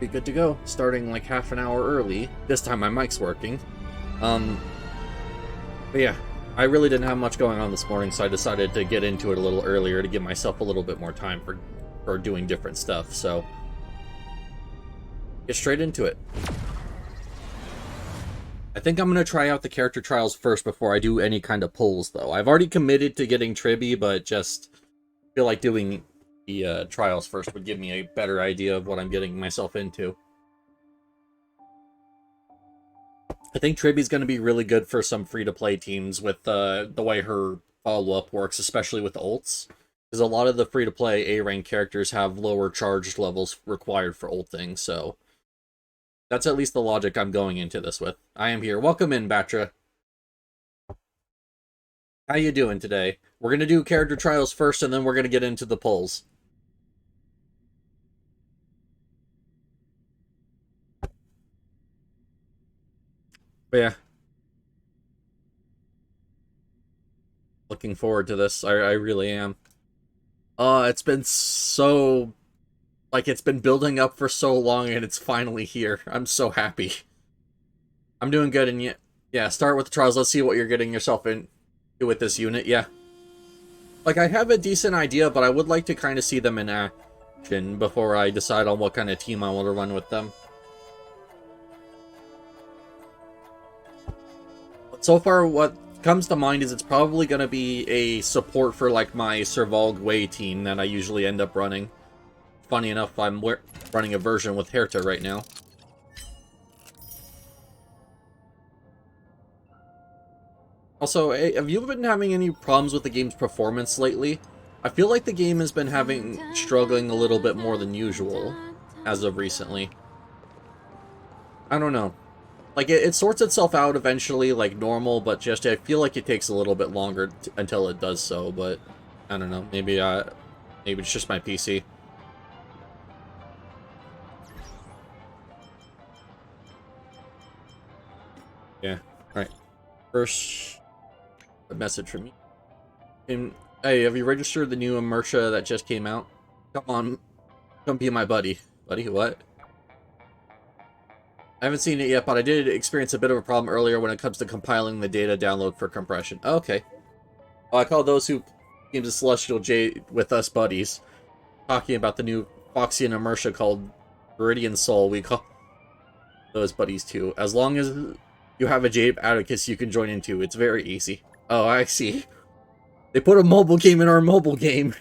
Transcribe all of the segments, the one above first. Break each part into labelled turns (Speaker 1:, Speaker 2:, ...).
Speaker 1: Be good to go. Starting like half an hour early. This time my mic's working. But yeah, I really didn't have much going on this morning, so I decided to get into it a little earlier to give myself a little bit more time for doing different stuff. So get straight into it. I think I'm gonna try out the character trials first before I do any kind of pulls, though. I've already committed to getting Tribbie, but just feel like doing the trials first would give me a better idea of what I'm getting myself into. I think Tribbie's going to be really good for some free-to-play teams with the way her follow-up works, especially with ults. Because a lot of the free-to-play A-rank characters have lower charge levels required for ulting, so that's at least the logic I'm going into this with. I am here. Welcome in, Batra. How you doing today? We're going to do character trials first, and then we're going to get into the pulls. But yeah. Looking forward to this. I really am. It's been so... Like, it's been building up for so long, and it's finally here. I'm so happy. I'm doing good, and yeah, start with the trials. Let's see what you're getting yourself into with this unit, yeah. Like, I have a decent idea, but I would like to kind of see them in action before I decide on what kind of team I want to run with them. But so far, what comes to mind is it's probably going to be a support for, like, my Servalg Way team that I usually end up running. Funny enough, I'm running a version with Herta right now. Also, have you been having any problems with the game's performance lately? I feel like the game has been struggling a little bit more than usual as of recently. I don't know. Like, it sorts itself out eventually, like normal, but just I feel like it takes a little bit longer until it does so, but I don't know. Maybe it's just my PC. Yeah, alright. First, a message from me. Hey, have you registered the new Inertia that just came out? Come on, come be my buddy. Buddy, what? I haven't seen it yet, but I did experience a bit of a problem earlier when it comes to compiling the data download for compression. Oh, okay. I call those who came to Celestial Jade with us buddies. Talking about the new Foxy and Inertia called Viridian Soul, we call those buddies too. As long as you have a Jade Atticus you can join into. It's very easy. Oh, I see. They put a mobile game in our mobile game.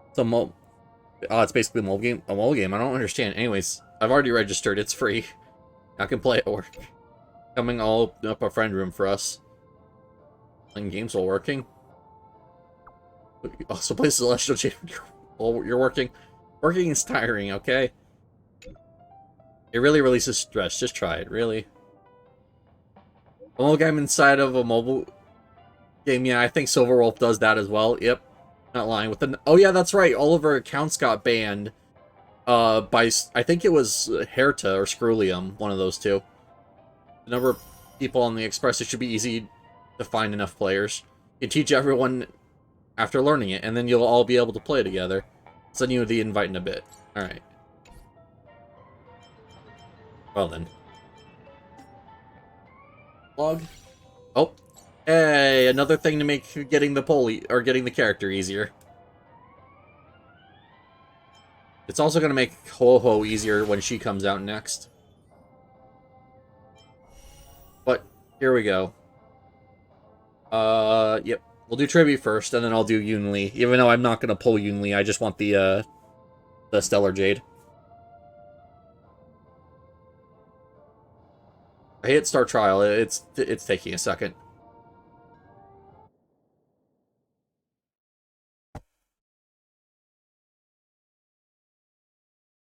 Speaker 1: It's basically a mobile game. A mobile game. I don't understand. Anyways, I've already registered. It's free. I can play at work. Coming all open up a friend room for us. Playing games while working. Also play Celestial Jade while you're working. Working is tiring, okay? It really releases stress. Just try it, really. A mobile game inside of a mobile game, yeah, I think Silver Wolf does that as well. Yep. Not lying. Oh yeah, that's right. All of our accounts got banned by, I think it was Herta or Scrulium, one of those two. The number of people on the Express, it should be easy to find enough players. You teach everyone after learning it, and then you'll all be able to play together. Send you the invite in a bit. Alright. Well then. Log. Oh. Hey, another thing to make getting the poll or getting the character easier. It's also going to make Ho-Ho easier when she comes out next. But here we go. Yep. We'll do Tribbie first, and then I'll do Yunli. Even though I'm not going to pull Yunli, I just want the Stellar Jade. I hit Start Trial. It's taking a second.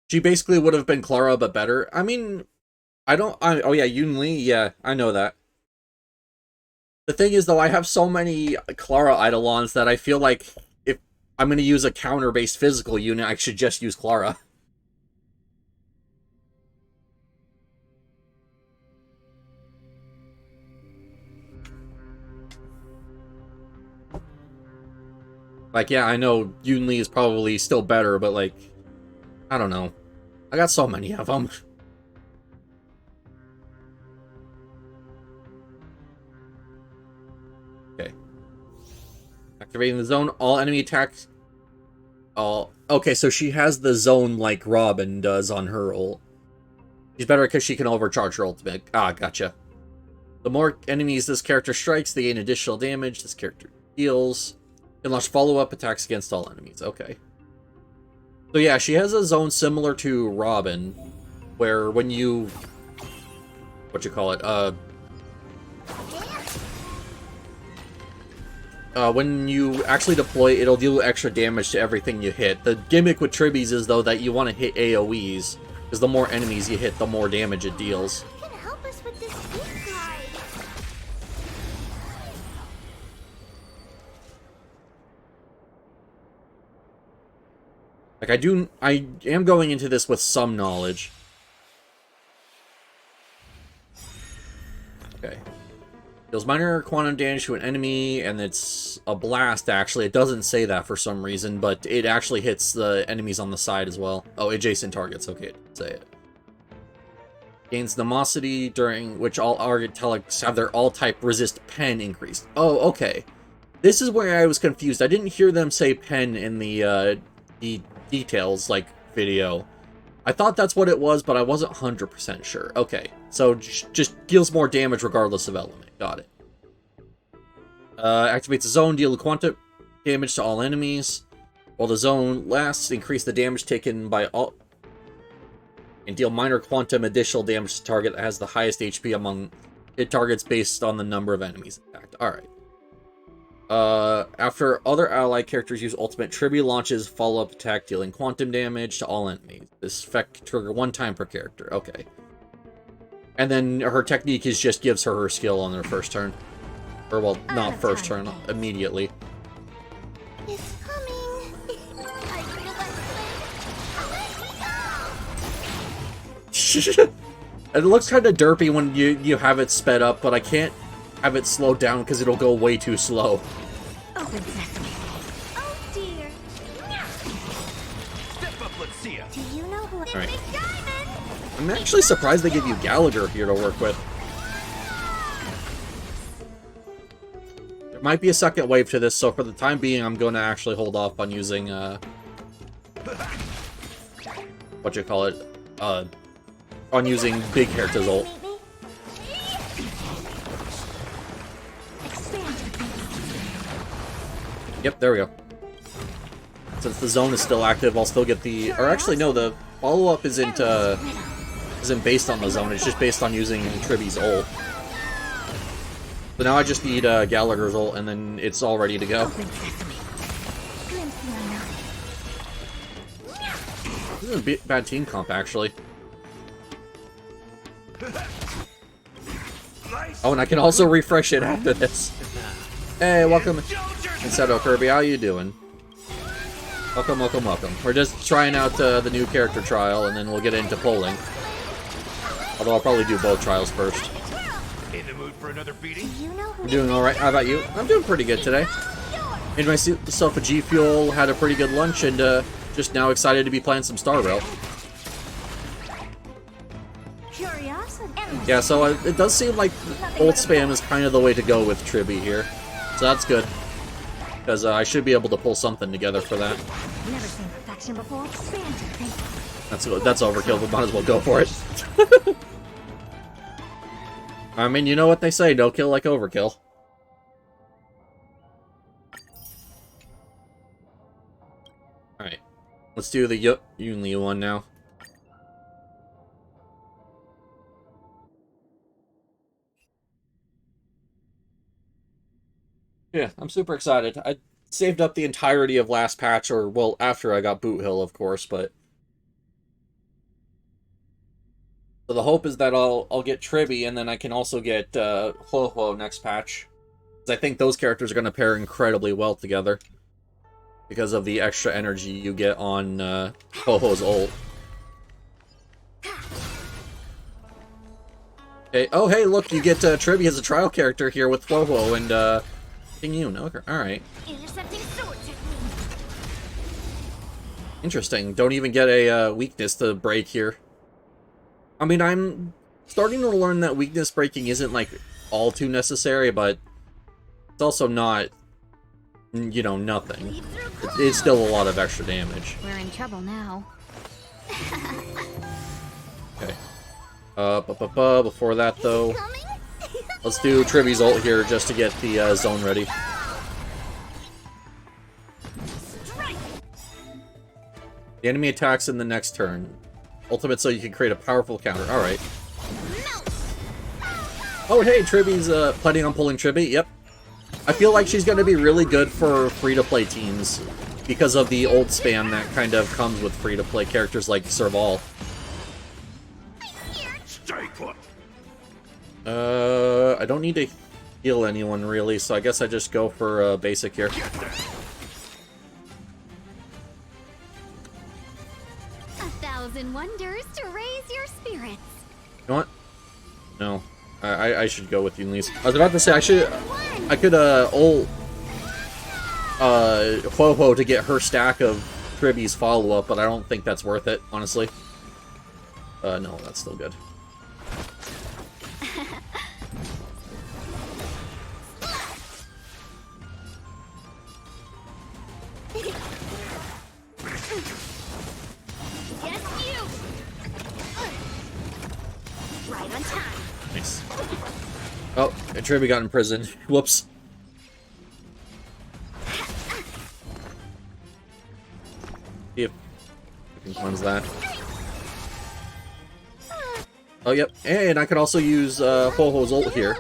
Speaker 1: She basically would have been Clara, but better. I mean, oh yeah, Yunli, yeah, I know that. The thing is, though, I have so many Clara Eidolons that I feel like if I'm going to use a counter-based physical unit, I should just use Clara. Like, yeah, I know Yunli is probably still better, but, like, I don't know. I got so many of them. Okay. Activating the zone. All enemy attacks. Oh, okay, so she has the zone like Robin does on her ult. She's better because she can overcharge her ultimate. Ah, gotcha. The more enemies this character strikes, they gain additional damage. This character heals. Can launch follow-up attacks against all enemies. Okay. So yeah, she has a zone similar to Robin, where when you... what you call it? When you actually deploy, it'll deal extra damage to everything you hit. The gimmick with Tribbies is, though, that you want to hit AoEs, because the more enemies you hit, the more damage it deals.
Speaker 2: Can help us with this heat guide.
Speaker 1: Like, I am going into this with some knowledge. Okay. Deals minor quantum damage to an enemy, and it's a blast, actually. It doesn't say that for some reason, but it actually hits the enemies on the side as well. Oh, adjacent targets. Okay, it didn't say it. Gains Nemosity, during which all Argentelics have their all-type resist pen increased. Oh, okay. This is where I was confused. I didn't hear them say pen in the details, like, video. I thought that's what it was, but I wasn't 100% sure. Okay, so just deals more damage regardless of element. Got it. Activates the zone, deal quantum damage to all enemies. While the zone lasts, increase the damage taken by all... and deal minor quantum additional damage to target that has the highest HP among hit targets based on the number of enemies attacked. Alright. After other ally characters use ultimate, Tribbie launches follow-up attack dealing quantum damage to all enemies. This effect can trigger one time per character. Okay. And then her technique is just gives her skill on her first turn. Or, well, not first turn, immediately.
Speaker 2: It's coming. I feel like
Speaker 1: It looks kind of derpy when you have it sped up, but I can't have it slowed down because it'll go way too slow.
Speaker 2: Open sesame. Oh dear.
Speaker 3: Step up, let's see ya.
Speaker 2: Do you know who?
Speaker 1: All right.
Speaker 2: Big diamond.
Speaker 1: I'm actually surprised they give you Gallagher here to work with. There might be a second wave to this, so for the time being, I'm going to actually hold off on using, what you call it, on using Big Herta's ult. Yep, there we go. Since the zone is still active, I'll still get the... or actually, no, the follow-up isn't based on the zone, it's just based on using Tribbie's ult. So now I just need Gallagher's ult, and then it's all ready to go. This is a bad team comp, actually. Oh, and I can also refresh it after this. Hey, welcome. Insetto Kirby, how you doing? Welcome, welcome, welcome. We're just trying out the new character trial, and then we'll get into polling. Although I'll probably do both trials first.
Speaker 3: In the mood for another beating?
Speaker 1: I'm doing alright. How about you? I'm doing pretty good today. Made myself a G Fuel, had a pretty good lunch, and just now excited to be playing some Star Rail. Yeah, so it does seem like ult spam is kind of the way to go with Tribbie here. So that's good. Because I should be able to pull something together for that.
Speaker 2: Never seen perfection before.
Speaker 1: That's overkill, but might as well go for it. I mean, you know what they say, no kill like overkill. Alright. Let's do the Yunli one now. Yeah, I'm super excited. I saved up the entirety of last patch, or, well, after I got Boot Hill, of course, but... So the hope is that I'll get Tribbie, and then I can also get Ho-Ho next patch. Because I think those characters are going to pair incredibly well together. Because of the extra energy you get on Ho-Ho's ult. Okay. Oh, hey, look, you get Tribbie as a trial character here with Ho-Ho and King Yoon. Okay, alright.
Speaker 2: Intercepting sword technique.
Speaker 1: Interesting. Don't even get a weakness to break here. I mean, I'm starting to learn that weakness breaking isn't, like, all too necessary, but it's also not, you know, nothing. It's still a lot of extra damage.
Speaker 2: We're in trouble now.
Speaker 1: Okay. Before that, though, let's do Tribbie's ult here just to get the zone ready. The enemy attacks in the next turn. Ultimate so you can create a powerful counter. Alright. Oh, hey, Tribbie's planning on pulling Tribbie. Yep. I feel like she's going to be really good for free-to-play teams because of the ult spam that kind of comes with free-to-play characters like Serval.
Speaker 3: Stay put.
Speaker 1: I don't need to heal anyone, really, so I guess I just go for basic here.
Speaker 3: Get there.
Speaker 2: 1,000 wonders to raise your spirits.
Speaker 1: You know what? No. I should go with Yunli's. I was about to say, I could ult Ho-Ho to get her stack of Tribbie's follow-up, but I don't think that's worth it, honestly. No, that's still good.
Speaker 2: Yes, you! Right on time.
Speaker 1: Nice. Oh, and Tribbie got imprisoned. Whoops. See if we can cleanse that. Oh, yep. And I could also use Ho-Ho's ult here.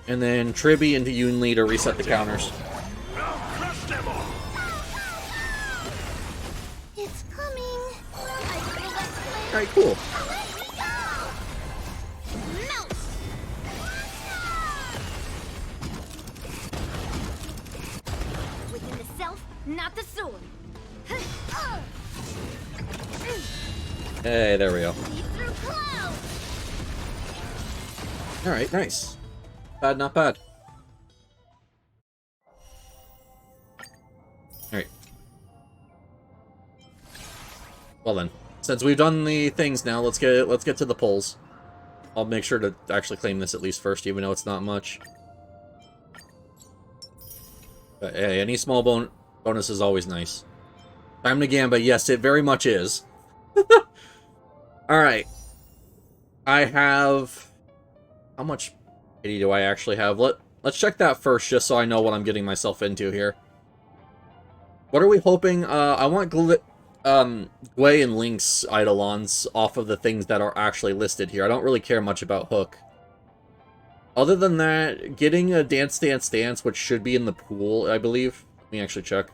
Speaker 1: And then Tribbie into Yunli to reset the counters.
Speaker 3: Crush them all.
Speaker 2: It's coming. I feel that flame.
Speaker 1: Alright, cool.
Speaker 2: Melt. Within the self, not the sword.
Speaker 1: Hey, there we go.
Speaker 2: See through clouds.
Speaker 1: Alright, nice. Bad, not bad. Alright. Well then, since we've done the things now, let's get to the pulls. I'll make sure to actually claim this at least first, even though it's not much. But hey, any small bonus is always nice. Time to Gamba, yes, it very much is. Alright. I have... How much pity do I actually have? Let's check that first, just so I know what I'm getting myself into here. What are we hoping? I want Gwei and Link's Eidolons off of the things that are actually listed here. I don't really care much about Hook. Other than that, getting a Dance Dance Dance, which should be in the pool, I believe. Let me actually check.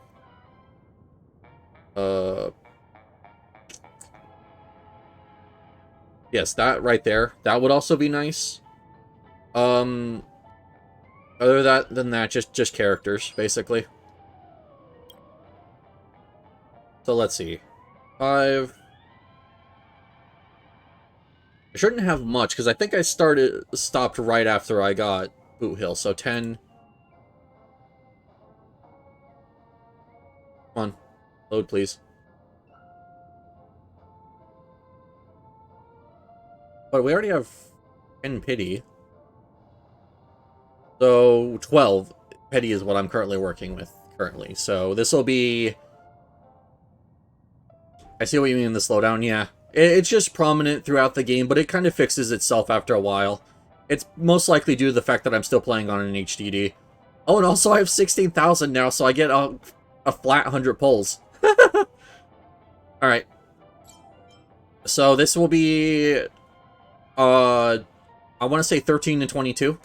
Speaker 1: Yes, that right there. That would also be nice. Other than that, just characters, basically. So let's see. 5. I shouldn't have much, because I think I stopped right after I got Boot Hill, so 10. Come on. Load, please. But we already have 10 pity. So 12 pity is what I'm currently working with currently. So this will be... I see what you mean in the slowdown, yeah. It's just prominent throughout the game, but it kind of fixes itself after a while. It's most likely due to the fact that I'm still playing on an HDD. Oh, and also I have 16,000 now, so I get a flat 100 pulls. Alright. So this will be... I want to say 13 and 22.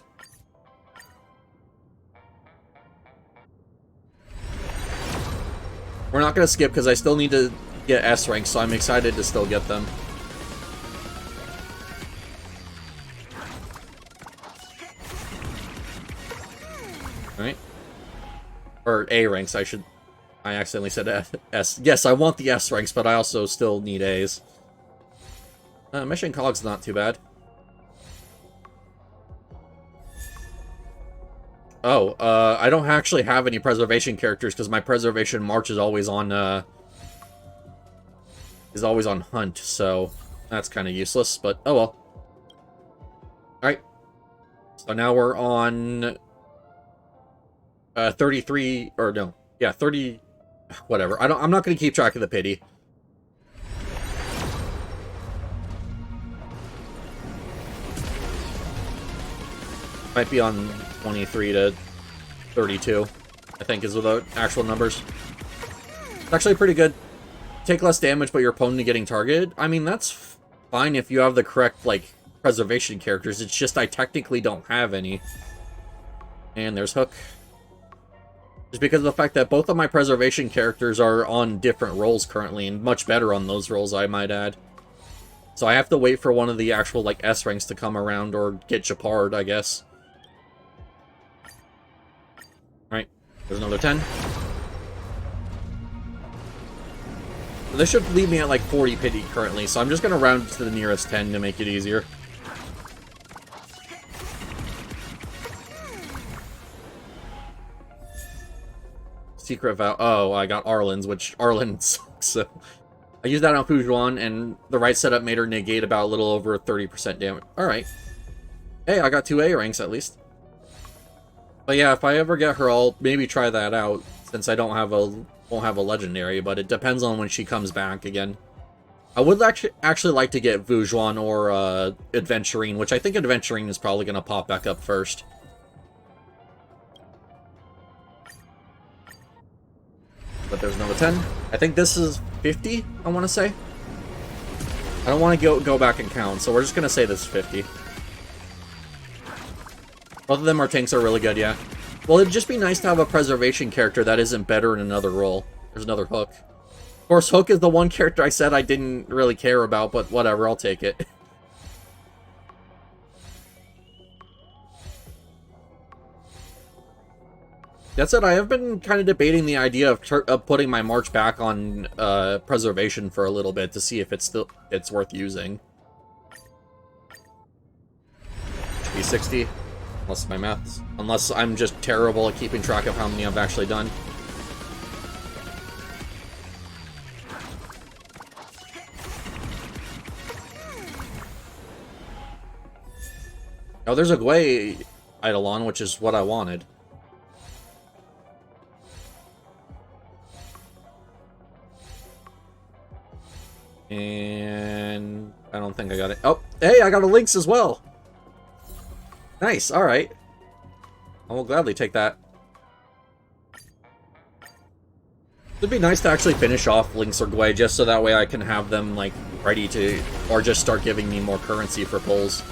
Speaker 1: We're not going to skip because I still need to get S rank, so I'm excited to still get them. Alright. Or A ranks, I accidentally said S. Yes, I want the S ranks, but I also still need A's. Mission Cog's not too bad. Oh, I don't actually have any preservation characters because my preservation march is always on is always on hunt, so that's kind of useless, but oh well. Alright. So now we're on 33, or no, yeah, 30, whatever. I'm not going to keep track of the pity. Might be on 23 to 32, I think is the actual numbers. It's actually pretty good. Take less damage, but your opponent getting targeted. I mean, that's fine if you have the correct, like, preservation characters. It's just I technically don't have any. And there's Hook. Just because of the fact that both of my preservation characters are on different roles currently, and much better on those roles, I might add. So I have to wait for one of the actual, like, S ranks to come around, or get Japard, I guess. Alright, there's another 10. This should leave me at like 40 pity currently, so I'm just going to round to the nearest 10 to make it easier. Secret Vow. Oh, I got Arlen's, which Arlen sucks, so... I used that on Fujuan, and the right setup made her negate about a little over 30% damage. Alright. Hey, I got 2 A ranks at least. But yeah, if I ever get her, I'll maybe try that out, since I don't have won't have a legendary, but it depends on when she comes back again. I would actually like to get Vujuan or Adventurine, which I think Adventurine is probably going to pop back up first. But there's another 10. I think this is 50, I want to say. I don't want to go back and count, so we're just going to say this is 50. Both of them are tanks are really good, yeah. Well, it'd just be nice to have a preservation character that isn't better in another role. There's another Hook. Of course, Hook is the one character I said I didn't really care about, but whatever, I'll take it. That said, I have been kind of debating the idea of putting my March back on preservation for a little bit to see if it's worth using. Should be 60. Unless I'm just terrible at keeping track of how many I've actually done. Oh, there's a Gwei Eidolon, which is what I wanted. And I don't think I got it. Oh, hey, I got a Lynx as well. Nice, alright. I will gladly take that. It'd be nice to actually finish off Lynx or Gwei, just so that way I can have them, like, ready to... Or just start giving me more currency for pulls.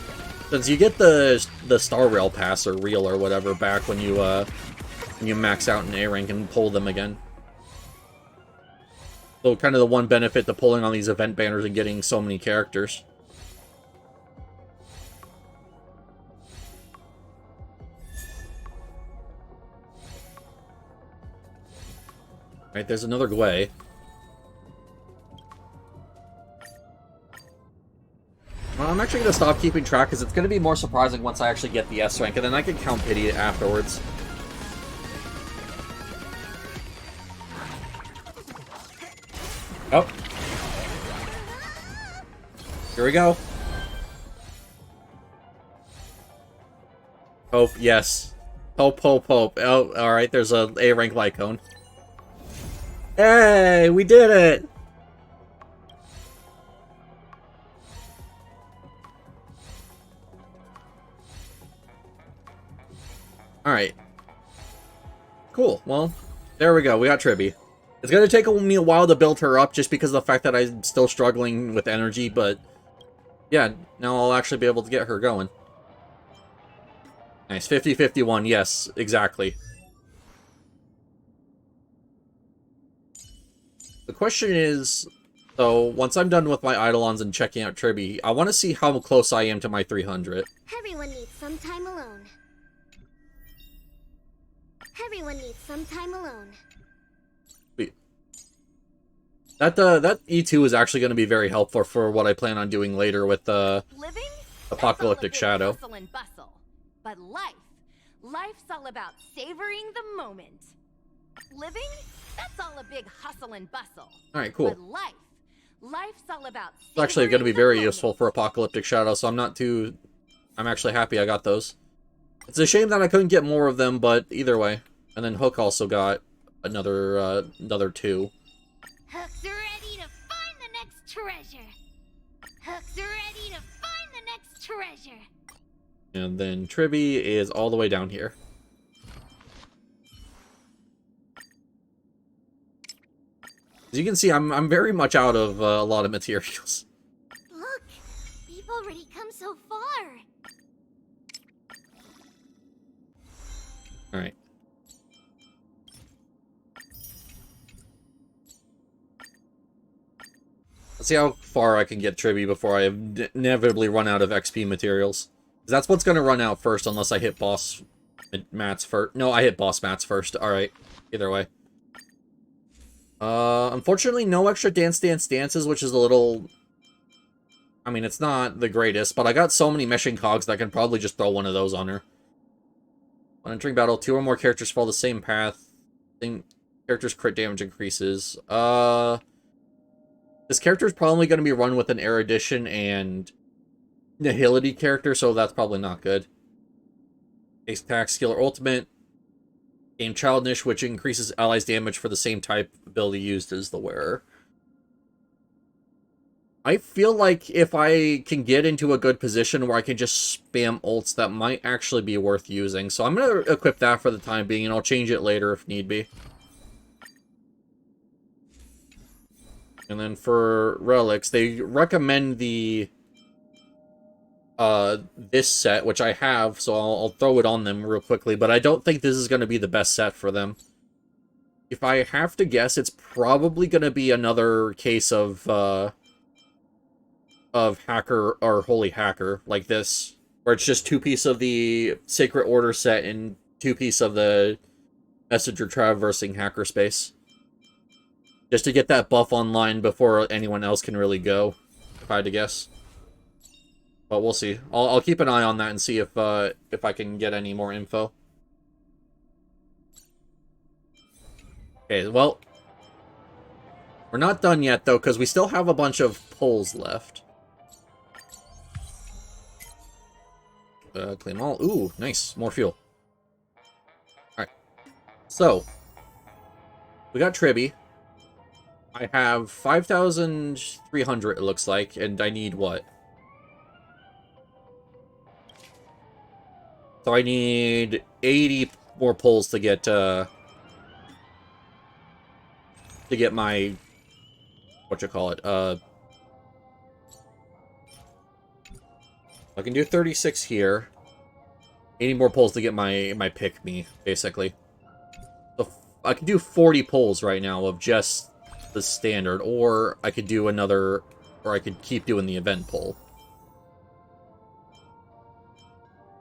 Speaker 1: Since you get the Star Rail Pass, or Reel, or whatever, back when you max out an A rank and pull them again. So kind of the one benefit to pulling on these event banners and getting so many characters. Alright, there's another Gwei. Well, I'm actually going to stop keeping track because it's going to be more surprising once I actually get the S rank, and then I can count pity afterwards. Oh. Here we go. Hope, yes. Hope, hope, hope. Oh, alright, there's a A-rank Lycone. Hey, we did it! Alright. Cool, well, there we go, we got Tribbie. It's gonna take me a while to build her up, just because of the fact that I'm still struggling with energy, but... yeah, now I'll actually be able to get her going. Nice, 50-51, yes, exactly. The question is, so, once I'm done with my Eidolons and checking out Tribbie, I want to see how close I am to my 300.
Speaker 2: Everyone needs some time alone. Everyone needs some time alone.
Speaker 1: Wait. That E2 is actually going to be very helpful for what I plan on doing later with Apocalyptic Shadow.
Speaker 4: Hustle and bustle. But life's all about savoring the moment. Living, that's all a big hustle and bustle.
Speaker 1: Alright, cool.
Speaker 4: But Life's all about
Speaker 1: It's actually going to be very
Speaker 4: savoring the
Speaker 1: useful for Apocalyptic Shadow, so I'm actually happy I got those. It's a shame that I couldn't get more of them, but either way. And then Hook also got another 2.
Speaker 2: Hook's ready to find the next treasure. Hook's ready to find the next treasure.
Speaker 1: And then Tribbie is all the way down here. As you can see, I'm very much out of a lot of materials.
Speaker 2: Look, we've already come so far.
Speaker 1: Alright. Let's see how far I can get Tribbie before I inevitably run out of XP materials. 'Cause that's what's going to run out first unless I hit boss mats first. No, I hit boss mats first. Alright. Either way. Unfortunately, no extra Dance Dance Dances, which is a little... I mean, it's not the greatest, but I got so many meshing cogs that I can probably just throw one of those on her. When entering battle, 2 or more characters follow the same path. Same character's crit damage increases. This character is probably going to be run with an Erudition and Nihility character, so that's probably not good. Base attack, skill, or ultimate. Game Childish, which increases allies' damage for the same type ability used as the wearer. I feel like if I can get into a good position where I can just spam ults, that might actually be worth using. So I'm going to equip that for the time being, and I'll change it later if need be. And then for relics, they recommend the this set, which I have, so I'll throw it on them real quickly, but I don't think this is going to be the best set for them. If I have to guess, it's probably going to be another case of Hacker or Holy Hacker, like this, where it's just 2 pieces of the Sacred Order set and 2 pieces of the Messenger Traversing Hacker Space. Just to get that buff online before anyone else can really go, if I had to guess. But we'll see. I'll keep an eye on that and see if I can get any more info. Okay, well, we're not done yet though, because we still have a bunch of pulls left. Claim all. Ooh, nice, more fuel. All right, so we got Tribbie. I have 5,300. It looks like, and I need what? So I need 80 more pulls to get my whatchamacallit. I can do 36 here. 80 more pulls to get my pick me, basically. So I can do 40 pulls right now of just the standard, or I could do another, or I could keep doing the event pull.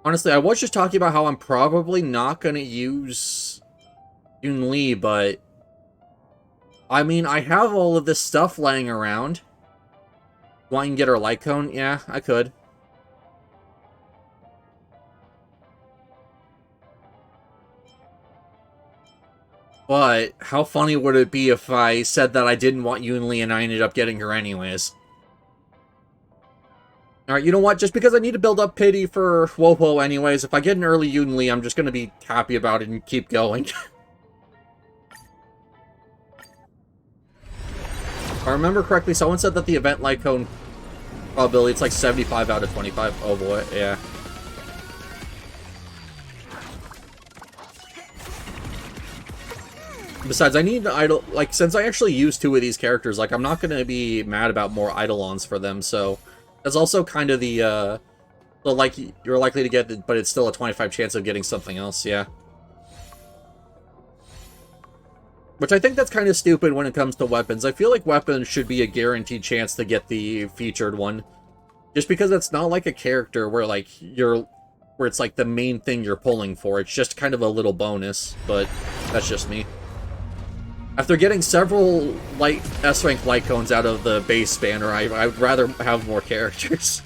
Speaker 1: Honestly, I was just talking about how I'm probably not going to use Yoon Lee, but I mean, I have all of this stuff laying around. Want you can get her light cone? Yeah, I could. But how funny would it be if I said that I didn't want Yoon Lee and I ended up getting her anyways? Alright, you know what? Just because I need to build up pity for Wopo anyways, if I get an early Yoon Lee, I'm just going to be happy about it and keep going. If I remember correctly, someone said that the event light cone probability, it's like 75 out of 25. Oh boy, yeah. Besides, I need idol, like, since I actually use 2 of these characters, like, I'm not going to be mad about more Eidolons for them, so that's also kind of the like, you're likely to get it, but it's still a 25 chance of getting something else, yeah. Which I think that's kind of stupid when it comes to weapons. I feel like weapons should be a guaranteed chance to get the featured one. Just because it's not like a character where, like, where it's like the main thing you're pulling for. It's just kind of a little bonus, but that's just me. After getting several S-rank light cones out of the base banner, I would rather have more characters.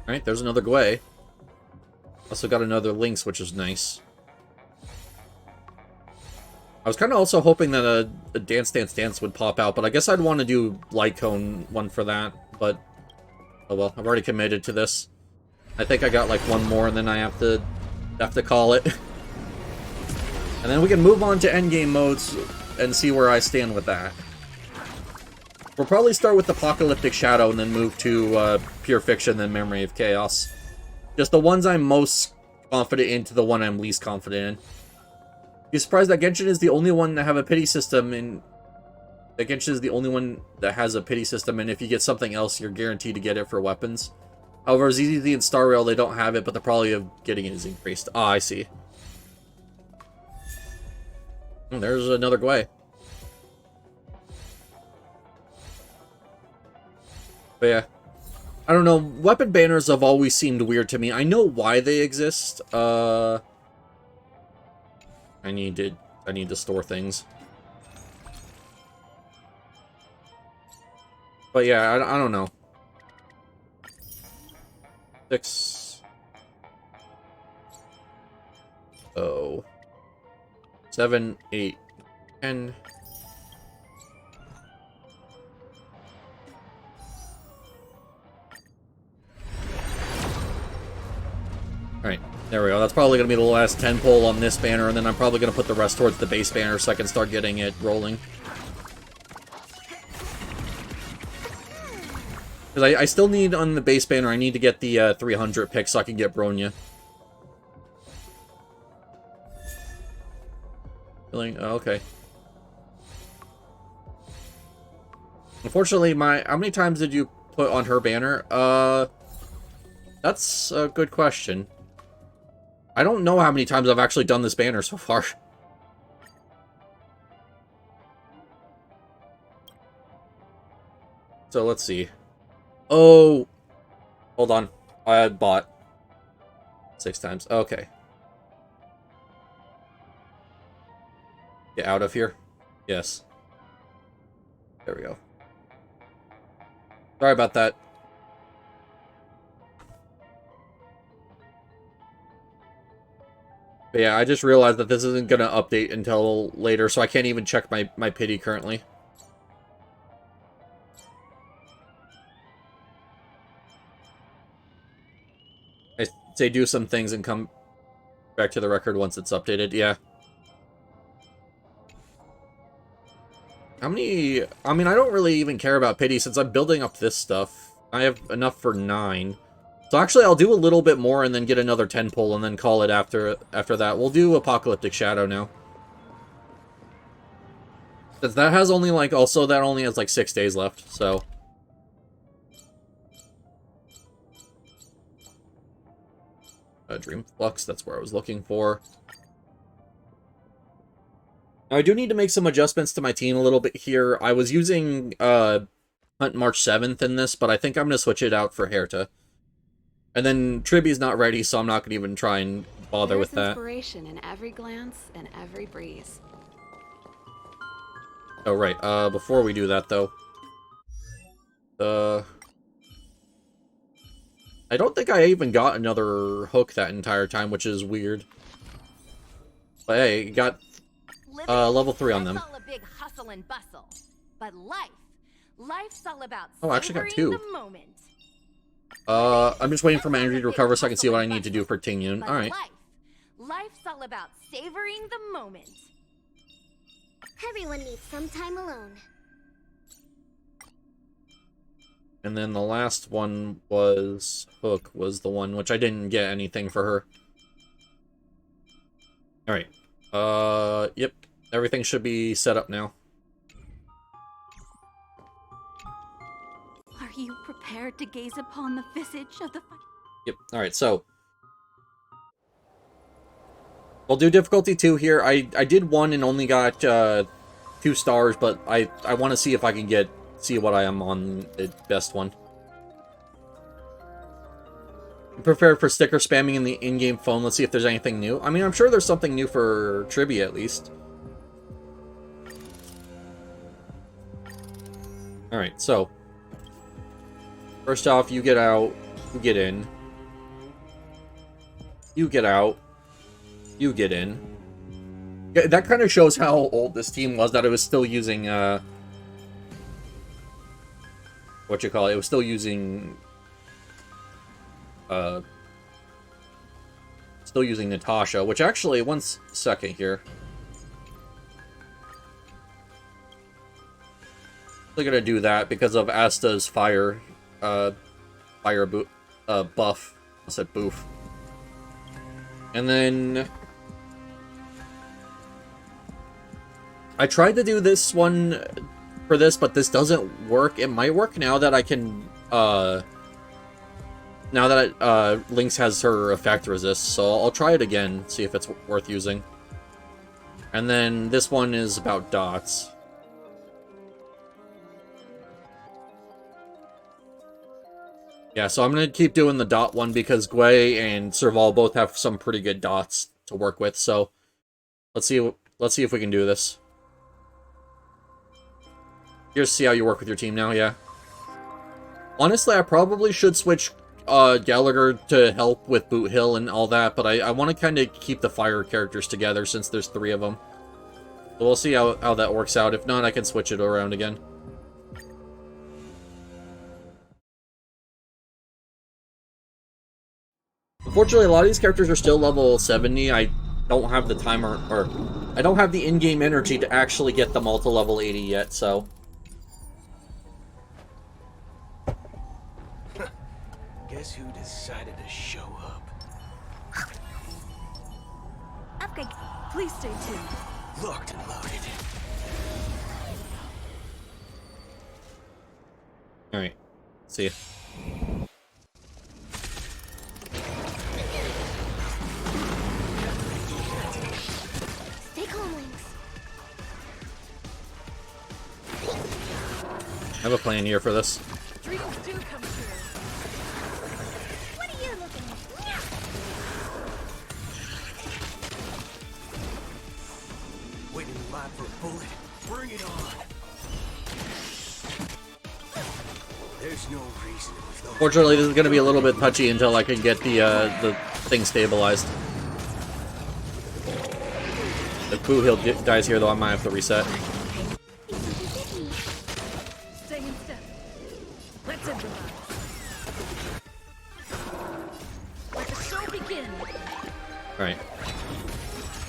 Speaker 1: Alright, there's another Gwei. Also got another Lynx, which is nice. I was kind of also hoping that a Dance Dance Dance would pop out, but I guess I'd want to do Light Cone one for that, but oh well, I've already committed to this. I think I got like one more and then I have to call it. And then we can move on to endgame modes and see where I stand with that. We'll probably start with Apocalyptic Shadow and then move to Pure Fiction, then Memory of Chaos. Just the ones I'm most confident in to the one I'm least confident in. You're surprised that Genshin is the only one to have a pity system, and that Genshin is the only one that has a pity system, and if you get something else, you're guaranteed to get it for weapons. However, ZZZ and Star Rail, they don't have it, but the probability of getting it is increased. Ah, I see. Oh, there's another Gwei. But yeah. I don't know, weapon banners have always seemed weird to me. I know why they exist. I need to store things. But yeah, I don't know. 6. Oh. 7, 8, 10. Alright, there we go. That's probably going to be the last 10 pull on this banner, and then I'm probably going to put the rest towards the base banner so I can start getting it rolling. Because I still need, on the base banner, I need to get the 300 pick so I can get Bronya. Oh, okay. Unfortunately, how many times did you put on her banner? That's a good question. I don't know how many times I've actually done this banner so far. So let's see. Oh, hold on. I had bought 6 times. Okay. Get out of here. Yes. There we go. Sorry about that. But yeah, I just realized that this isn't going to update until later, so I can't even check my pity currently. I say do some things and come back to the record once it's updated. Yeah. How many... I mean, I don't really even care about pity since I'm building up this stuff. I have enough for 9. So actually, I'll do a little bit more and then get another 10 pull and then call it after that. We'll do Apocalyptic Shadow now. Since that has only, like, also that only has, like, 6 days left, so... Dream Flux, that's where I was looking for. Now, I do need to make some adjustments to my team a little bit here. I was using Hunt March 7th in this, but I think I'm going to switch it out for Herta. And then Tribbie's not ready, so I'm not going to even try and bother with that.
Speaker 4: Inspiration in every glance and every breeze.
Speaker 1: Oh, right. Before we do that, though. I don't think I even got another hook that entire time, which is weird. But hey, got level 3 on them.
Speaker 4: All a big hustle and bustle. But life's all about
Speaker 1: Oh, I actually got 2.
Speaker 4: the moment.
Speaker 1: I'm just waiting for my energy to recover so I can see what I need to do for Tingyun. Alright.
Speaker 4: Life's all about savoring the moment.
Speaker 2: Everyone needs some time alone.
Speaker 1: And then the last one was... Hook was the one, which I didn't get anything for her. Alright. Yep. Everything should be set up now.
Speaker 4: Are you prepared to gaze upon the visage of the...
Speaker 1: Yep. Alright, so... We'll do difficulty 2 here. I did 1 and only got 2 stars, but I want to see if I can see what I am on the best one. I'm prepared for sticker spamming in the in-game phone. Let's see if there's anything new. I mean, I'm sure there's something new for Tribbie, at least. Alright, so... First off, you get out, you get in. You get out, you get in. Yeah, that kind of shows how old this team was, that it was still using, what you call it? It was still using, Natasha, which actually, one second here. I'm gonna do that because of Asta's fire buff. I said boof. And then I tried to do this one for this, but this doesn't work. It might work now that I can, now that Lynx has her effect resist, so I'll try it again, see if it's worth using. And then this one is about dots. Yeah, so I'm gonna keep doing the dot one because Gwei and Serval both have some pretty good dots to work with, so let's see if we can do this. Here's see how you work with your team now, yeah. Honestly, I probably should switch Gallagher to help with Boot Hill and all that, but I want to kind of keep the fire characters together since there's 3 of them. So we'll see how that works out. If not, I can switch it around again. Unfortunately, a lot of these characters are still level 70. I don't have the timer, or I don't have the in-game energy to actually get them all to level 80 yet, so...
Speaker 3: Guess who decided to show up?
Speaker 4: Okay, please stay tuned.
Speaker 3: Locked and loaded.
Speaker 1: Alright, see ya.
Speaker 2: Stay calm, Lynx.
Speaker 1: I have a plan here for this.
Speaker 4: Dreams do come true.
Speaker 2: What are you looking at?
Speaker 3: Waiting in line for a bullet. Bring it on. There's no reason it was those.
Speaker 1: Fortunately, this is going to be a little bit touchy until I can get the thing stabilized. If Boo Hill dies here, though, I might have to reset.
Speaker 4: Stay in step. Let's improvise. Let the show begin.
Speaker 1: Alright.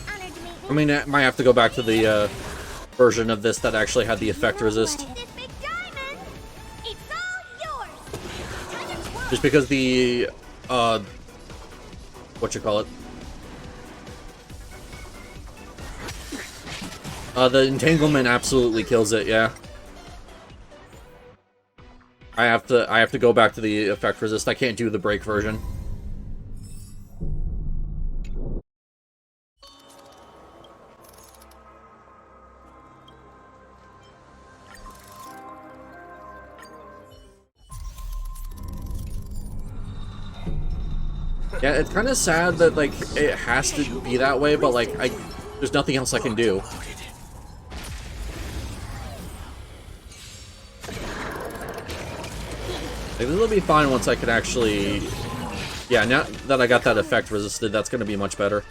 Speaker 2: Honored to meet
Speaker 1: I mean, I might have to go back to the version of this that actually had the effect resist.
Speaker 2: this big diamond. It's all yours. Time to twirl.
Speaker 1: Just because the, what you call it? The entanglement absolutely kills it, yeah. I have to go back to the effect resist. I can't do the break version. Yeah, it's kind of sad that, like, it has to be that way, but, like, there's nothing else I can do. Like, this will be fine once I can actually... Yeah, now that I got that effect resisted, that's going to be much better.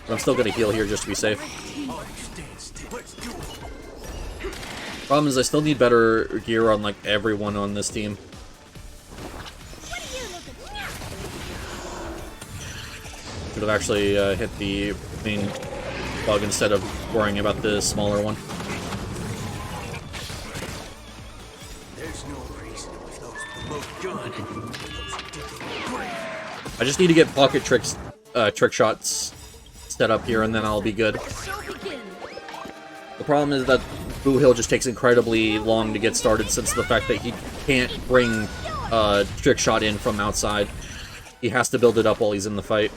Speaker 1: But I'm still going to heal here just to be safe. Problem is, I still need better gear on, like, everyone on this team.
Speaker 2: What are you looking at?
Speaker 1: Should have actually hit the main bug instead of worrying about the smaller one.
Speaker 3: There's no reason it was those remote gun.
Speaker 1: I just need to get pocket trick shots set up here, and then I'll be good.
Speaker 4: Let the show begin.
Speaker 1: The problem is that Boo Hill just takes incredibly long to get started, since the fact that he can't bring trick shot in from outside. He has to build it up while he's in the fight.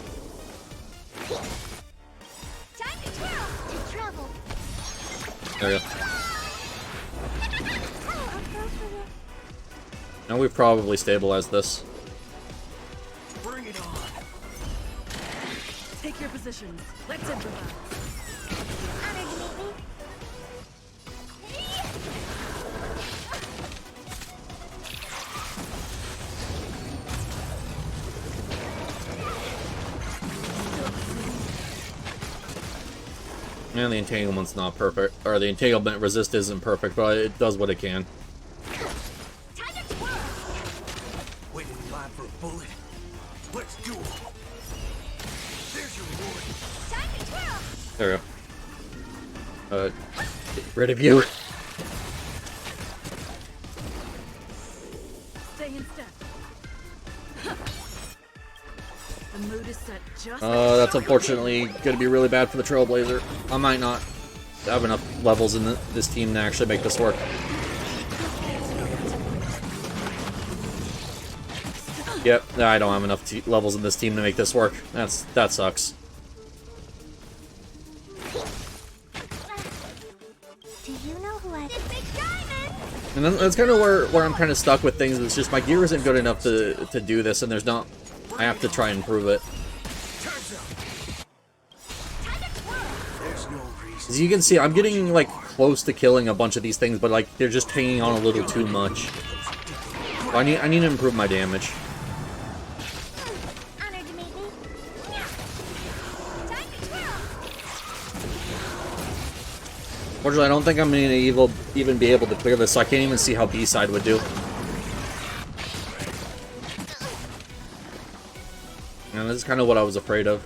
Speaker 2: Time to twirl to travel.
Speaker 1: There we go. Now we've probably stabilized this.
Speaker 3: Bring it on.
Speaker 4: Take your positions. Let's improvise.
Speaker 2: Honored to meet me.
Speaker 1: And the entanglement's not perfect, or the entanglement resist isn't perfect, but it does what it can.
Speaker 4: Time to twirl.
Speaker 3: Waiting in line for a bullet. Let's do it. There's your reward.
Speaker 4: Time to twirl.
Speaker 1: There we go. Get rid of you.
Speaker 4: Stay in step. The mood is set just
Speaker 1: That's unfortunately going to be really bad for the Trailblazer. I might not have enough levels in this team to actually make this work. Yep, I don't have enough levels in this team to make this work. That sucks.
Speaker 2: Do you know who I...
Speaker 4: It's Big Diamond.
Speaker 1: And that's kind of where I'm kind of stuck with things. It's just my gear isn't good enough to do this, and there's not... I have to try and improve it.
Speaker 3: Time's up. There's no reason.
Speaker 1: As you can see, I'm getting, like, close to killing a bunch of these things, but, like, they're just hanging on a little too much. So I need to improve my damage.
Speaker 2: Honored to meet me.
Speaker 4: Time to twirl.
Speaker 1: Fortunately, I don't think I'm going to even be able to clear this, so I can't even see how B-side would do. And this is kind of what I was afraid of.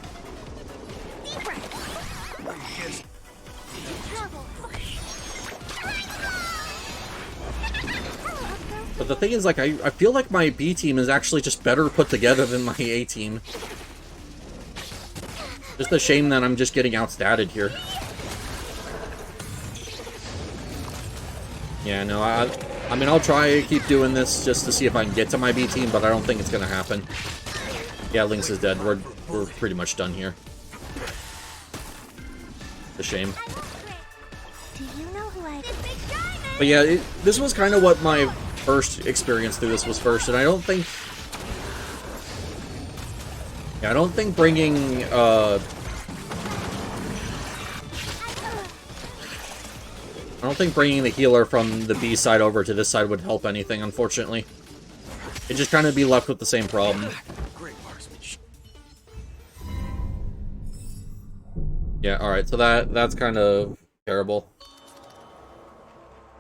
Speaker 1: But the thing is, like, I feel like my B team is actually just better put together than my A team. Just a shame that I'm just getting outstatted here. Yeah, no, I mean, I'll try to keep doing this just to see if I can get to my B team, but I don't think it's gonna happen. Yeah, Lynx is dead. We're pretty much done here. It's a shame.
Speaker 2: Do you know who I...
Speaker 4: It's Big Diamond.
Speaker 1: But yeah, this was kind of what my first experience through this was first, and I don't think... Yeah, I don't think bringing, I don't think bringing the healer from the B side over to this side would help anything, unfortunately. It'd just kind of be left with the same problem.
Speaker 3: Great marksmanship.
Speaker 1: Yeah, alright, so that's kind of terrible.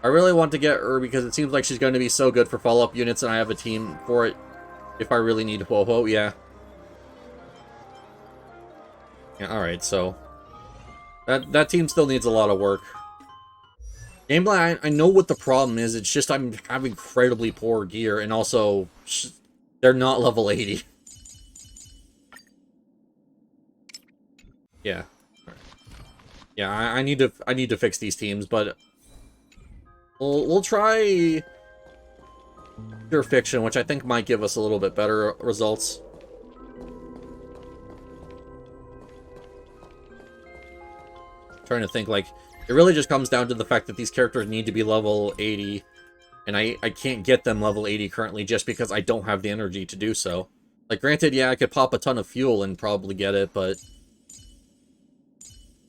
Speaker 1: I really want to get her because it seems like she's going to be so good for follow-up units, and I have a team for it if I really need Ho-Ho, yeah. Yeah, alright, so... That team still needs a lot of work. Gameplay, I know what the problem is, it's just I'm having incredibly poor gear, and also, they're not level 80. Yeah. Yeah, I need to fix these teams, but we'll try Pure Fiction, which I think might give us a little bit better results. Trying to think, like, it really just comes down to the fact that these characters need to be level 80, and I can't get them level 80 currently just because I don't have the energy to do so. Like, granted, yeah, I could pop a ton of fuel and probably get it, but...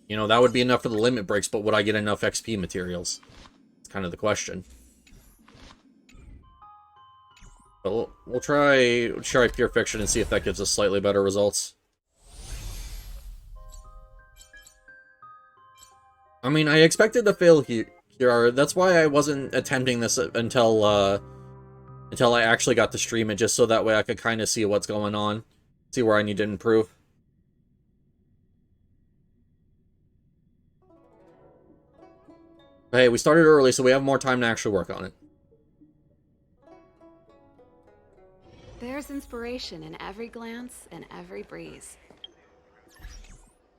Speaker 1: You know, that would be enough for the limit breaks, but would I get enough XP materials? It's kind of the question. But we'll try Pure Fiction and see if that gives us slightly better results. I mean, I expected to fail here. That's why I wasn't attempting this until I actually got to stream it, just so that way I could kind of see what's going on, see where I need to improve. But hey, we started early, so we have more time to actually work on it.
Speaker 5: There's inspiration in every glance and every breeze.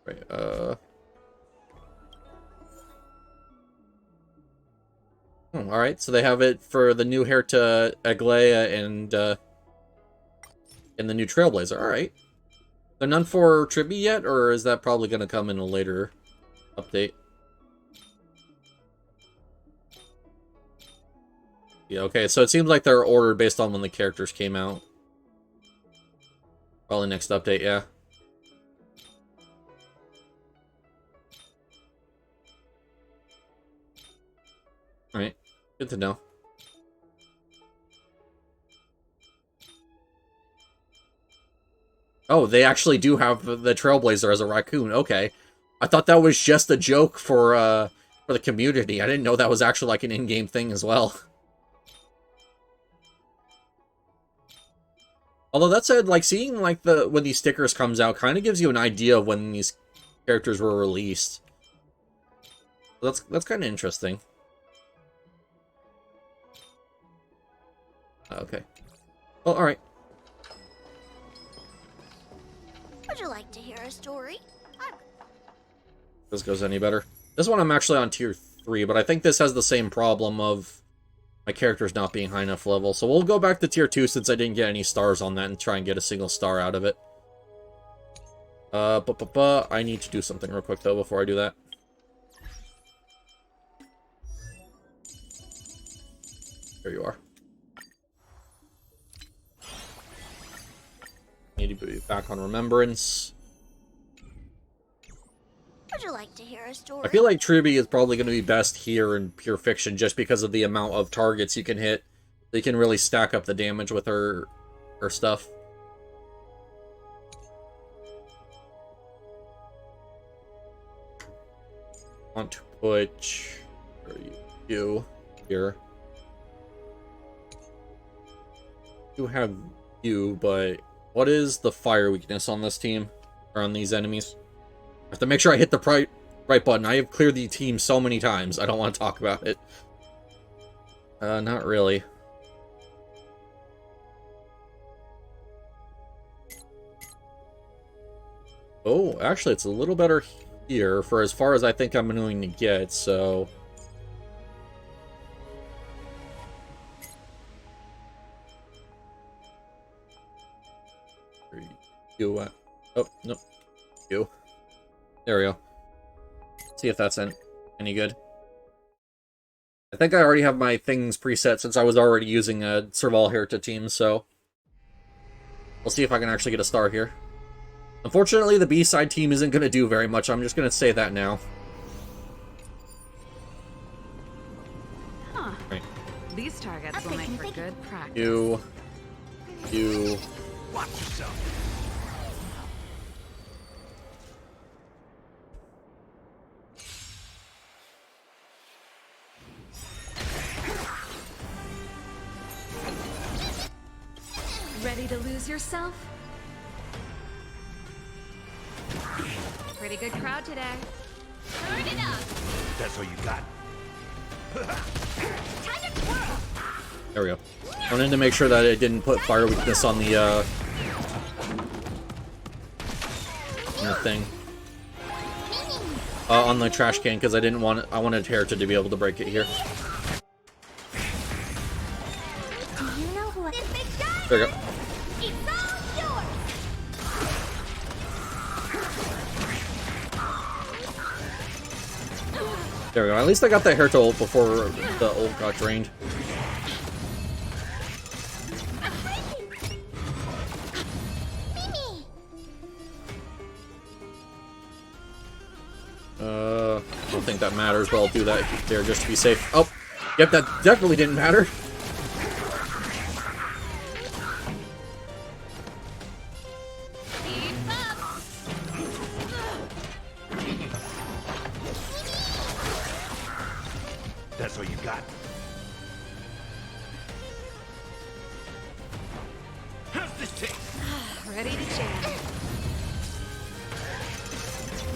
Speaker 1: Right, alright, so they have it for the new Herta Aglaya and the new Trailblazer. Alright. They're none for Tribbie yet, or is that probably going to come in a later update? Yeah, okay, so it seems like they're ordered based on when the characters came out. Probably next update, yeah. Alright, good to know. Oh, they actually do have the Trailblazer as a raccoon, okay. I thought that was just a joke for the community. I didn't know that was actually like an in-game thing as well. Although that said, like seeing like when these stickers comes out kind of gives you an idea of when these characters were released. That's kind of interesting. Okay. Well, all right.
Speaker 2: Would you like to hear a story?
Speaker 1: This goes any better. This one I'm actually on tier 3, but I think this has the same problem of my character's not being high enough level. So we'll go back to tier 2 since I didn't get any stars on that and try and get a single star out of it. I need to do something real quick though before I do that. There you are. Need to be back on Remembrance.
Speaker 2: Would you like to hear a story?
Speaker 1: I feel like Tribbie is probably going to be best here in Pure Fiction just because of the amount of targets you can hit. They can really stack up the damage with her stuff. Want to put you here. You have you, but what is the fire weakness on this team or on these enemies? I have to make sure I hit the right button. I have cleared the team so many times. I don't want to talk about it. Not really. Oh, actually, it's a little better here for as far as I think I'm going to get, so... You, oh, no. You. There we go. See if that's any good. I think I already have my things preset since I was already using a Serval Heritage team, so... We'll see if I can actually get a star here. Unfortunately, the B-side team isn't going to do very much. I'm just going to say that now.
Speaker 5: Huh.
Speaker 1: Right.
Speaker 5: These targets will make for good practice.
Speaker 1: You.
Speaker 3: Watch yourself.
Speaker 5: Ready to lose yourself? Pretty good crowd today.
Speaker 2: Turn it up.
Speaker 3: That's all you got?
Speaker 2: Time to twirl.
Speaker 1: There we go. I wanted to make sure that it didn't put fire weakness on the thing. On the trash can, because I wanted Heritage to be able to break it here.
Speaker 2: Do you know who this big guy?
Speaker 1: There we go.
Speaker 2: It's all yours.
Speaker 1: There we go. At least I got that Heritage ult before the ult got drained. I don't think that matters, but I'll do that there just to be safe. Oh, yep, that definitely didn't matter.
Speaker 3: That's all you got? How's this taste?
Speaker 5: Ready to jam.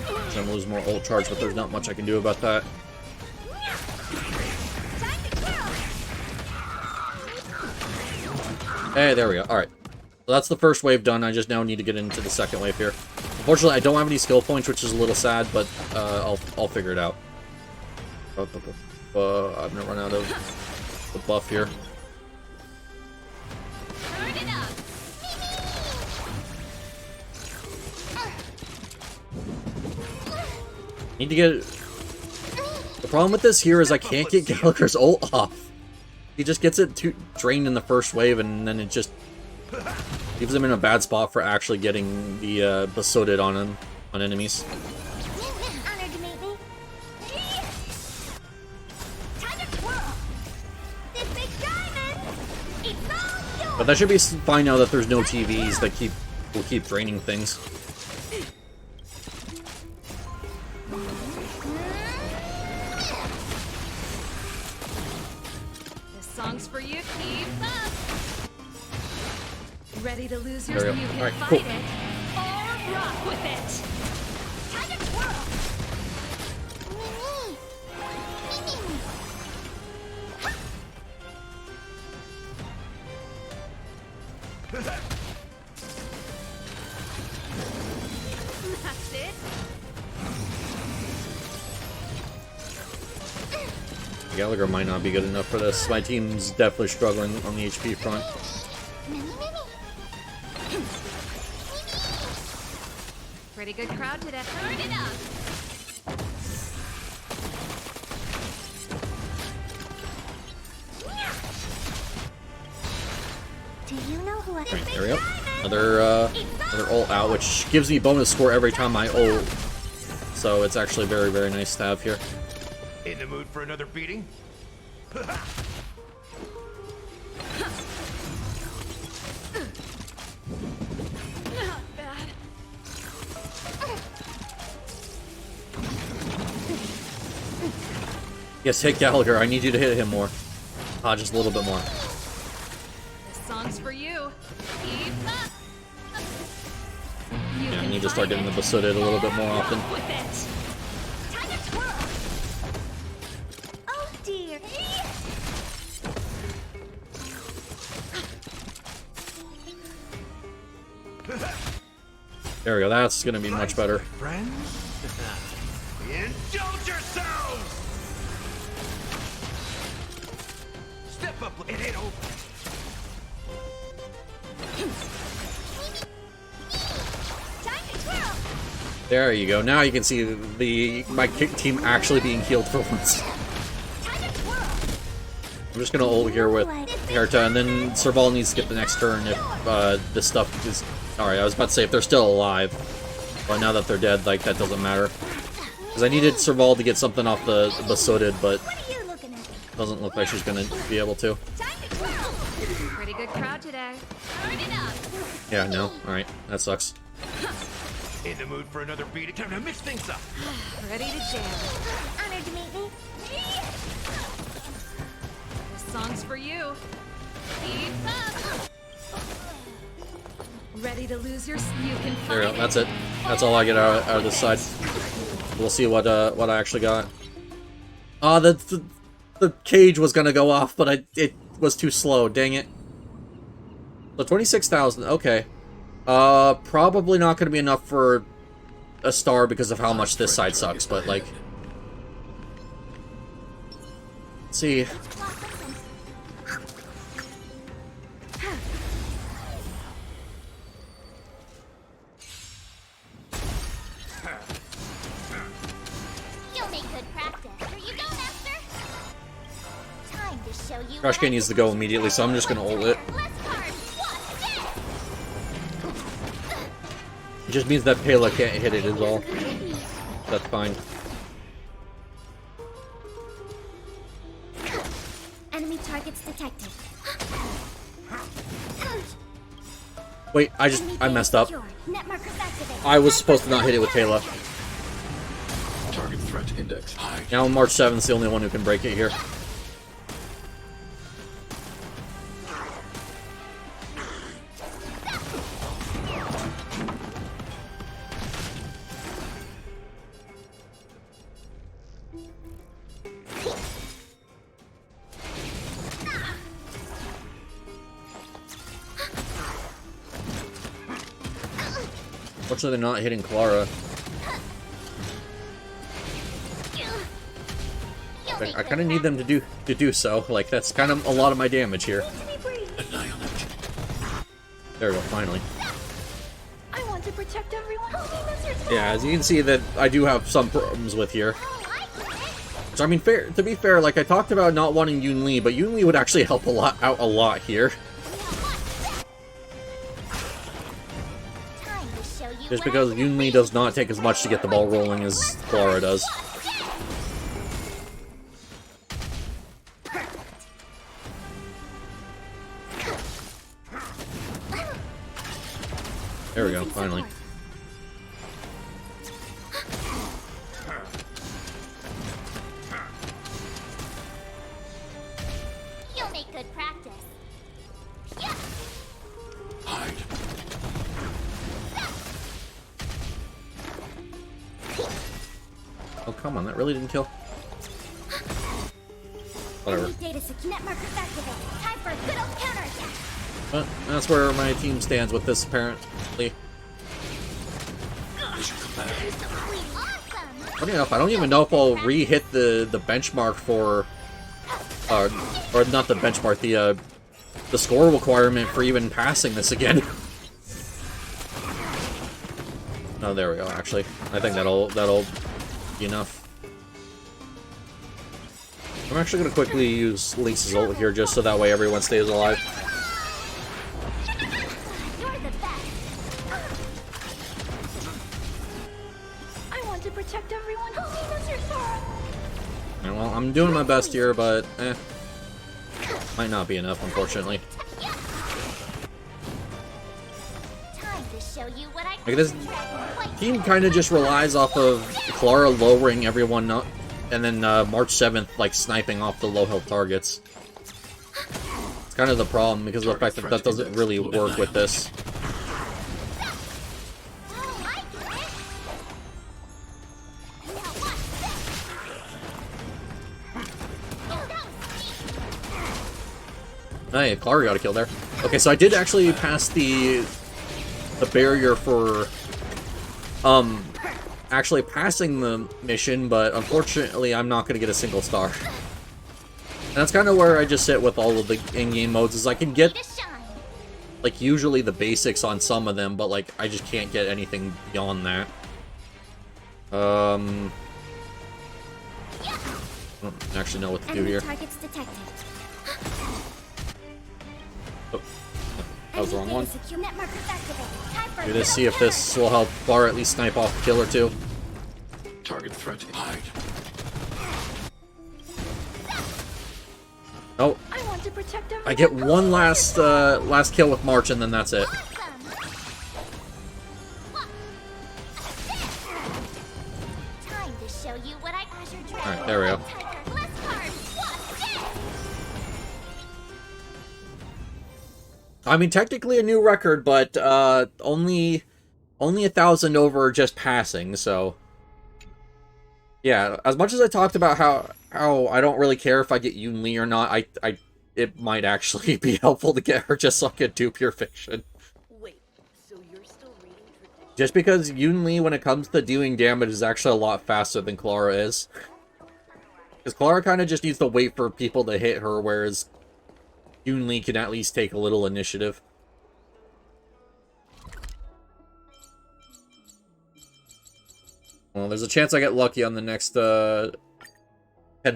Speaker 1: I'm gonna lose more ult charge, but there's not much I can do about that. Hey, there we go. Alright. So that's the first wave done. I just now need to get into the second wave here. Unfortunately, I don't have any skill points, which is a little sad, but I'll figure it out. I'm gonna run out of the buff here.
Speaker 2: Turn it up.
Speaker 1: Need to get... The problem with this here is I can't get Gallagher's ult off. He just gets it drained in the first wave, and then it just leaves him in a bad spot for actually getting the besotted on him, on enemies.
Speaker 2: Honored to meet me. Time to twirl. This big diamond. It's all yours.
Speaker 1: But that should be fine now that there's no TVs that will keep draining things.
Speaker 4: song's for you. Keep up. Ready to lose your
Speaker 1: There we
Speaker 4: you
Speaker 1: go.
Speaker 4: can
Speaker 1: Alright,
Speaker 4: fight
Speaker 1: cool.
Speaker 4: it or rock with it.
Speaker 2: Time to twirl.
Speaker 4: That's it.
Speaker 1: Gallagher might not be good enough for this. My team's definitely struggling on the HP front.
Speaker 4: Pretty good crowd today. Turn it up.
Speaker 2: Do you know who I
Speaker 1: Alright, there we go. Another ult out, which gives me bonus score every time I ult. So it's actually very, very nice to have here.
Speaker 3: In the mood for another beating?
Speaker 4: Not bad.
Speaker 1: Yes, hit Gallagher. I need you to hit him more. Just a little bit more.
Speaker 4: This song's for you. Keep up. You
Speaker 1: Yeah, I
Speaker 4: can
Speaker 1: need to start
Speaker 4: fight
Speaker 1: getting the
Speaker 4: it
Speaker 1: Basudid a little bit more
Speaker 4: or
Speaker 1: often.
Speaker 4: rock with it.
Speaker 2: Time to twirl. Oh dear.
Speaker 1: There we go. That's gonna be much better.
Speaker 3: Friends? Indulge yourselves! Step up, it ain't over.
Speaker 2: Time to twirl.
Speaker 1: There you go. Now you can see my kick team actually being healed for once.
Speaker 2: Time to twirl.
Speaker 1: I'm just gonna ult here with Herta, and then Serval needs to get the next turn if this stuff is... Alright, I was about to say if they're still alive. But now that they're dead, like, that doesn't matter. Because I needed Serval to get something off the Basudid, but
Speaker 2: What are you looking at?
Speaker 1: doesn't look like she's gonna be able to.
Speaker 2: Time to twirl.
Speaker 4: Pretty good crowd today. Turn it up.
Speaker 1: Yeah, no. Alright, that sucks.
Speaker 3: In the mood for another beating? Time to mix things up.
Speaker 4: Ready to jam.
Speaker 2: Honored to meet me.
Speaker 4: This song's for you. Keep up. Ready to lose your you can fight
Speaker 1: There we go.
Speaker 4: it.
Speaker 1: That's it. That's all I get out of this side. We'll see what I actually got. The cage was gonna go off, but it was too slow. Dang it. So 26,000. Okay. Probably not gonna be enough for a star because of how much this side sucks. But like, let's see.
Speaker 2: You'll make good practice. Here you go, Master. Time to show you.
Speaker 1: Crush K needs to go immediately, so I'm just gonna ult it.
Speaker 2: Less cards. What's
Speaker 1: It just means that Pela can't hit it is all. That's fine.
Speaker 2: Enemy targets detected.
Speaker 1: Wait, I messed up.
Speaker 2: Net markers activated.
Speaker 1: I was supposed to not hit it with Pela.
Speaker 6: Target threat index high.
Speaker 1: Now March 7th's the only one who can break it here. Unfortunately, they're not hitting Clara. I kind of need them to do so. Like, that's kind of a lot of my damage here.
Speaker 6: Annihilate.
Speaker 1: There we go, finally.
Speaker 2: I want to protect everyone.
Speaker 1: Yeah, as you can see that I do have some problems with here. So I mean, to be fair, like I talked about not wanting Yoon Lee, but Yoon Lee would actually help out a lot here. Just because Yoon Lee does not take as much to get the ball rolling as Clara does. There we go, finally.
Speaker 2: You'll make make good practice. Yeah.
Speaker 6: Hide.
Speaker 1: Oh, come on, that really didn't kill. Whatever.
Speaker 2: Enemy data net markers activated. Time for a good old counterattack.
Speaker 1: But that's where my team stands with this, apparently.
Speaker 6: Mission command.
Speaker 2: Awesome.
Speaker 1: Funny enough, I don't even know if I'll re-hit the benchmark for... or not the benchmark, the score requirement for even passing this again. Oh, there we go, actually. I think that'll be enough. I'm actually gonna quickly use Lisa's ult here just so that way everyone stays alive.
Speaker 2: You're the best.
Speaker 4: I want to protect everyone who knows your sorrow.
Speaker 1: Yeah, well, I'm doing my best here, but might not be enough, unfortunately.
Speaker 2: Time to show you what I
Speaker 1: Like, this
Speaker 2: Wait,
Speaker 1: team kind of just relies off of Clara lowering everyone up, and then March 7th, like, sniping off the low health targets. It's kind of the problem, because of the fact that that doesn't really work with this.
Speaker 2: oh, I get it. Now watch this. Oh, that was
Speaker 1: Hey, Clara got a kill there. Okay, so I did actually pass the barrier for actually passing the mission, but unfortunately I'm not going to get a single star. And that's kind of where I just sit with all of the in-game modes, is I can get,
Speaker 2: to shine.
Speaker 1: like, usually the basics on some of them, but, like, I just can't get anything beyond that. I don't actually know what to do
Speaker 2: Enemy
Speaker 1: here.
Speaker 2: targets detected.
Speaker 1: Oh, that was the wrong one.
Speaker 2: Secure net markers activated. Time for
Speaker 1: Let me just see if this will help Clara at least snipe off a kill or two.
Speaker 6: Target threat. Hide.
Speaker 1: Oh,
Speaker 4: I want to protect everyone.
Speaker 1: I get one last last kill with March, and then that's it.
Speaker 2: awesome. Time to show you what I treasure.
Speaker 1: Alright, there we go.
Speaker 2: Bliss card. Watch this.
Speaker 1: I mean, technically a new record, but only 1,000 over just passing. So, yeah. As much as I talked about how I don't really care if I get Yoon Lee or not, it might actually be helpful to get her just so I can do Pure Fiction.
Speaker 4: Wait, so you're still reading tradition?
Speaker 1: Just because Yoon Lee, when it comes to doing damage, is actually a lot faster than Clara is. Because Clara kind of just needs to wait for people to hit her, whereas Yoon Lee can at least take a little initiative. Well, there's a chance I get lucky on the next 10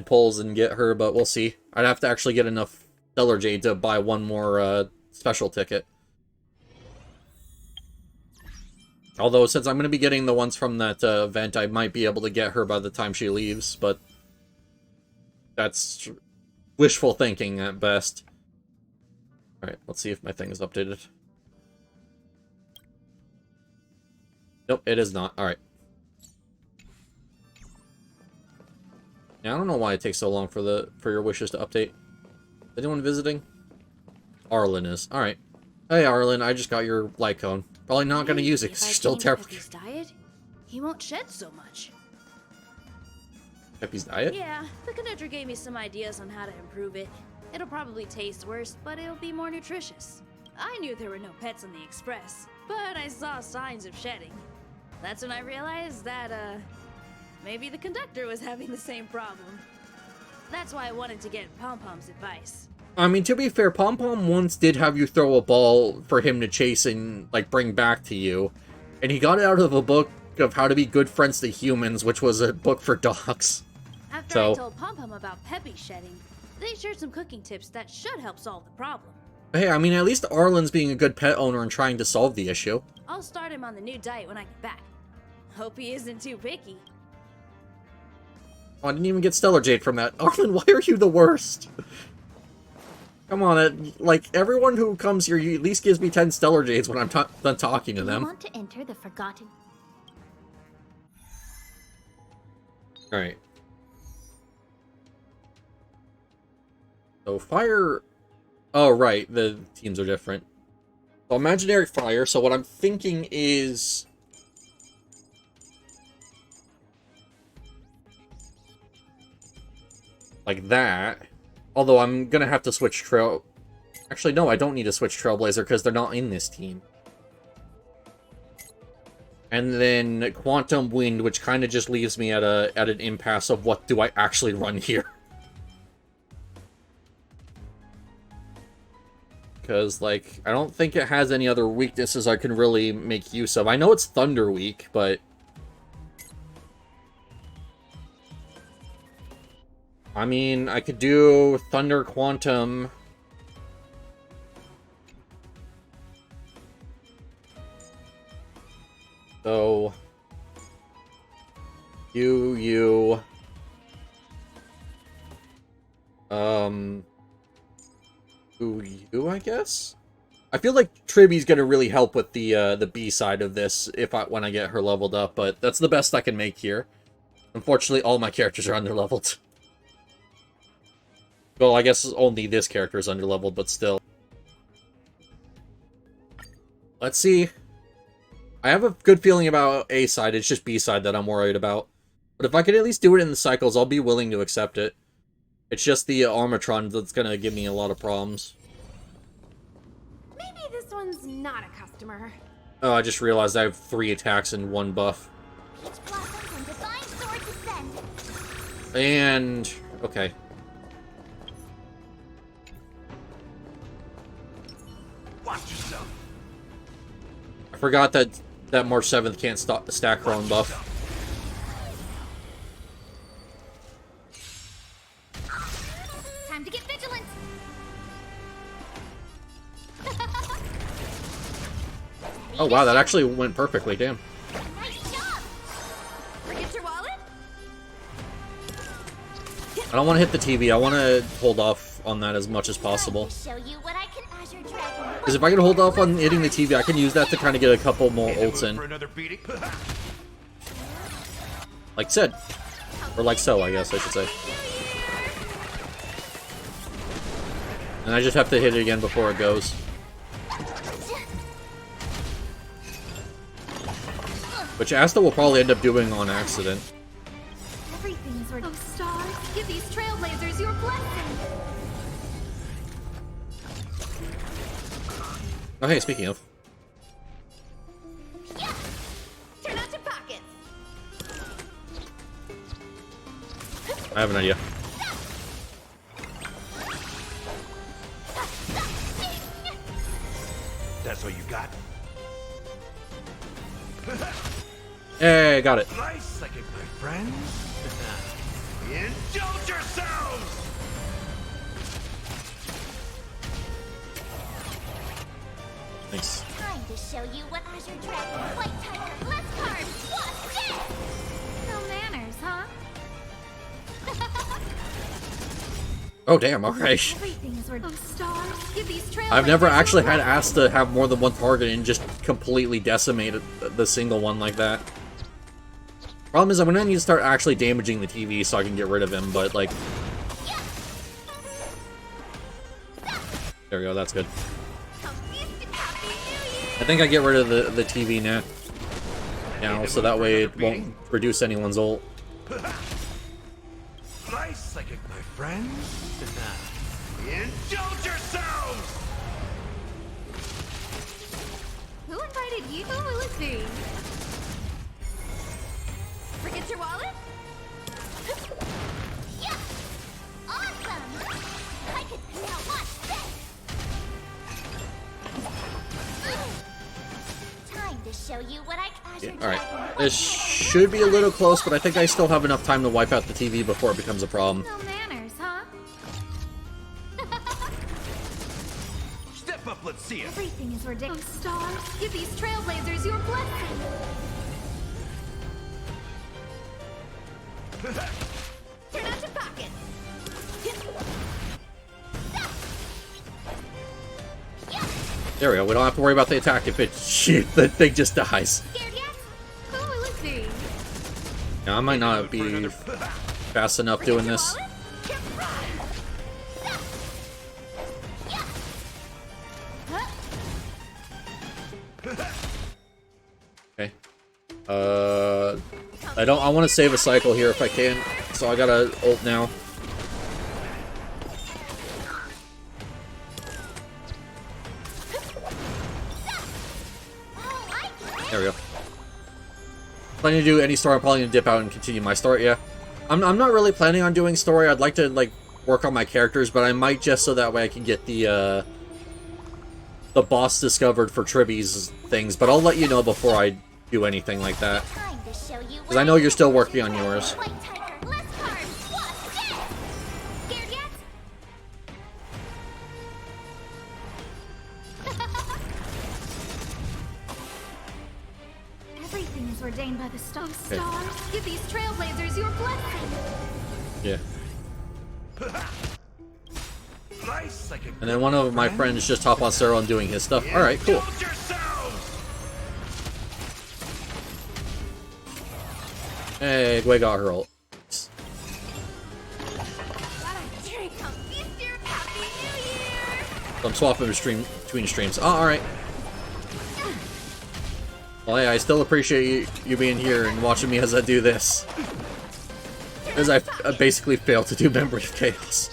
Speaker 1: pulls and get her, but we'll see. I'd have to actually get enough Stellar Jade to buy one more special ticket. Although, since I'm going to be getting the ones from that event, I might be able to get her by the time she leaves, but that's wishful thinking at best. Alright, let's see if my thing is updated. Nope, it is not. Alright. Yeah, I don't know why it takes so long for your wishes to update. Anyone visiting? Arlen is. Alright. Hey Arlen, I just got your light cone. Probably not gonna use it because
Speaker 4: If I
Speaker 1: you're still
Speaker 4: change
Speaker 1: terrible.
Speaker 4: Peppy's diet, he won't shed so much.
Speaker 1: Peppy's diet?
Speaker 7: Yeah, the conductor gave me some ideas on how to improve it. It'll probably taste worse, but it'll be more nutritious. I knew there were no pets on the express, but I saw signs of shedding. That's when I realized that, maybe the conductor was having the same problem. That's why I wanted to get Pom-Pom's advice.
Speaker 1: I mean, to be fair, Pom Pom once did have you throw a ball for him to chase and, like, bring back to you. And he got it out of a book of How to Be Good Friends to Humans, which was a book for dogs.
Speaker 7: After I told Pom-Pom about Peppy shedding, they shared some cooking tips that should help solve the problem.
Speaker 1: Hey, I mean, at least Arlen's being a good pet owner and trying to solve the issue.
Speaker 7: I'll start him on the new diet when I get back. Hope he isn't too picky.
Speaker 1: Oh, I didn't even get Stellar Jade from that. Arlen, why are you the worst? Come on, like, everyone who comes here at least gives me 10 Stellar Jades when I'm done talking to
Speaker 2: You
Speaker 1: them.
Speaker 2: want to enter the forgotten?
Speaker 1: Alright. So, fire Oh, right. The teams are different. So imaginary fire. So what I'm thinking is... like that. Although I'm gonna have to switch Trail... Actually, no, I don't need to switch Trailblazer because they're not in this team. And then Quantum Wind, which kind of just leaves me at an impasse of what do I actually run here. Because, like, I don't think it has any other weaknesses I can really make use of. I know it's Thunder weak, but... I mean, I could do Thunder Quantum... So... You... You, I guess? I feel like Tribbie's gonna really help with the B side of this when I get her leveled up, but that's the best I can make here. Unfortunately, all my characters are underleveled. Well, I guess only this character is underleveled, but still. Let's see. I have a good feeling about A side, it's just B side that I'm worried about. But if I could at least do it in the cycles, I'll be willing to accept it. It's just the Armatron that's gonna give me a lot of problems.
Speaker 4: Maybe this one's not a customer.
Speaker 1: Oh, I just realized I have 3 attacks and 1 buff.
Speaker 2: Peach blossoms and divine sword descend.
Speaker 1: And... okay.
Speaker 3: Watch yourself.
Speaker 1: I forgot that March 7th can't stop the stack her own buff.
Speaker 2: Time to get vigilant.
Speaker 1: Oh wow, that actually went perfectly, damn.
Speaker 2: Nice job.
Speaker 4: Forget your wallet?
Speaker 1: I don't want to hit the TV, I want to hold off on that as much as possible.
Speaker 2: Show you what I can Azure Dragon.
Speaker 1: Because if I can hold off on hitting the TV, I can use that to kind of get a couple more ults
Speaker 3: For
Speaker 1: in.
Speaker 3: another beating?
Speaker 1: Like said. Or like so, I guess I should say. And I just have to hit it again before it goes. Which Asta will probably end up doing on accident.
Speaker 2: Everything's working. Oh, stars, give these trailblazers your blessing.
Speaker 1: Oh hey, speaking of.
Speaker 2: Yeah.
Speaker 4: Turn out your pockets.
Speaker 1: I have an idea.
Speaker 3: That's all you got?
Speaker 1: Hey, got it.
Speaker 3: Nice, like it, my friends. Indulge yourselves!
Speaker 1: Thanks.
Speaker 2: Time to show you what Azure Dragon White Tiger Bless card. What's this? No manners, huh?
Speaker 1: Oh damn, alright.
Speaker 2: Everything's working. Oh, stars, give these trailblazers.
Speaker 1: I've never actually had Asta have more than one target and just completely decimate the single one like that. Problem is, I'm gonna need to start actually damaging the TV so I can get rid of him, but like... There we go, that's good. I think I get rid of the TV now, so that way it won't reduce anyone's ult.
Speaker 3: Nice, like it, my friends. Indulge yourselves!
Speaker 2: Who invited you? Who will it be?
Speaker 4: Forget your wallet?
Speaker 2: Yeah! Awesome! I could now watch this! Time to show you what I Azure Dragon
Speaker 1: Alright, this should be a little close, but I think I still have enough time to wipe out the TV before it becomes a problem.
Speaker 2: No manners, huh?
Speaker 3: Step up, let's see it.
Speaker 2: Everything is ridiculous. Oh, stars, give these trailblazers your blessing.
Speaker 4: Turn out your pockets.
Speaker 1: There we go, we don't have to worry about the attack if the thing just dies.
Speaker 2: Scared yet? Who will it be?
Speaker 1: Now, I might not be fast enough doing this. I want to save a cycle here if I can, so I gotta ult now. There we go. Planning to do any story, I'm probably gonna dip out and continue my story, yeah. I'm not really planning on doing story. I'd like to, like, work on my characters, but I might just so that way I can get the boss discovered for Tribbie's things, but I'll let you know before I do anything like that. Because I know you're still working on yours.
Speaker 2: Everything is ordained by the stars. Stars, give these trailblazers your blessing.
Speaker 1: Yeah.
Speaker 3: Nice, like a
Speaker 1: And then one of my friends just hop on Cyril and doing his stuff. Alright, cool.
Speaker 3: Indulge yourselves!
Speaker 1: Hey, Gwen got her ult. So I'm swapping between streams. Oh, alright. Well, hey, I still appreciate you being here and watching me as I do this. Because I basically failed to do Memory of Chaos.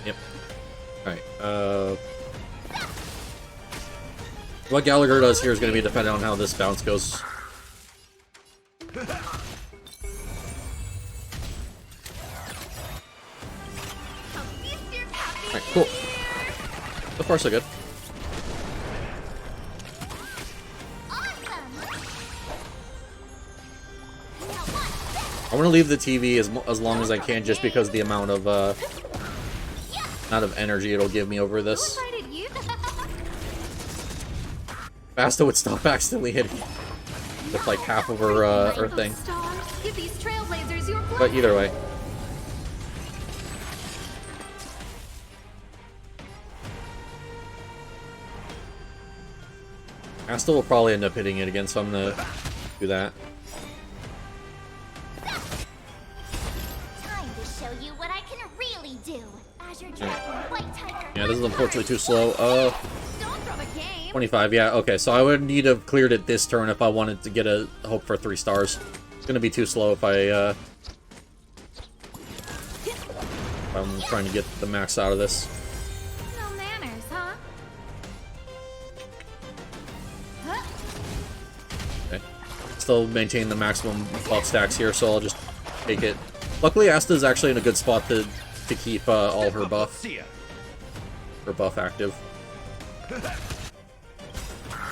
Speaker 1: Yep. Alright, what Gallagher does here is going to be dependent on how this bounce goes. Alright, cool. So far, so good. I want to leave the TV as long as I can, just because of the amount of energy it'll give me over this. Basta would stop accidentally hitting with like half of her thing. But either way. Asta will probably end up hitting it again, so I'm gonna do that.
Speaker 2: Time to show you what I can really do. Azure Dragon, White Tiger.
Speaker 1: Yeah, this is unfortunately too slow.
Speaker 2: Don't throw the game.
Speaker 1: 25, yeah, okay, so I would need to have cleared it this turn if I wanted to get a hope for 3 stars. It's gonna be too slow if I'm trying to get the max out of this.
Speaker 2: No manners, huh?
Speaker 1: Okay. Still maintain the maximum buff stacks here, so I'll just take it. Luckily, Asta's actually in a good spot to keep all her buff active.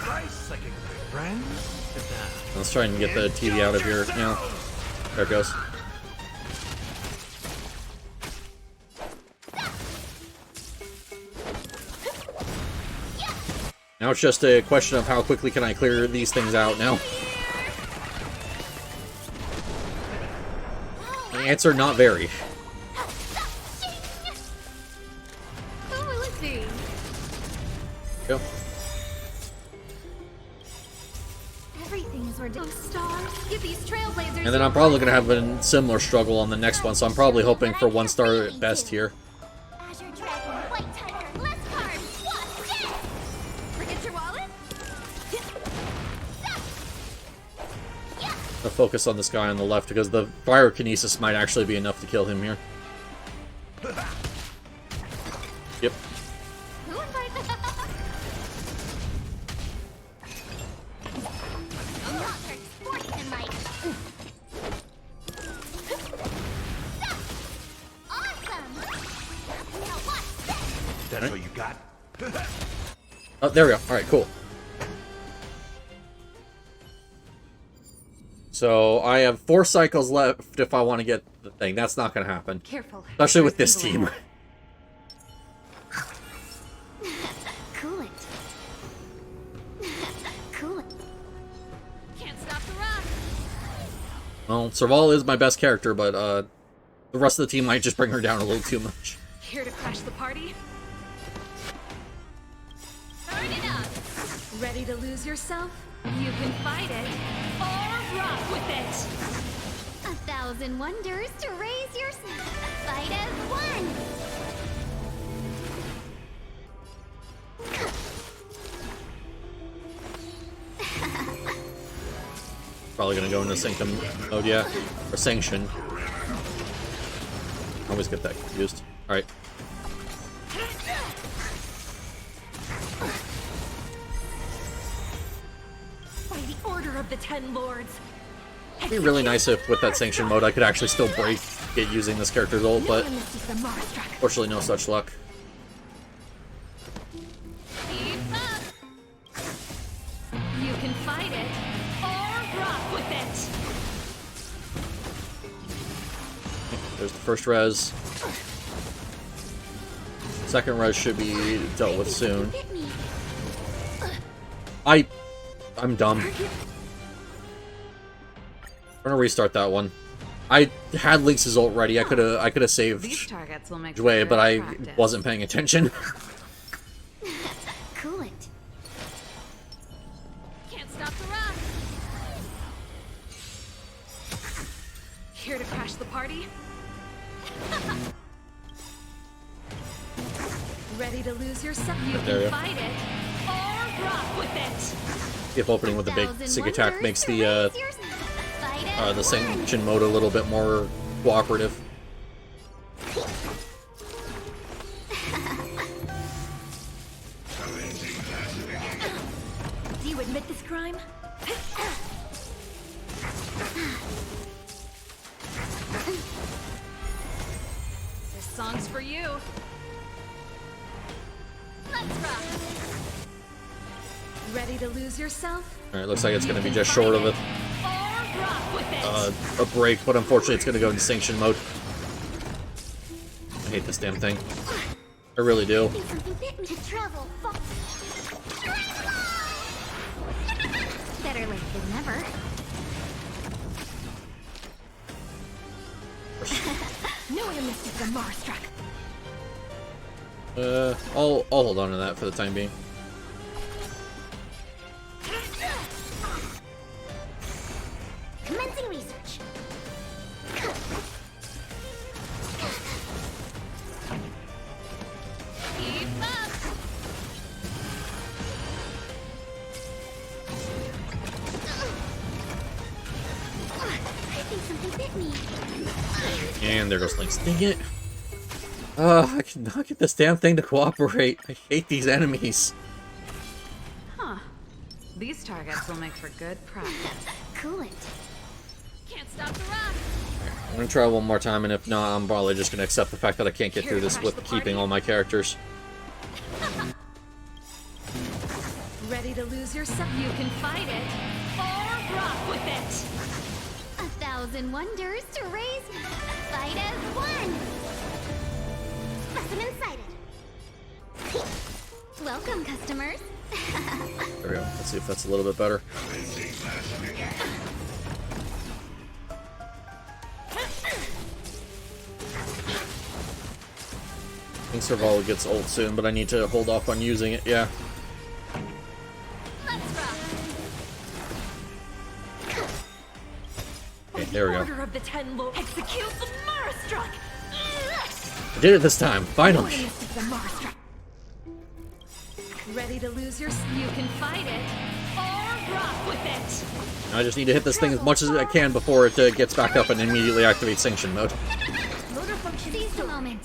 Speaker 3: Nice, like a good friend.
Speaker 1: Let's try and get the TV out of here now. There it goes. Now it's just a question of how quickly can I clear these things out now. The answer, not very.
Speaker 2: Who will it be?
Speaker 1: Go.
Speaker 2: Everything is ordained. Stars, give these trailblazers.
Speaker 1: And then I'm probably going to have a similar struggle on the next one, so I'm probably hoping for 1 star at best here.
Speaker 2: Azure Dragon, White Tiger, less cards. What's it?
Speaker 4: Forget your wallet?
Speaker 1: I'll focus on this guy on the left, because the Pyrokinesis might actually be enough to kill him here. Yep.
Speaker 2: Who invited? Not their sportsmanlike. Awesome. Now what's this?
Speaker 3: That's what you got?
Speaker 1: Oh, there we go. Alright, cool. So, I have 4 cycles left if I want to get the thing. That's not going to happen.
Speaker 5: Careful.
Speaker 1: Especially with this team.
Speaker 2: Cool it. Cool it.
Speaker 4: Can't stop the rock.
Speaker 1: Well, Serval is my best character, but the rest of the team might just bring her down a little too much.
Speaker 5: Here to crash the party?
Speaker 4: Turn it up.
Speaker 5: Ready to lose yourself?
Speaker 4: You can fight it or rock with it.
Speaker 2: 1,000 wonders to raise your fight as one.
Speaker 1: probably gonna go into Sanctum mode, yeah. Or Sanction. I always get that confused. Alright.
Speaker 4: By the order of the Ten Lords.
Speaker 1: It'd be really nice if with that Sanction mode I could actually still break it using this character's ult, but fortunately no such luck.
Speaker 2: Keep up. You can fight it or rock with it.
Speaker 1: There's the first res. Second res should be dealt with soon. I'm dumb. I'm gonna restart that one. I had Lynx's ult ready. I could have saved
Speaker 5: These targets will make
Speaker 1: Jue, but I
Speaker 5: practice.
Speaker 1: wasn't paying attention.
Speaker 2: Coolant. Can't stop the rock.
Speaker 5: Here to crash the party? Ready to lose yourself? You
Speaker 1: There you
Speaker 5: can
Speaker 1: go.
Speaker 5: fight it or rock with it.
Speaker 1: If opening with the big sig attack makes the Sanction mode a little bit more cooperative.
Speaker 4: Do you admit this crime?
Speaker 5: This song's for you.
Speaker 2: Let's rock.
Speaker 5: Ready to lose yourself?
Speaker 1: Alright, looks like it's gonna be just short of
Speaker 2: Or rock with it.
Speaker 1: a break, but unfortunately it's gonna go into Sanction mode. I hate this damn thing. I really do.
Speaker 2: Think something bit me to travel. Better late than never.
Speaker 4: No one misses the Marstruck.
Speaker 1: I'll hold on to that for the time being.
Speaker 2: Commencing research. Keep up. I think something bit me.
Speaker 1: And there goes Lynx. Dang it! I cannot get this damn thing to cooperate. I hate these enemies.
Speaker 5: Huh. These targets will make for good practice.
Speaker 2: Coolant. Can't stop the rock.
Speaker 1: I'm gonna try one more time, and if not, I'm probably just gonna accept the fact that I can't get through this with keeping all my characters.
Speaker 5: Ready to lose yourself?
Speaker 4: You can fight it or rock with it.
Speaker 2: 1,000 wonders to raise. Fight as one. Specimen sighted. Welcome, customers.
Speaker 1: There we go. Let's see if that's a little bit better. I think Survival gets ult soon, but I need to hold off on using it. Yeah.
Speaker 2: Let's rock.
Speaker 1: Okay, there we go.
Speaker 4: Order of the Ten Lords. Execute the Marstruck.
Speaker 1: I did it this time,
Speaker 4: No
Speaker 1: finally.
Speaker 4: one misses the Marstruck.
Speaker 5: Ready to lose yourself?
Speaker 4: You can fight it or rock with it.
Speaker 1: I just need to hit this thing as much as I can before it gets back up and immediately activates Sanction mode.
Speaker 2: Motor function. Seize the moment.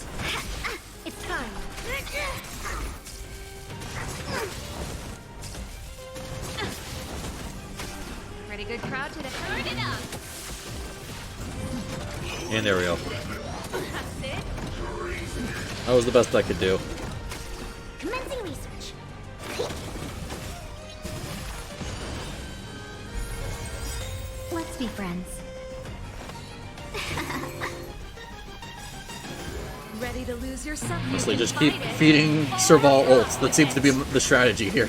Speaker 2: It's time.
Speaker 5: Pretty good crowd today.
Speaker 2: Turn it up.
Speaker 1: And there we go.
Speaker 4: That's it.
Speaker 1: That was the best I could do.
Speaker 2: Commencing research. Let's be friends.
Speaker 5: Ready to lose yourself? You
Speaker 1: Honestly,
Speaker 5: can
Speaker 1: just keep
Speaker 5: fight it
Speaker 1: feeding
Speaker 5: or
Speaker 1: Serval
Speaker 5: rock
Speaker 1: ults. That
Speaker 5: with
Speaker 1: seems to be
Speaker 5: it.
Speaker 1: the strategy here.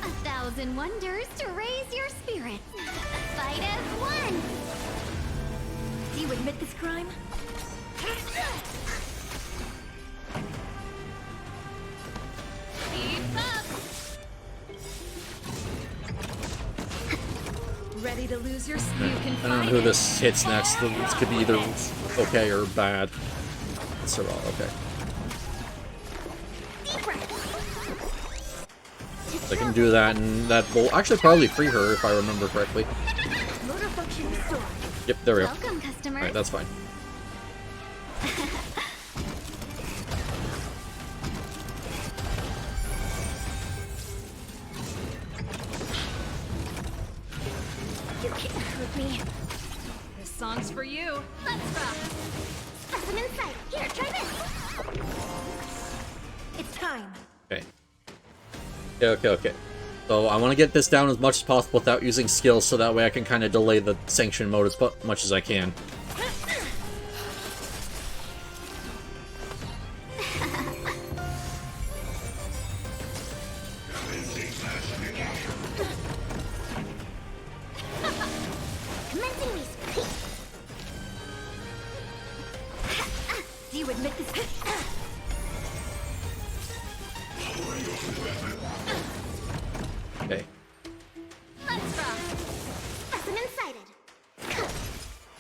Speaker 2: 1,000 wonders to raise your spirit. Fight as one.
Speaker 4: Do you admit this crime?
Speaker 2: Keep up.
Speaker 5: Ready to lose yourself? You can
Speaker 1: I don't know
Speaker 5: fight
Speaker 1: who
Speaker 5: it
Speaker 1: this hits next.
Speaker 5: or
Speaker 1: This could be
Speaker 5: rock
Speaker 1: either
Speaker 5: with it.
Speaker 1: okay or bad. Serval, okay.
Speaker 2: Deep breath. To
Speaker 1: I can do that, and that will actually probably free her if I remember correctly.
Speaker 4: Motor function restored.
Speaker 1: Yep, there we go.
Speaker 2: Welcome, customers.
Speaker 1: Alright, that's fine.
Speaker 4: You can't hurt me. This song's for you.
Speaker 2: Let's rock. Specimen sight. Here, try this.
Speaker 4: It's time.
Speaker 1: Okay. Okay. So I want to get this down as much as possible without using skills, so that way I can kind of delay the sanction mode as much as I can.
Speaker 2: Commencing these.
Speaker 4: Do you admit this?
Speaker 1: Okay.
Speaker 2: Let's rock. Specimen sighted.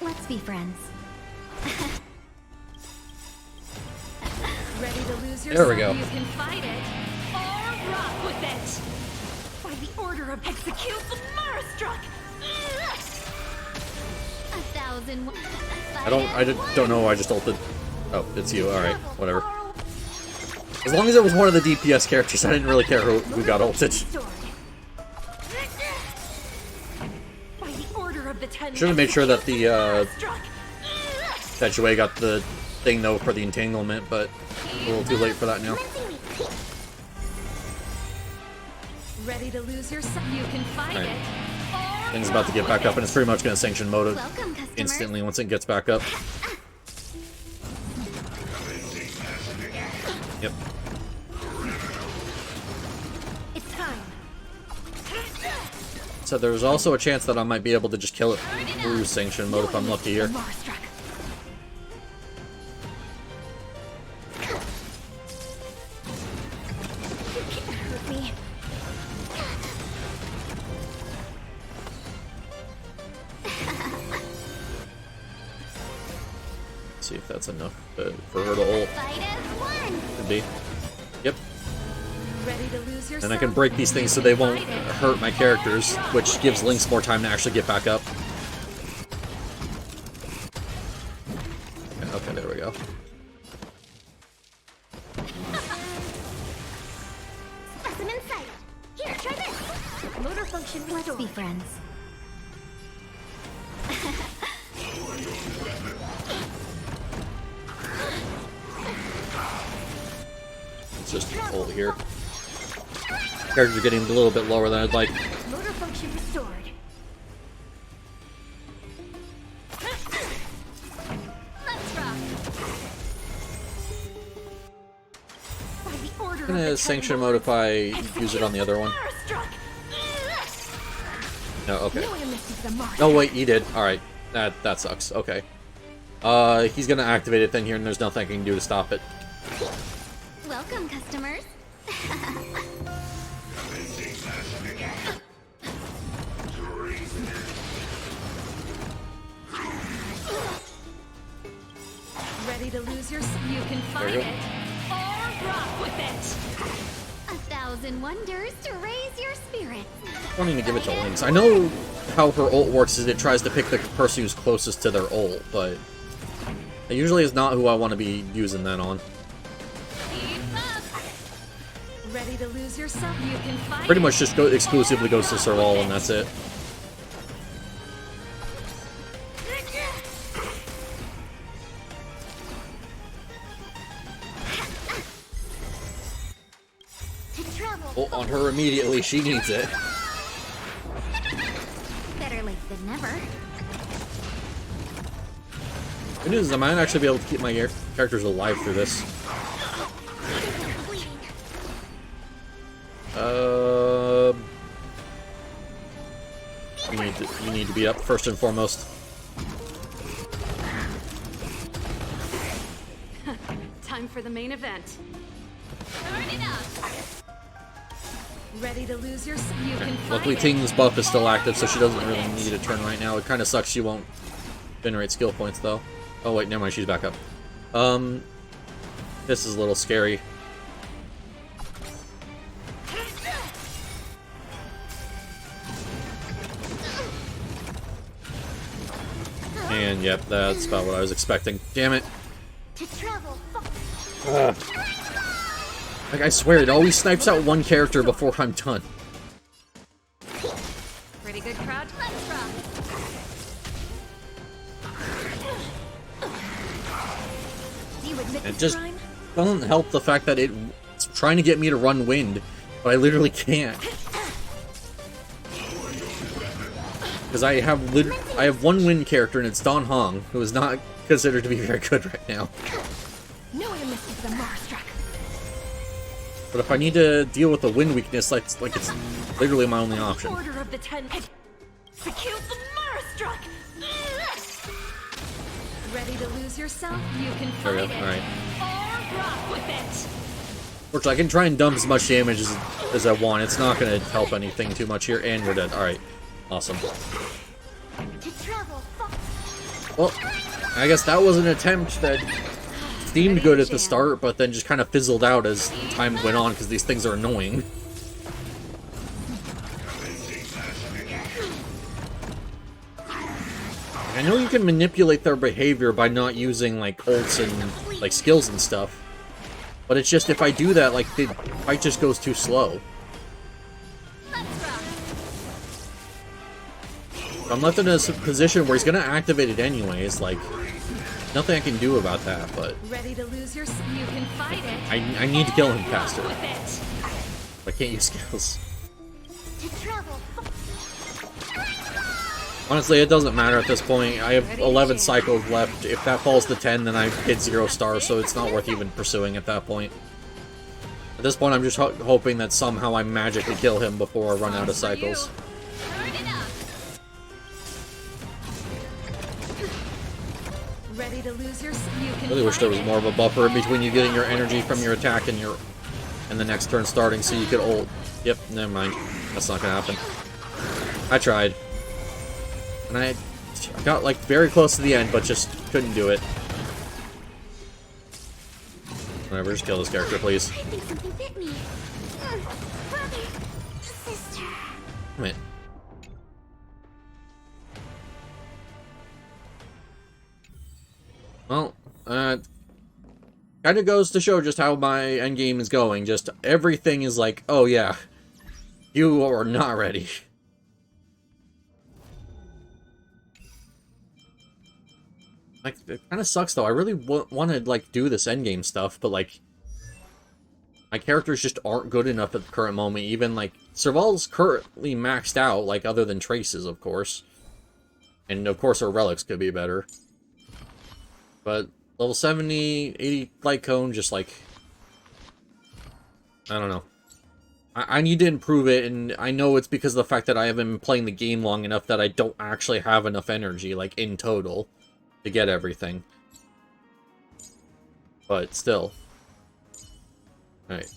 Speaker 2: Let's be friends.
Speaker 4: Ready to lose yourself?
Speaker 1: There we go.
Speaker 4: You can fight it or rock with it. By the order of execute the Marastruck.
Speaker 2: 1,000.
Speaker 1: I don't know. I just ulted. Oh, it's you. All right, whatever. As long as it was one of the DPS characters, I didn't really care who got ulted.
Speaker 4: By the order of the 10.
Speaker 1: Should have made sure that the that Joey got the thing though for the entanglement, but a little too late for that now.
Speaker 4: Ready to lose yourself? You can fight
Speaker 1: Right.
Speaker 4: it.
Speaker 1: Thing's about to get back up, and it's pretty much going to sanction mode it
Speaker 2: Welcome, customers.
Speaker 1: instantly once it gets back up. Yep.
Speaker 4: It's time.
Speaker 1: So there's also a chance that I might be able to just kill it through sanction mode if I'm lucky here.
Speaker 4: Marastruck. You can't hurt me.
Speaker 1: See if that's enough for her to ult.
Speaker 2: Fight as one.
Speaker 1: Could be. Yep.
Speaker 4: Ready to lose yourself?
Speaker 1: And I can break these things so they won't hurt my characters, which gives Lynx more time to actually get back up. Okay, there we go.
Speaker 2: Specimen sighted. Here, try this.
Speaker 4: Motor function
Speaker 2: Let's
Speaker 4: restored.
Speaker 2: be friends.
Speaker 1: It's just ult here. Characters are getting a little bit lower than I'd like.
Speaker 4: Motor function restored.
Speaker 2: Let's rock.
Speaker 4: By the order
Speaker 1: I'm gonna
Speaker 4: of the
Speaker 1: sanction
Speaker 4: 10
Speaker 1: mode if I use it on the other one.
Speaker 4: Marastruck.
Speaker 1: No, okay.
Speaker 4: No MS is the mark.
Speaker 1: Oh wait, he did. Alright. That sucks. Okay. He's gonna activate it then here, and there's nothing I can do to stop it.
Speaker 2: Welcome, customers.
Speaker 4: Ready to lose yourself? You can
Speaker 1: There
Speaker 4: fight
Speaker 1: you
Speaker 4: it
Speaker 1: go.
Speaker 4: or rock with it.
Speaker 2: 1,000 wonders to raise your spirits.
Speaker 1: Wanting to give it to Lynx. I know how her ult works is it tries to pick the person who's closest to their ult, but it usually is not who I want to be using that on.
Speaker 2: Keep up.
Speaker 4: Ready to lose yourself? You can fight
Speaker 1: Pretty
Speaker 4: it.
Speaker 1: much just exclusively goes to Serval and that's it.
Speaker 2: To travel.
Speaker 1: Ult on her immediately, she needs it.
Speaker 2: Better late than never.
Speaker 1: Good news is I might actually be able to keep my characters alive through this.
Speaker 2: Bleeding.
Speaker 1: You need to be up first and foremost.
Speaker 5: Time for the main event.
Speaker 2: Turn it up.
Speaker 4: Ready to lose yourself? You can fight
Speaker 1: Luckily,
Speaker 4: it.
Speaker 1: Ting's buff is still active, so she doesn't really need a turn right now. It kind of sucks she won't generate skill points, though. Oh, wait, never mind, she's back up. This is a little scary. And yep, that's about what I was expecting. Damn it.
Speaker 2: To travel
Speaker 1: Like, I swear, it always snipes out one character before I'm done.
Speaker 5: Pretty good crowd.
Speaker 2: Let's rock.
Speaker 7: Do you admit
Speaker 1: It
Speaker 7: this
Speaker 1: just
Speaker 7: crime?
Speaker 1: doesn't help the fact that it's trying to get me to run wind, but I literally can't. Because I have one wind character, and it's Don Hong, who is not considered to be very good right now.
Speaker 4: No one misses the Marstruck.
Speaker 1: But if I need to deal with a wind weakness, it's literally my only option.
Speaker 4: Order of the Ten. Execute the Marstruck.
Speaker 5: Ready to lose yourself?
Speaker 4: You can
Speaker 1: There we
Speaker 4: fight
Speaker 1: go.
Speaker 4: it.
Speaker 1: Alright.
Speaker 4: Or rock with it.
Speaker 1: Fortunately, I can try and dump as much damage as I want. It's not going to help anything too much here, and we're dead. Alright. Awesome.
Speaker 2: To travel
Speaker 1: Well, I guess that was an attempt that seemed good at the start, but then just kind of fizzled out as time went on, because these things are annoying. I know you can manipulate their behavior by not using, like, ults and, like, skills and stuff. But it's just, if I do that, like, the fight just goes too slow. I'm left in a position where he's gonna activate it anyways, like, nothing I can do about that, but
Speaker 4: Ready to lose your. You can fight it.
Speaker 1: I need to kill him faster.
Speaker 4: With it.
Speaker 1: I can't use skills.
Speaker 2: to travel
Speaker 1: Honestly, it doesn't matter at this point. I have 11 cycles left. If that falls to 10, then I hit 0 stars, so it's not worth even pursuing at that point. At this point, I'm just hoping that somehow I magically kill him before I run out of cycles.
Speaker 2: Turn it up.
Speaker 4: Ready to lose your. You
Speaker 1: I
Speaker 4: can
Speaker 1: really wish there was
Speaker 4: fight
Speaker 1: more of a buffer in between you getting your energy from your attack and the next turn starting, so you could ult. Yep, never mind. That's not gonna happen. I tried. And I got, like, very close to the end, but just couldn't do it. Whatever, just kill this character, please.
Speaker 2: I think something bit me. Brother, sister.
Speaker 1: Damn it. Well, kind of goes to show just how my endgame is going. Just everything is like, oh yeah, you are not ready. Like, it kind of sucks though. I really want to, like, do this endgame stuff, but, like, my characters just aren't good enough at the current moment. Even, like, Serval's currently maxed out, like, other than Traces, of course. And, of course, our relics could be better. But level 70, 80 light cone, just, like, I don't know. I need to improve it, and I know it's because of the fact that I haven't been playing the game long enough that I don't actually have enough energy, like, in total, to get everything. But still. Alright.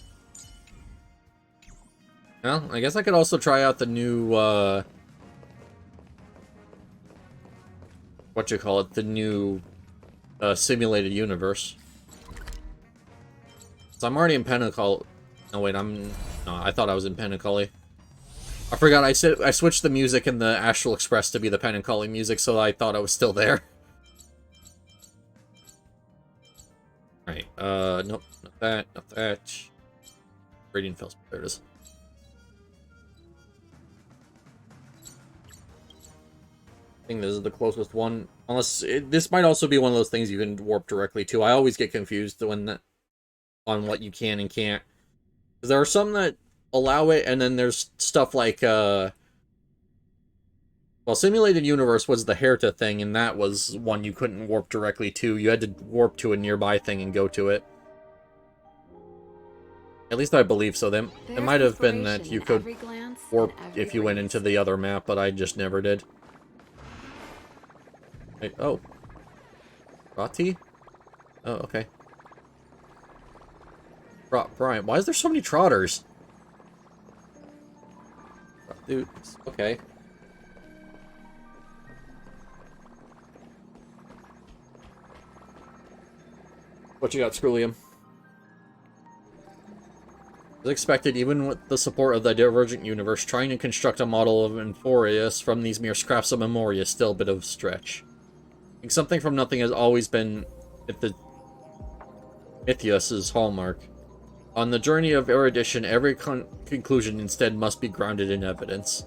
Speaker 1: Well, I guess I could also try out the new, the new, simulated universe. So I'm already in Pentecost. No, wait, no, I thought I was in Pentecost. I forgot I switched the music in the Astral Express to be the Pentecost music, so I thought I was still there. Alright, nope, not that, not that. Radiant Fells, there it is. I think this is the closest one. Unless, this might also be one of those things you can warp directly to. I always get confused on what you can and can't. Because there are some that allow it, and then there's stuff like, well, Simulated Universe was the Herta thing, and that was one you couldn't warp directly to. You had to warp to a nearby thing and go to it. At least I believe so. It might have been that you could warp if you went into the other map, but I just never did. Wait, oh. Rati? Oh, okay. Brian, why is there so many trotters? Dude, okay. What you got, Scrollium? As expected, even with the support of the Divergent Universe, trying to construct a model of Enforius from these mere scraps of memory is still a bit of a stretch. Something from nothing has always been Ithias's hallmark. On the journey of erudition, every conclusion instead must be grounded in evidence.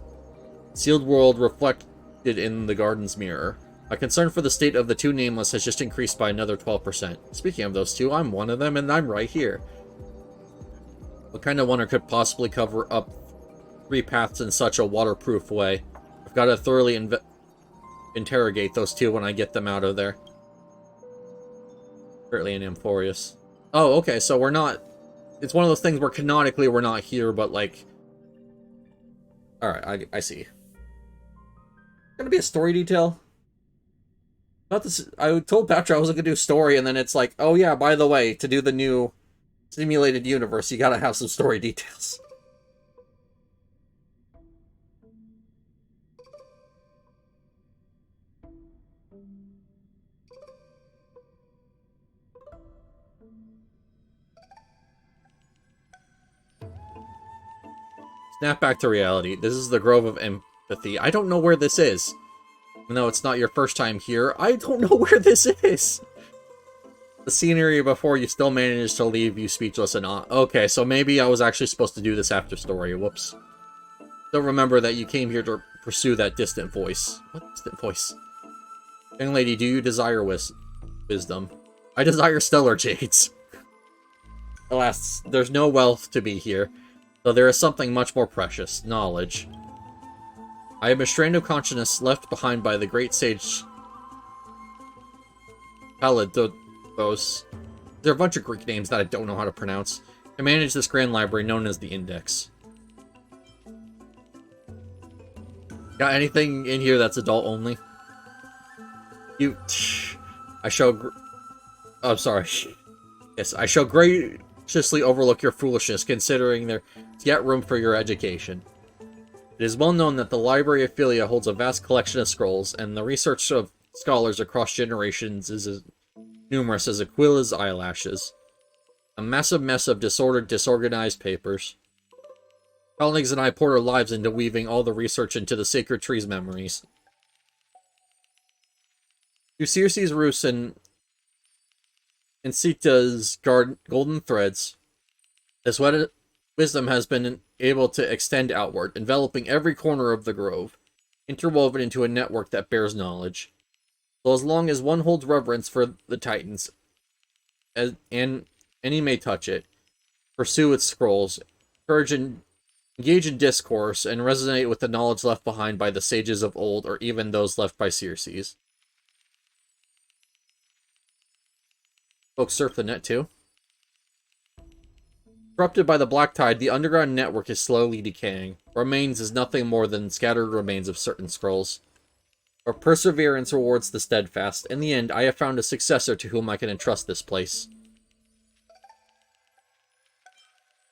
Speaker 1: Sealed world reflected in the garden's mirror. My concern for the state of the two nameless has just increased by another 12%. Speaking of those two, I'm one of them, and I'm right here. What kind of wonder could possibly cover up 3 paths in such a waterproof way? I've got to thoroughly interrogate those two when I get them out of there. Apparently in Amphorius. Oh, okay, so we're not... It's one of those things where canonically we're not here, but like... Alright, I see. Gonna be a story detail? Not this. I told Patra I was gonna do story, and then it's like, oh yeah, by the way, to do the new simulated universe, you gotta have some story details. Snap back to reality. This is the Grove of Empathy. I don't know where this is. Even though it's not your first time here, I don't know where this is. The scenery before you still managed to leave you speechless and awe. Okay, so maybe I was actually supposed to do this after story. Whoops. Don't remember that you came here to pursue that distant voice. What distant voice? Young lady, do you desire wisdom? I desire stellar jades. Alas, there's no wealth to be here. Though there is something much more precious, knowledge. I am a strand of consciousness left behind by the great sage Palados. There are a bunch of Greek names that I don't know how to pronounce. To manage this grand library known as the Index. Got anything in here that's adult only? I shall... Oh, sorry. Yes, I shall graciously overlook your foolishness, considering there's yet room for your education. It is well known that the Library of Philia holds a vast collection of scrolls, and the research of scholars across generations is as numerous as Aquila's eyelashes. A massive mess of disorganized papers. Colleagues and I poured our lives into weaving all the research into the sacred tree's memories. To Circe's roots and Sita's golden threads, this wisdom has been able to extend outward, enveloping every corner of the grove, interwoven into a network that bears knowledge. So as long as one holds reverence for the Titans, and any may touch it, pursue its scrolls, engage in discourse, and resonate with the knowledge left behind by the sages of old, or even those left by Circes. Folks surf the net too. Corrupted by the black tide, the underground network is slowly decaying. Remains is nothing more than scattered remains of certain scrolls. But perseverance rewards the steadfast. In the end, I have found a successor to whom I can entrust this place.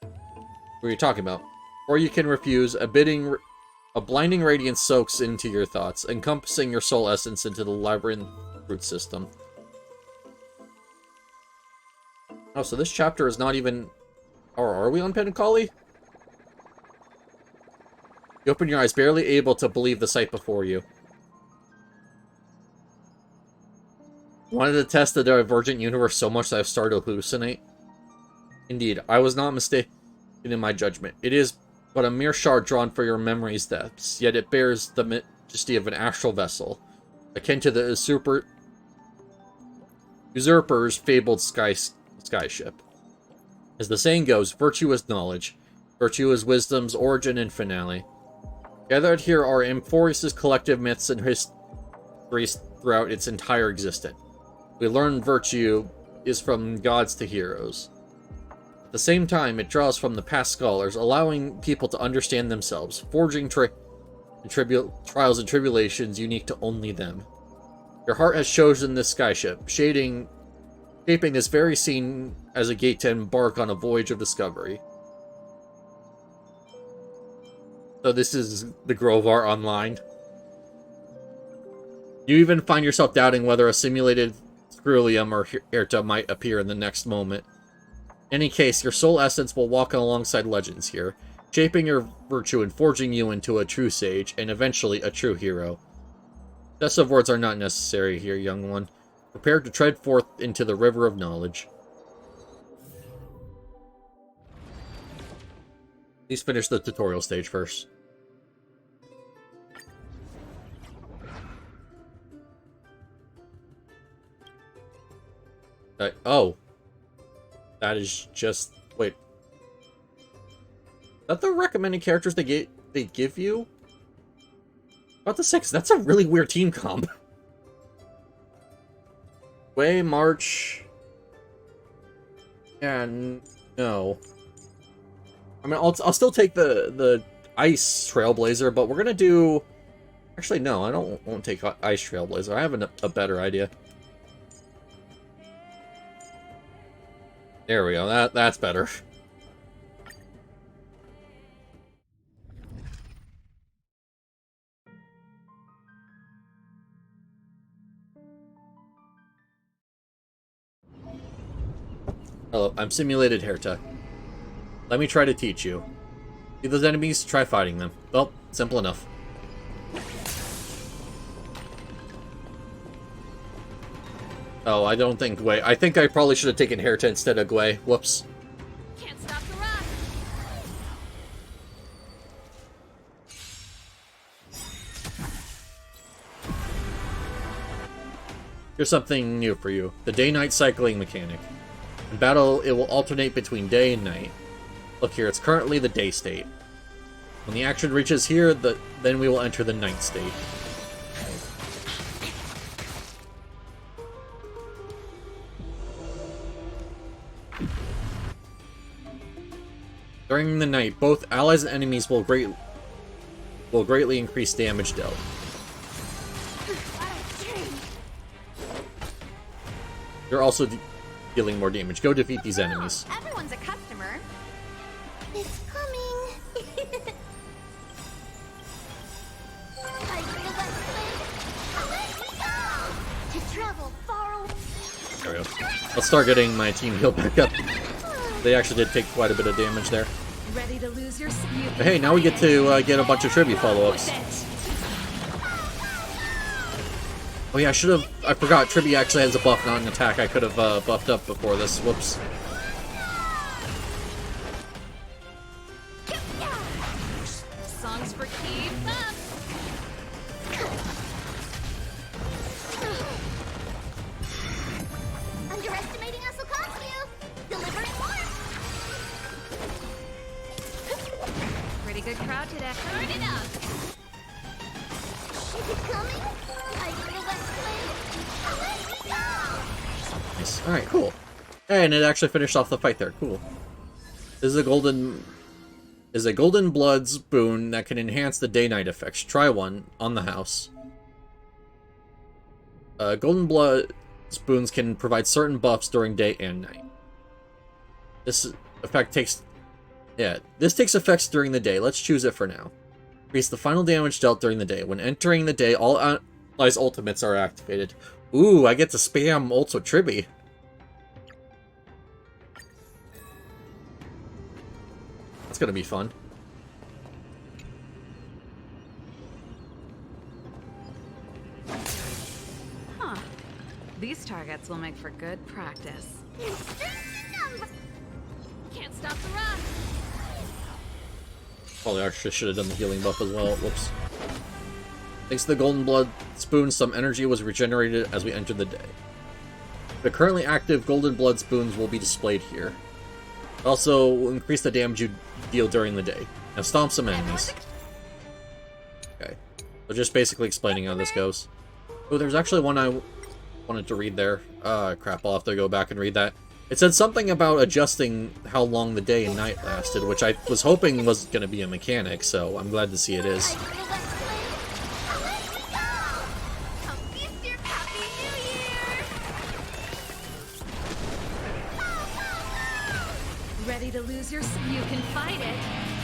Speaker 1: What are you talking about? Or you can refuse. A blinding radiance soaks into your thoughts, encompassing your soul essence into the labyrinth root system. Oh, so this chapter is not even... Or are we on Penicali? You open your eyes, barely able to believe the sight before you. Wanted to test the divergent universe so much that I've started to hallucinate? Indeed, I was not mistaken in my judgment. It is but a mere shard drawn for your memory's depths, yet it bears the majesty of an astral vessel, akin to the usurper's fabled skyship. As the saying goes, virtue is knowledge. Virtue is wisdom's origin and finale. Gathered here are Amphorius' collective myths and histories throughout its entire existence. We learn virtue is from gods to heroes. At the same time, it draws from the past scholars, allowing people to understand themselves, forging trials and tribulations unique to only them. Your heart has chosen this skyship, shaping this very scene as a gate to embark on a voyage of discovery. So this is the Grovar Online. You even find yourself doubting whether a simulated Scrulium or Hirta might appear in the next moment. In any case, your soul essence will walk alongside legends here, shaping your virtue and forging you into a true sage, and eventually a true hero. Excessive words are not necessary here, young one. Prepare to tread forth into the river of knowledge. Please finish the tutorial stage first. Oh. That is just... Wait. Is that the recommended characters they give you? About the 6, that's a really weird team comp. Way, March... Yeah, no. I mean, I'll still take the Ice Trailblazer, but we're gonna do... Actually, no, I won't take Ice Trailblazer. I have a better idea. There we go. That's better. Hello, I'm Simulated Hair Tech. Let me try to teach you. See those enemies? Try fighting them. Well, simple enough. Oh, I don't think Gwei. I think I probably should have taken Hair Tech instead of Gwei. Whoops.
Speaker 4: Can't stop the rock.
Speaker 1: Here's something new for you. The day-night cycling mechanic. In battle, it will alternate between day and night. Look here, it's currently the day state. When the action reaches here, then we will enter the night state. During the night, both allies and enemies will greatly increase damage dealt. You're also dealing more damage. Go defeat these enemies.
Speaker 4: Everyone's a customer.
Speaker 2: It's coming. To travel far away.
Speaker 1: There we go. I'll start getting my team healed back up. They actually did take quite a bit of damage there.
Speaker 4: Ready to lose your
Speaker 1: But hey, now we get to get a bunch of Tribbie follow-ups. Oh yeah, I forgot, Tribbie actually has a buff, not an attack. I could have buffed up before this. Whoops.
Speaker 4: Songs for keep up.
Speaker 2: Underestimating us will cost you. Delivering more.
Speaker 4: Pretty good crowd today. Turn it up.
Speaker 2: Is it coming? I underestimate. Let me go.
Speaker 1: Nice. Alright, cool. And it actually finished off the fight there. Cool. This is a golden bloods boon that can enhance the day-night effects. Try one on the house. Golden blood boons can provide certain buffs during day and night. This effect takes... Yeah, this takes effects during the day. Let's choose it for now. Increase the final damage dealt during the day. When entering the day, all allies' ultimates are activated. Ooh, I get to spam ults with Tribbie. That's gonna be fun.
Speaker 5: Huh. These targets will make for good practice.
Speaker 4: Can't stop the rock.
Speaker 1: Probably actually should have done the healing buff as well. Whoops. Thanks to the Golden Blood Spoon, some energy was regenerated as we entered the day. The currently active Golden Blood Spoons will be displayed here. Also, will increase the damage you deal during the day. Now stomp some enemies. Okay. So just basically explaining how this goes. Oh, there's actually one I wanted to read there. Crap, I'll have to go back and read that. It said something about adjusting how long the day and night lasted, which I was hoping was going to be a mechanic, so I'm glad to see it is.
Speaker 4: Ready to lose your... You can fight it,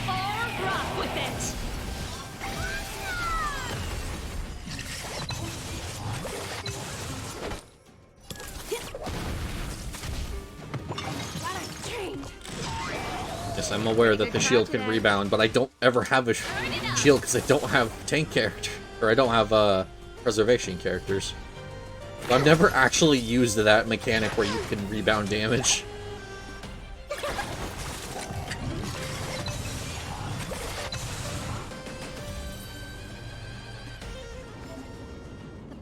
Speaker 4: or rock with it.
Speaker 1: Yes, I'm aware that the shield can rebound, but I don't ever have a shield because I don't have tank character. Or I don't have preservation characters. But I've never actually used that mechanic where you can rebound damage.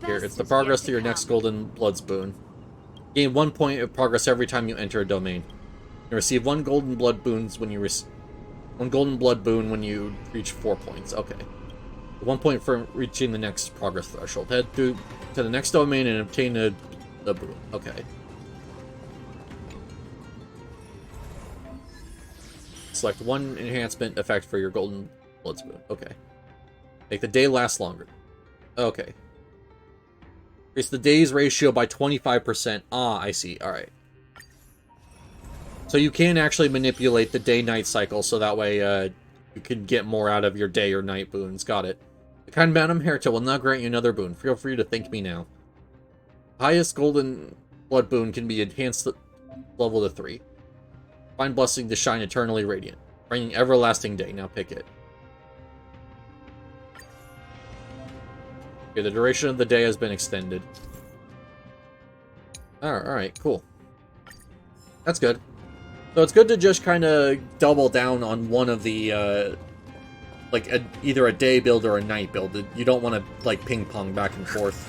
Speaker 1: Here, it's the progress to your next Golden Blood Boon. Gain 1 point of progress every time you enter a domain. You receive 1 Golden Blood Boons when you one Golden Blood Boon when you reach 4 points. Okay. 1 point for reaching the next progress threshold. Head to the next domain and obtain a boon. Okay. Select 1 enhancement effect for your Golden Blood Boon. Okay. Make the day last longer. Okay. Increase the day's ratio by 25%. Ah, I see. Alright. So you can actually manipulate the day-night cycle, so that way you can get more out of your day or night boons. Got it. The kind Madam Herta will now grant you another boon. Feel free to thank me now. Highest Golden Blood Boon can be enhanced level to 3. Find Blessing to shine eternally radiant, bringing everlasting day. Now pick it. Okay, the duration of the day has been extended. Alright, cool. That's good. So it's good to just kind of double down on one of the, like, either a day build or a night build. You don't want to, like, ping-pong back and forth.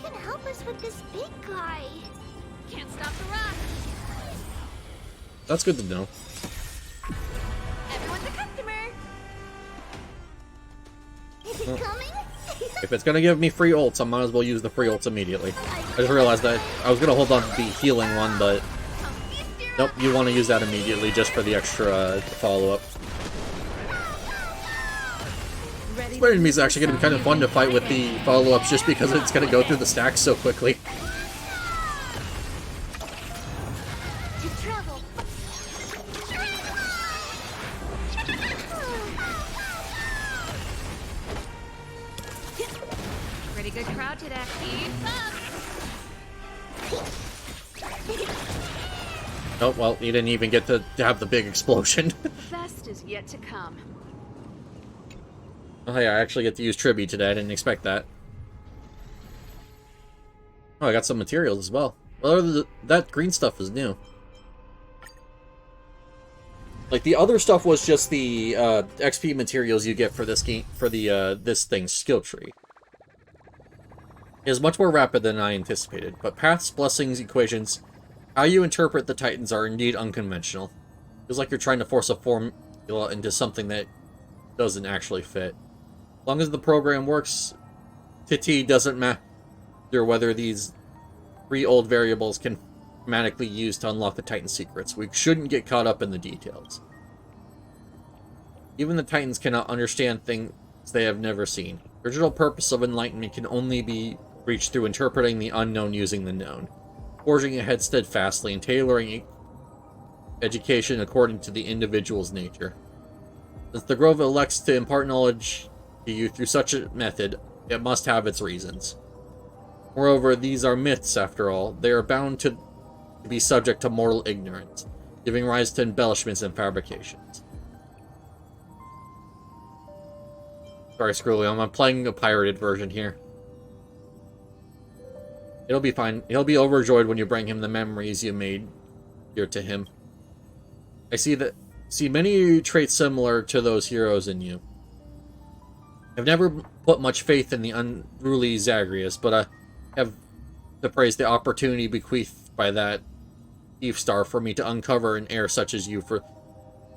Speaker 2: Who can help us with this big guy? Can't stop the rush.
Speaker 1: That's good to know.
Speaker 2: Everyone's a customer. Is it coming?
Speaker 1: If it's gonna give me free ults, I might as well use the free ults immediately. I just realized that I was gonna hold on to the healing one, but nope, you want to use that immediately just for the extra follow-up. This enemy's actually gonna be kind of fun to fight with the follow-ups just because it's gonna go through the stacks so quickly.
Speaker 2: To travel.
Speaker 5: Pretty good crowd today. Keep up.
Speaker 1: Oh, well, you didn't even get to have the big explosion.
Speaker 5: The best is yet to come.
Speaker 1: Oh yeah, I actually get to use Tribbie today. I didn't expect that. Oh, I got some materials as well. Well, that green stuff is new. Like, the other stuff was just the XP materials you get for this game, for the this thing's skill tree. It is much more rapid than I anticipated, but paths, blessings, equations, how you interpret the Titans are indeed unconventional. Feels like you're trying to force a formula into something that doesn't actually fit. As long as the program works, TT doesn't matter whether these 3 old variables can automatically used to unlock the Titan secrets. We shouldn't get caught up in the details. Even the Titans cannot understand things they have never seen. The original purpose of enlightenment can only be reached through interpreting the unknown using the known, forging ahead steadfastly and tailoring education according to the individual's nature. Since the Grove elects to impart knowledge to you through such a method, it must have its reasons. Moreover, these are myths after all. They are bound to be subject to mortal ignorance, giving rise to embellishments and fabrications. Sorry, Screwly, I'm playing a pirated version here. It'll be fine. He'll be overjoyed when you bring him the memories you made here to him. I see many traits similar to those heroes in you. I've never put much faith in the unruly Zagreus, but I have to praise the opportunity bequeathed by that Eve Star for me to uncover an heir such as you for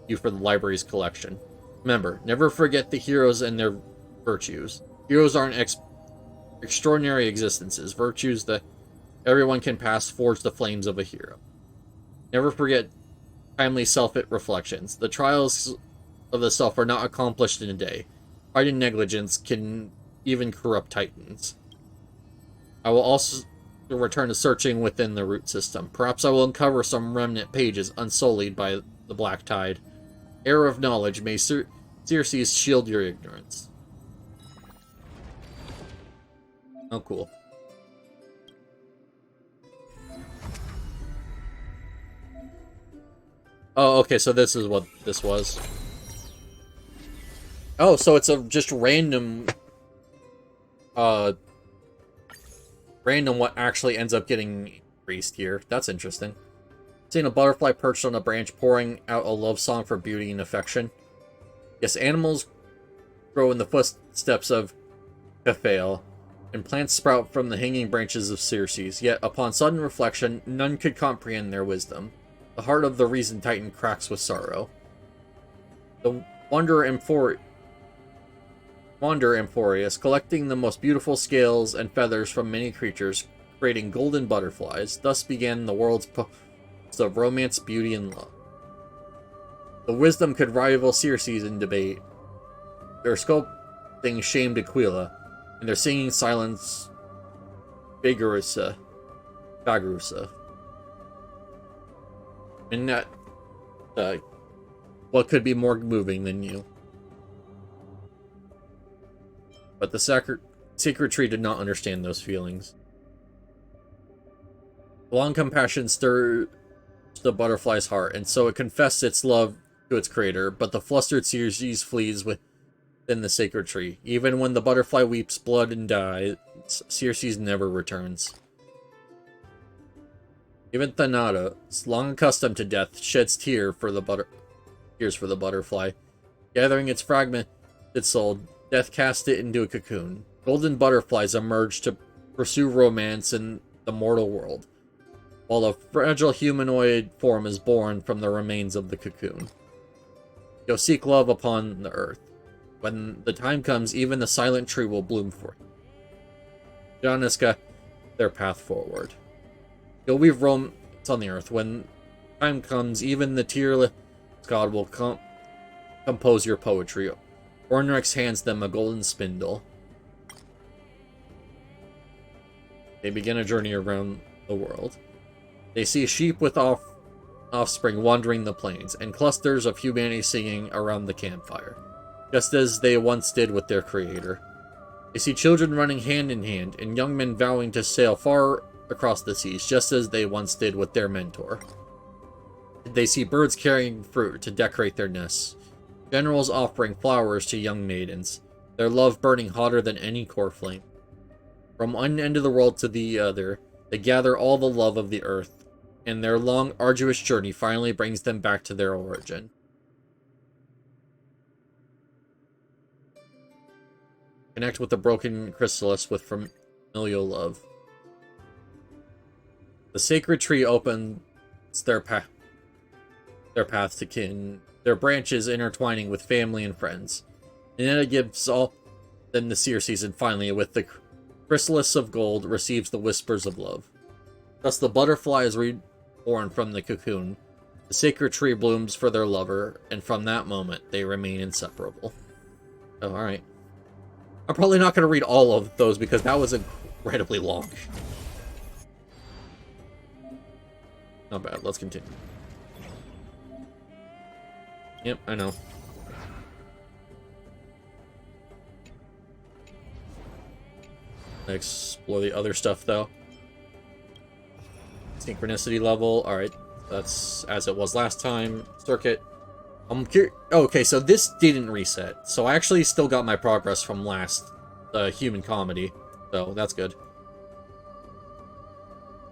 Speaker 1: the library's collection. Remember, never forget the heroes and their virtues. Heroes aren't extraordinary existences. Virtues that everyone can pass forge the flames of a hero. Never forget timely self-reflections. The trials of the self are not accomplished in a day. Pride and negligence can even corrupt Titans. I will also return to searching within the root system. Perhaps I will uncover some remnant pages unsullied by the black tide. Error of knowledge may Circes shield your ignorance. Oh, cool. Oh, okay, so this is what this was. Oh, so it's a just random, random what actually ends up getting increased here. That's interesting. Seeing a butterfly perched on a branch pouring out a love song for beauty and affection. Yes, animals grow in the footsteps of Pethail, and plants sprout from the hanging branches of Circes, yet upon sudden reflection, none could comprehend their wisdom. The heart of the reason titan cracks with sorrow. The wanderer Amphorius, collecting the most beautiful scales and feathers from many creatures, creating golden butterflies. Thus began the world's post of romance, beauty, and love. The wisdom could rival Circes in debate. Their sculpting shamed Aquila, and their singing silence Bagurusa. And that, what could be more moving than you? But the sacred tree did not understand those feelings. Long compassion stirs the butterfly's heart, and so it confessed its love to its creator, but the flustered Circes flees within the sacred tree. Even when the butterfly weeps blood and dies, Circes never returns. Even Thanata, long accustomed to death, sheds tears for the butterfly. Gathering its fragmented soul, death cast it into a cocoon. Golden butterflies emerge to pursue romance in the mortal world, while a fragile humanoid form is born from the remains of the cocoon. You'll seek love upon the earth. When the time comes, even the silent tree will bloom for you. Janiska, their path forward. You'll weave romance on the earth. When time comes, even the tearless god will compose your poetry. Ornrix hands them a golden spindle. They begin a journey around the world. They see sheep with offspring wandering the plains, and clusters of humanity singing around the campfire, just as they once did with their creator. They see children running hand in hand, and young men vowing to sail far across the seas, just as they once did with their mentor. They see birds carrying fruit to decorate their nests, generals offering flowers to young maidens, their love burning hotter than any core flame. From one end of the world to the other, they gather all the love of the earth, and their long, arduous journey finally brings them back to their origin. Connect with the broken chrysalis with familial love. The sacred tree opens their path to kin, their branches intertwining with family and friends. And then it gives all them the Circes, and finally, with the chrysalis of gold, receives the whispers of love. Thus the butterfly is reborn from the cocoon. The sacred tree blooms for their lover, and from that moment, they remain inseparable. Oh, alright. I'm probably not going to read all of those, because that was incredibly long. Not bad, let's continue. Yep, I know. Explore the other stuff, though. Synchronicity level, alright. That's as it was last time. Circuit. I'm curious. Oh, okay, so this didn't reset. So I actually still got my progress from last human comedy. So that's good.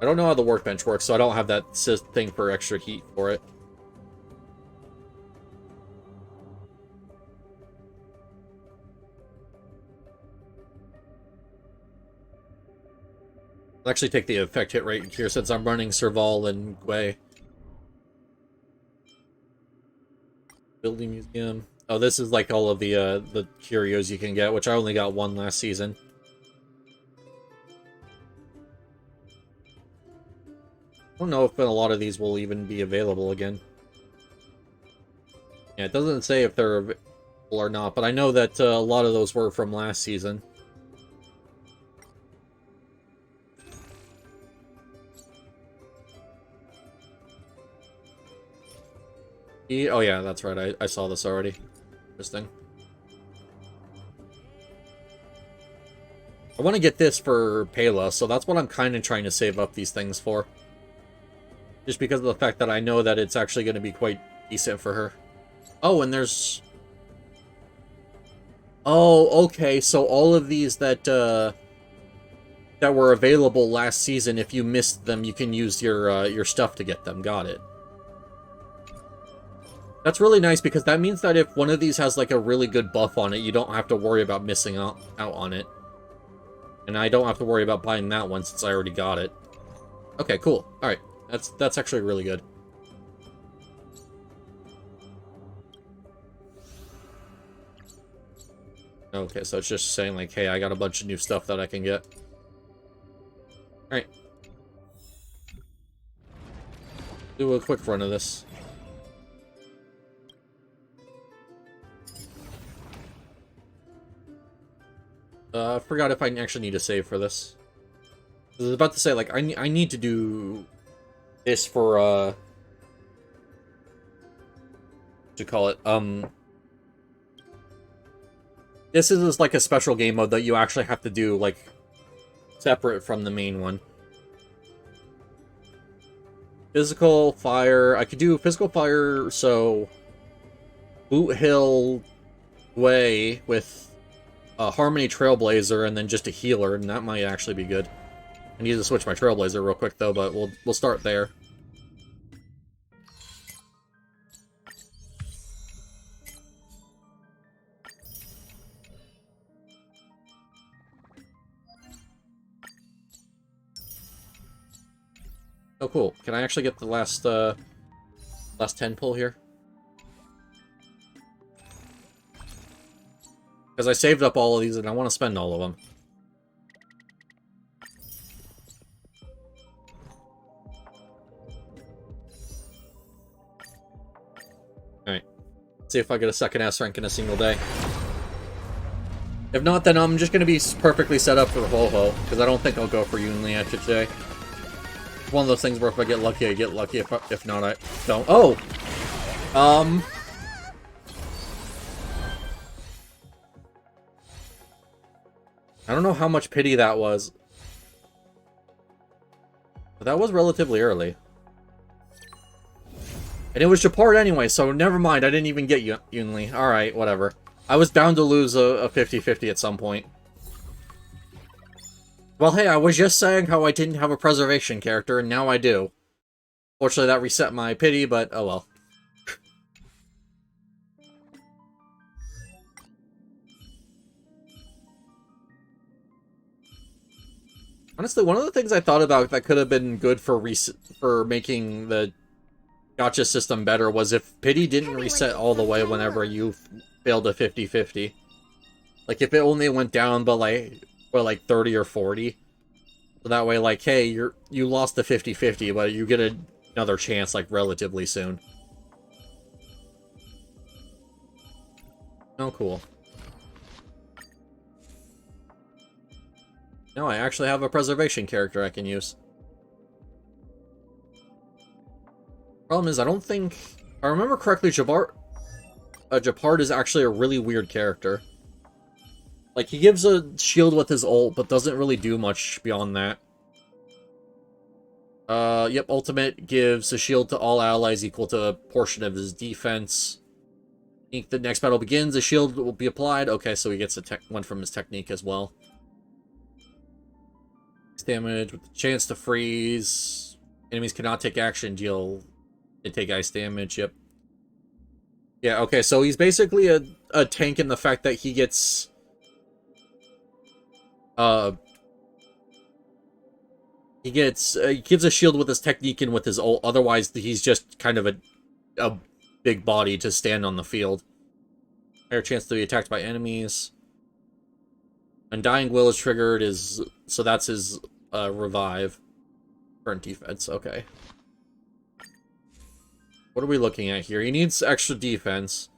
Speaker 1: I don't know how the workbench works, so I don't have that thing for extra heat for it. I'll actually take the effect hit rate here since I'm running Serval and Gwei. Building museum. Oh, this is like all of the curios you can get, which I only got one last season. I don't know if a lot of these will even be available again. Yeah, it doesn't say if they're available or not, but I know that a lot of those were from last season. Oh yeah, that's right. I saw this already. Interesting. I want to get this for Pela, so that's what I'm kind of trying to save up these things for. Just because of the fact that I know that it's actually going to be quite decent for her. Oh, and there's... Oh, okay, so all of these that that were available last season, if you missed them, you can use your stuff to get them. Got it. That's really nice, because that means that if one of these has, like, a really good buff on it, you don't have to worry about missing out on it. And I don't have to worry about buying that one, since I already got it. Okay, cool. Alright, that's actually really good. Okay, so it's just saying, like, hey, I got a bunch of new stuff that I can get. Alright. Do a quick run of this. I forgot if I actually need to save for this. I was about to say, like, I need to do this for, what you call it, this is like a special game mode that you actually have to do, like, separate from the main one. Physical fire, I could do physical fire, so Boot Hill Way with Harmony Trailblazer and then just a healer, and that might actually be good. I need to switch my Trailblazer real quick though, but we'll start there. Oh cool. Can I actually get the last 10 pull here? Because I saved up all of these and I want to spend all of them. Alright. See if I get a second S rank in a single day. If not, then I'm just going to be perfectly set up for Ho-Ho, because I don't think I'll go for Yunli after today. It's one of those things where if I get lucky, I get lucky. If not, I don't. Oh! I don't know how much pity that was. But that was relatively early. And it was Japard anyway, so never mind. I didn't even get Yunli. Alright, whatever. I was bound to lose a 50-50 at some point. Well, hey, I was just saying how I didn't have a preservation character, and now I do. Fortunately, that reset my pity, but oh well. Honestly, one of the things I thought about that could have been good for making the gacha system better was if pity didn't reset all the way whenever you failed a 50-50. Like, if it only went down but like 30 or 40. So that way, like, hey, you lost the 50-50, but you get another chance, like, relatively soon. Oh, cool. Now I actually have a preservation character I can use. Problem is, I don't think... If I remember correctly, Japard is actually a really weird character. Like, he gives a shield with his ult, but doesn't really do much beyond that. Yep, ultimate gives a shield to all allies equal to a portion of his defense. The next battle begins, a shield will be applied. Okay, so he gets one from his technique as well. Damage with the chance to freeze. Enemies cannot take action, they take ice damage, yep. Yeah, okay, so he's basically a tank in the fact that he gets... He gives a shield with his technique and with his ult, otherwise he's just kind of a big body to stand on the field. Higher chance to be attacked by enemies. Undying Will is triggered, so that's his revive. Current defense, okay. What are we looking at here? He needs extra defense.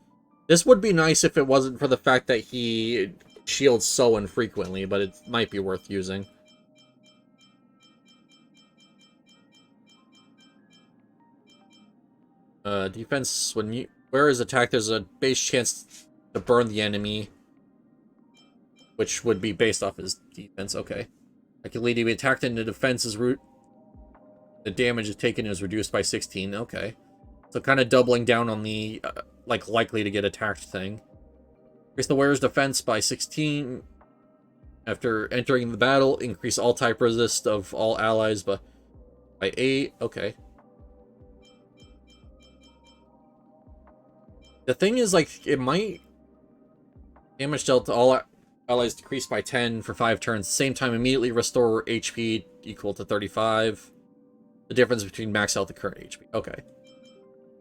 Speaker 1: This would be nice if it wasn't for the fact that he shields so infrequently, but it might be worth using. Defense, where is attacked, there's a base chance to burn the enemy, which would be based off his defense. Okay. I can lead to be attacked into defense's route. The damage taken is reduced by 16. Okay. So kind of doubling down on the, like, likely to get attacked thing. Increase the wearer's defense by 16 after entering the battle. Increase all type resist of all allies by 8. Okay. The thing is, like, it might damage dealt to all allies decrease by 10 for 5 turns. Same time, immediately restore HP equal to 35. The difference between max health and current HP. Okay.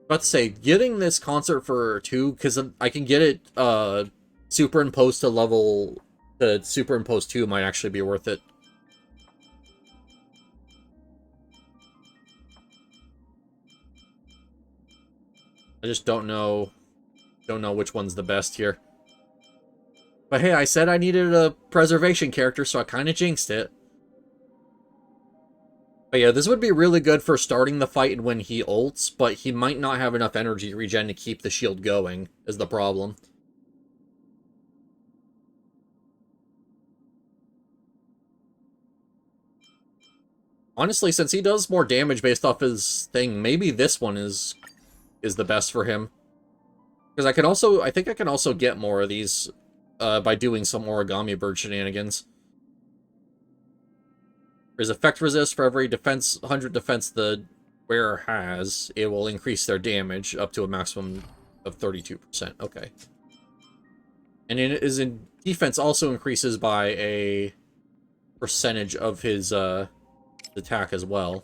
Speaker 1: About to say, getting this concert for 2, because I can get it superimposed to level... The superimposed 2 might actually be worth it. I just don't know which one's the best here. But hey, I said I needed a preservation character, so I kind of jinxed it. But yeah, this would be really good for starting the fight when he ults, but he might not have enough energy regen to keep the shield going, is the problem. Honestly, since he does more damage based off his thing, maybe this one is the best for him. Because I think I can also get more of these by doing some origami bird shenanigans. There's effect resist for every 100 defense the wearer has. It will increase their damage up to a maximum of 32%. Okay. And it is in defense also increases by a percentage of his attack as well.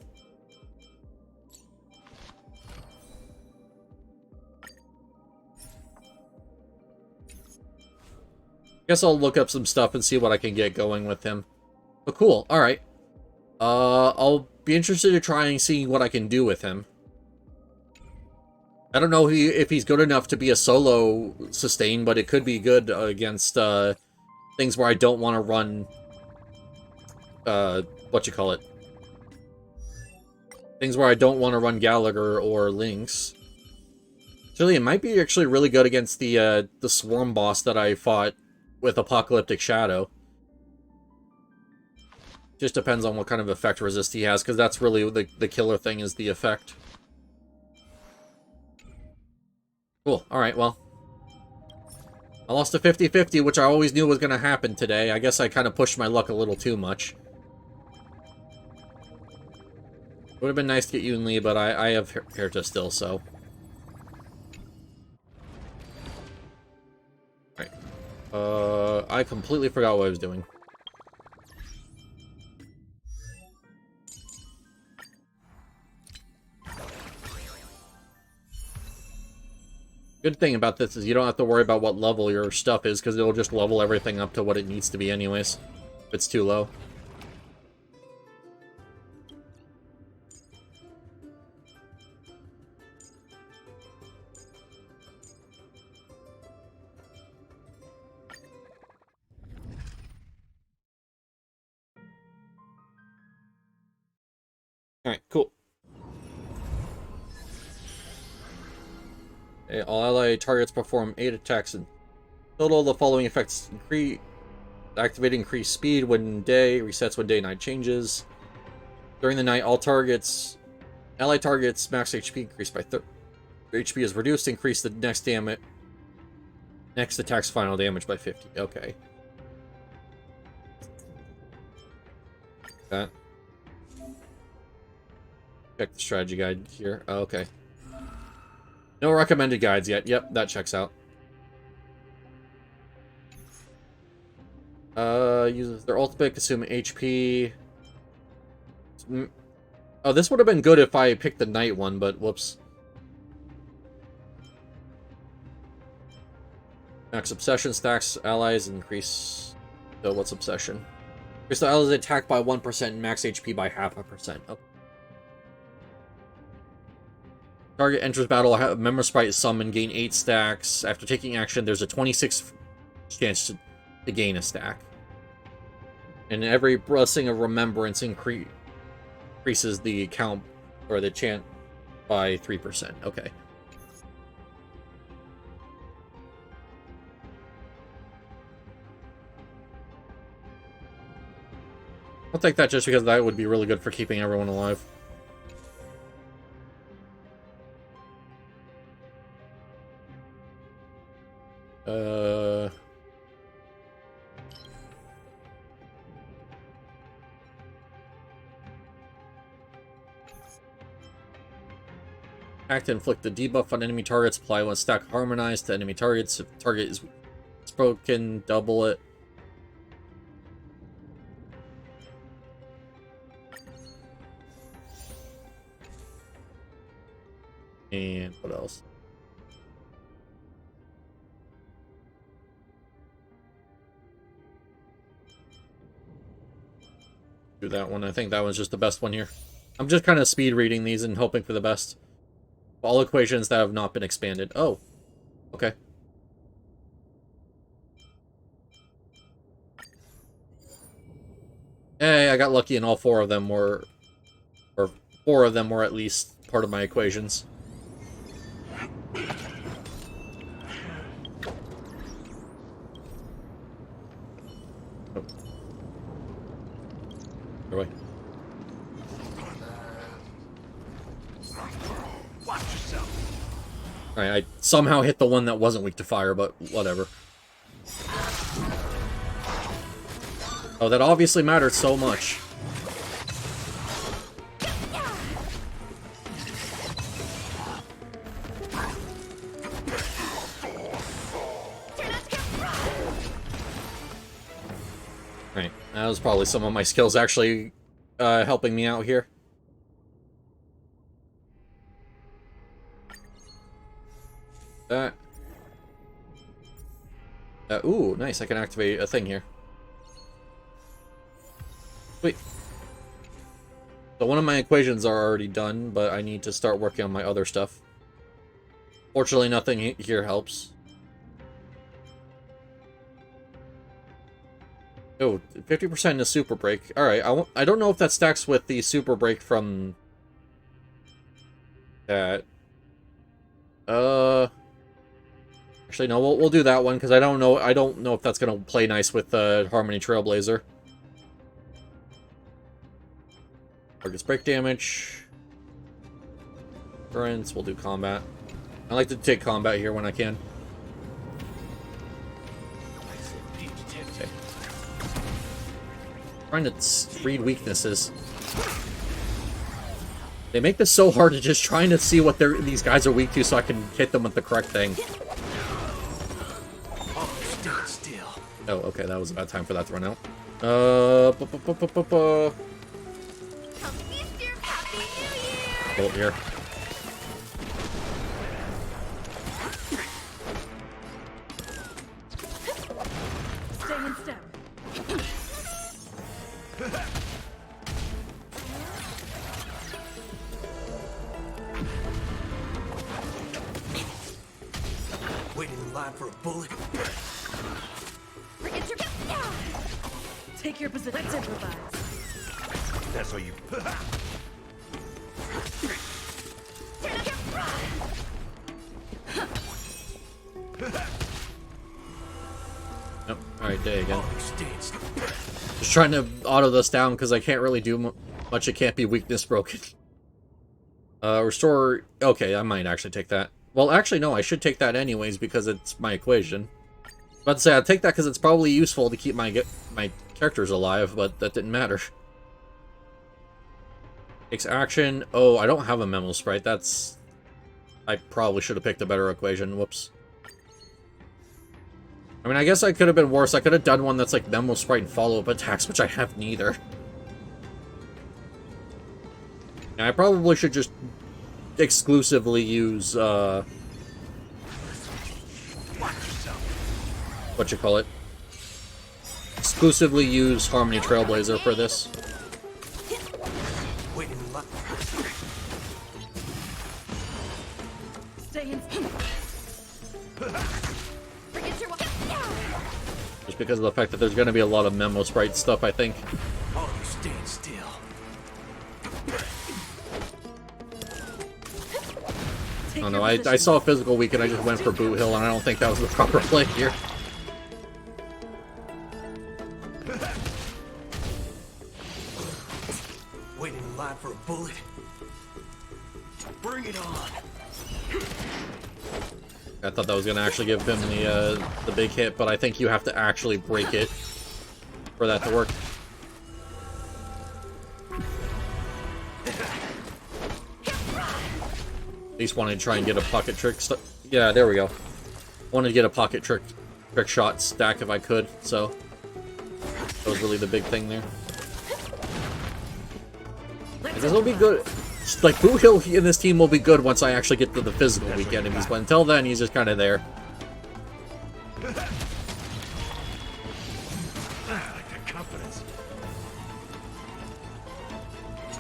Speaker 1: Guess I'll look up some stuff and see what I can get going with him. But cool, alright. I'll be interested in trying seeing what I can do with him. I don't know if he's good enough to be a solo sustain, but it could be good against things where I don't want to run... Things where I don't want to run Gallagher or Lynx. Actually, it might be actually really good against the Swarm boss that I fought with Apocalyptic Shadow. Just depends on what kind of effect resist he has, because that's really the killer thing, is the effect. Cool, alright, well. I lost a 50-50, which I always knew was going to happen today. I guess I kind of pushed my luck a little too much. Would have been nice to get you and Lee, but I have Herta still, so... Alright. I completely forgot what I was doing. Good thing about this is you don't have to worry about what level your stuff is, because it'll just level everything up to what it needs to be anyways, if it's too low. Alright, cool. Okay, all ally targets perform 8 attacks in total. The following effects increase. Activate increased speed when day, resets when day-night changes. During the night, all targets... Ally targets max HP increased by 30. HP is reduced, increase the next damage. Next attack's final damage by 50. Okay. That. Check the strategy guide here. Oh, okay. No recommended guides yet. Yep, that checks out. Uses their ultimate, consume HP. Oh, this would have been good if I picked the night one, but whoops. Max obsession stacks allies increase. So what's obsession? Increase the allies attack by 1% and max HP by 0.5%. Okay. Target enters battle, a member sprite is summoned, gain 8 stacks. After taking action, there's a 26 chance to gain a stack. And every blessing of remembrance increases the count, or the chant, by 3%. Okay. I'll take that just because that would be really good for keeping everyone alive. Act to inflict a debuff on enemy targets. Apply one stack harmonized to enemy targets. If the target is broken, double it. And what else? Do that one. I think that one's just the best one here. I'm just kind of speed reading these and hoping for the best. All equations that have not been expanded. Oh. Okay. Hey, I got lucky and all four of them were... Or 4 of them were at least part of my equations. Oh. Away.
Speaker 3: Watch yourself.
Speaker 1: Alright, I somehow hit the one that wasn't weak to fire, but whatever. Oh, that obviously mattered so much. Right, that was probably some of my skills actually helping me out here. That. Ooh, nice, I can activate a thing here. Wait. So one of my equations are already done, but I need to start working on my other stuff. Fortunately, nothing here helps. Oh, 50% is super break. Alright, I don't know if that stacks with the super break from... that. Actually, no, we'll do that one, because I don't know if that's gonna play nice with Harmony Trailblazer. Targets break damage. Endurance, we'll do combat. I like to take combat here when I can. Okay. Trying to read weaknesses. They make this so hard to just trying to see what these guys are weak to so I can hit them with the correct thing. Oh, okay, that was a bad time for that to run out. Bolt here.
Speaker 4: Stay in step.
Speaker 3: Waiting in line for a bullet.
Speaker 4: Take your position. Let's improvise.
Speaker 3: That's how you.
Speaker 1: Yep. Alright, day again. Just trying to auto this down because I can't really do much. It can't be weakness broken. Restore... Okay, I might actually take that. Well, actually, no, I should take that anyways because it's my equation. I was about to say, I'll take that because it's probably useful to keep my characters alive, but that didn't matter. Takes action. Oh, I don't have a memo sprite. That's... I probably should have picked a better equation. Whoops. I mean, I guess I could have been worse. I could have done one that's like memo sprite and follow-up attacks, which I have neither. And I probably should just exclusively use, what you call it? Exclusively use Harmony Trailblazer for this.
Speaker 4: Stay in
Speaker 1: Just because of the fact that there's going to be a lot of memo sprite stuff, I think.
Speaker 3: Oh, you stand still.
Speaker 1: I don't know, I saw a physical weak and I just went for Boot Hill, and I don't think that was the proper play here.
Speaker 3: Waiting in line for a bullet. Bring it on.
Speaker 1: I thought that was going to actually give him the big hit, but I think you have to actually break it for that to work. least wanted to try and get a pocket trick. Yeah, there we go. Wanted to get a pocket trick shot stack if I could. So that was really the big thing there. This will be good. Like, Boot Hill in this team will be good once I actually get to the physical weak enemies, but until then, he's just kind of there.
Speaker 3: I like that confidence.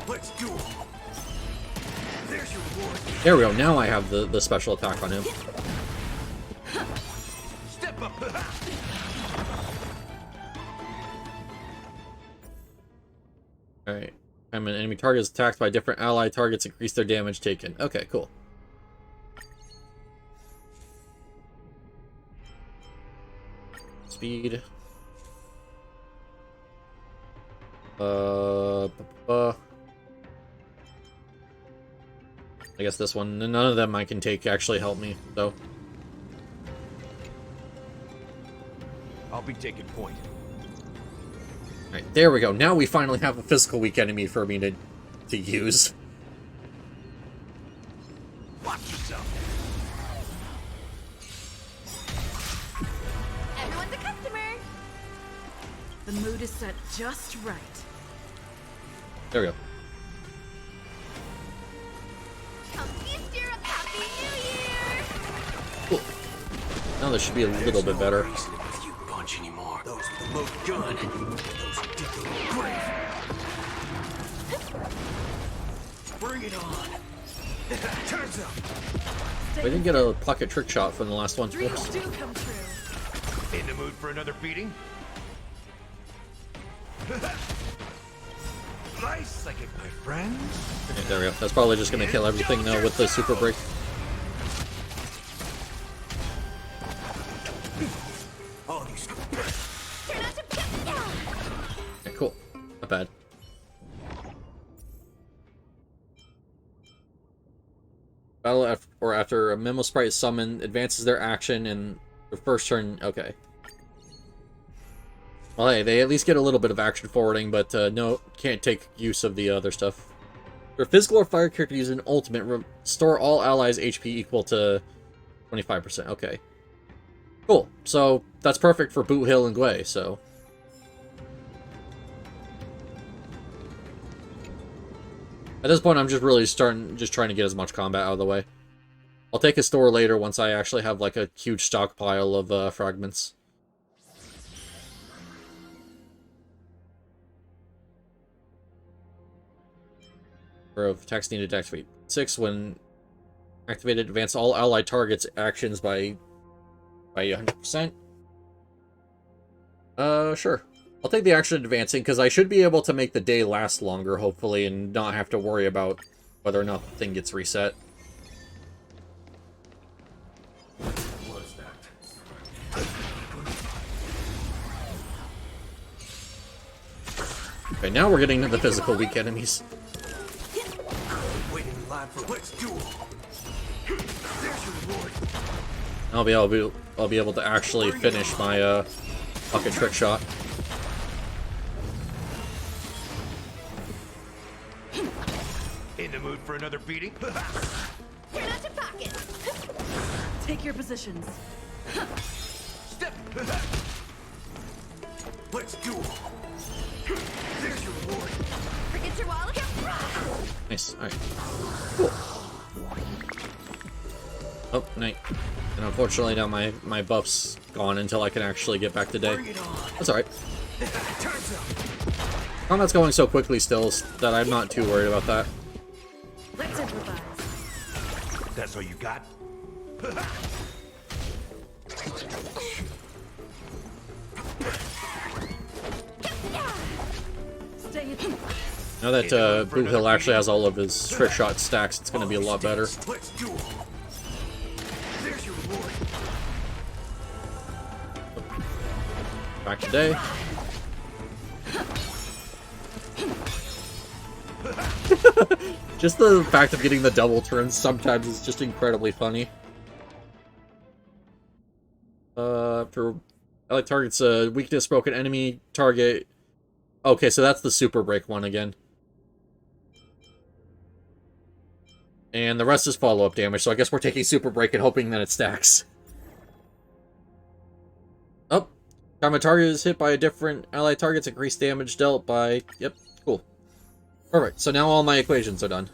Speaker 3: Let's do it. There's your reward.
Speaker 1: There we go. Now I have the special attack on him.
Speaker 3: Step up.
Speaker 1: Alright. Time an enemy target is attacked by different ally targets, increase their damage taken. Okay, cool. Speed. I guess this one, none of them I can take actually help me, so.
Speaker 3: I'll be taking point.
Speaker 1: Alright, there we go. Now we finally have a physical weak enemy for me to use.
Speaker 3: Watch yourself.
Speaker 4: Everyone's a customer. The mood is set just right.
Speaker 1: There we go.
Speaker 2: Come feast your Happy New Year!
Speaker 1: Cool. Now this should be a little bit better.
Speaker 3: Reason with you bunch anymore. Those with the most gun. Those who dig the grave. Bring it on. Turns up.
Speaker 1: We didn't get a pocket trick shot from the last one.
Speaker 4: Dreams
Speaker 1: Whoops.
Speaker 4: do come true.
Speaker 3: In the mood for another beating? Nice, I get my friends.
Speaker 1: Okay, there we go. That's probably just gonna kill everything though with the super break.
Speaker 3: All these.
Speaker 2: Turn out to
Speaker 1: Okay, cool. Not bad. Battle after a Memo Sprite is summoned, advances their action in the first turn. Okay. Well, hey, they at least get a little bit of action forwarding, but no, can't take use of the other stuff. For physical or fire character use an ultimate, restore all allies' HP equal to 25%. Okay. Cool. So that's perfect for Boot Hill and Gwei, so. At this point, I'm just really trying to get as much combat out of the way. I'll take a store later once I actually have like a huge stockpile of fragments. Of attacks needed to activate. 6, when activated, advance all allied targets' actions by 100%. Sure. I'll take the action advancing, because I should be able to make the day last longer, hopefully, and not have to worry about whether or not the thing gets reset.
Speaker 3: What's that?
Speaker 1: Okay, now we're getting to the physical weak enemies.
Speaker 3: Waiting in line for let's duel. There's your reward.
Speaker 1: I'll be able to actually finish my pocket trick shot.
Speaker 3: In the mood for another beating?
Speaker 2: Turn out to pocket!
Speaker 4: Take your positions.
Speaker 3: Step. Let's duel. There's your reward.
Speaker 2: Forget your wallet?
Speaker 1: Nice. Alright. Cool. Oh, night. And unfortunately now my buff's gone until I can actually get back to day.
Speaker 3: Bring it on.
Speaker 1: That's alright.
Speaker 3: Turns up.
Speaker 1: Combat's going so quickly still that I'm not too worried about that.
Speaker 4: Let's improvise.
Speaker 3: That's all you got?
Speaker 4: Stay in.
Speaker 1: Now that Boot Hill actually has all of his trick shot stacks, it's going to be a lot better.
Speaker 3: Let's duel. There's your reward.
Speaker 1: Back to day. Just the fact of getting the double turns sometimes is just incredibly funny. For allied targets, weakness broken enemy target. Okay, so that's the super break one again. And the rest is follow-up damage, so I guess we're taking Super Break and hoping that it stacks. Oh, time a target is hit by a different allied target's increased damage dealt by... Yep, cool. Perfect, so now all my equations are done.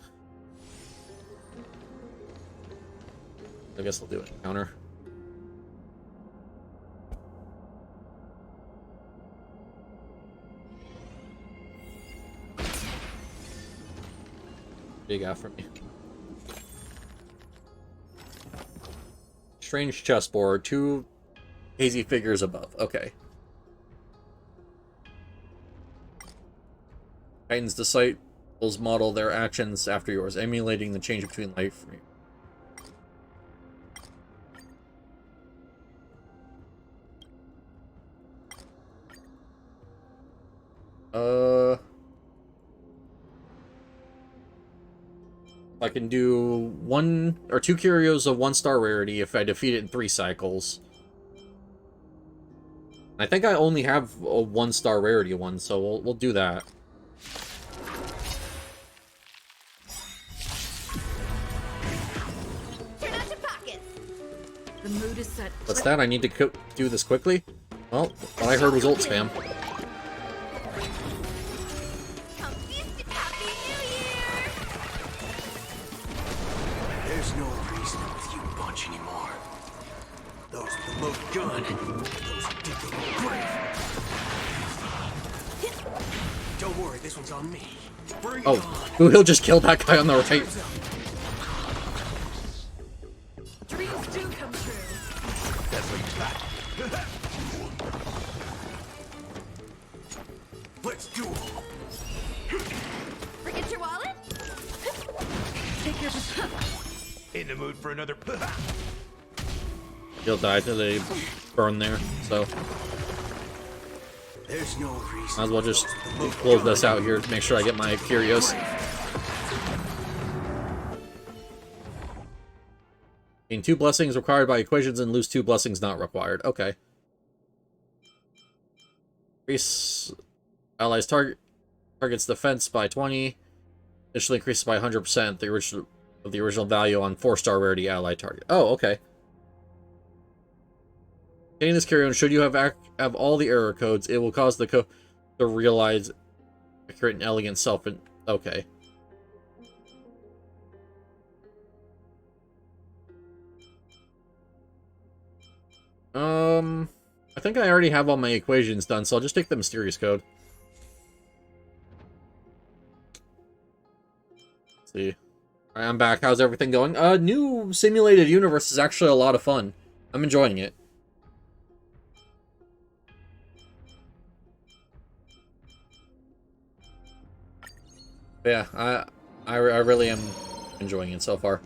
Speaker 1: I guess I'll do it. Counter. What do you got for me? Strange chessboard, 2 hazy figures above. Okay. Titans disciples model their actions after yours, emulating the change between life. I can do 1 or 2 curios of 1-star rarity if I defeat it in 3 cycles. I think I only have a 1-star rarity one, so we'll do that.
Speaker 4: Turn out your pockets. The mood is set.
Speaker 1: What's that? I need to do this quickly? Well, what I heard was ult spam.
Speaker 4: Happy New Year!
Speaker 3: There's no reason with you bunch anymore. Those with the load gun. Those who dig their own grave. Don't worry, this one's on me. Bring it
Speaker 1: Oh,
Speaker 3: on.
Speaker 1: he'll just kill that guy on the right.
Speaker 4: Dreams do come true.
Speaker 3: That's what you got. Let's duel.
Speaker 4: Forget your wallet? Take your...
Speaker 3: In the mood for another.
Speaker 1: He'll die till they burn there, so
Speaker 3: There's no reason.
Speaker 1: might as well just close this out here to make sure I get my curios. Gain 2 blessings required by equations and lose 2 blessings not required. Okay. Increase allies targets defense by 20. Initially increases by 100% the original value on 4-star rarity allied target. Oh, okay. Getting this carry-on, should you have all the error codes, it will cause the code to realize accurate and elegant self. Okay. I think I already have all my equations done, so I'll just take the mysterious code. Let's see. Alright, I'm back. How's everything going? New simulated universe is actually a lot of fun. I'm enjoying it. Yeah, I really am enjoying it so far.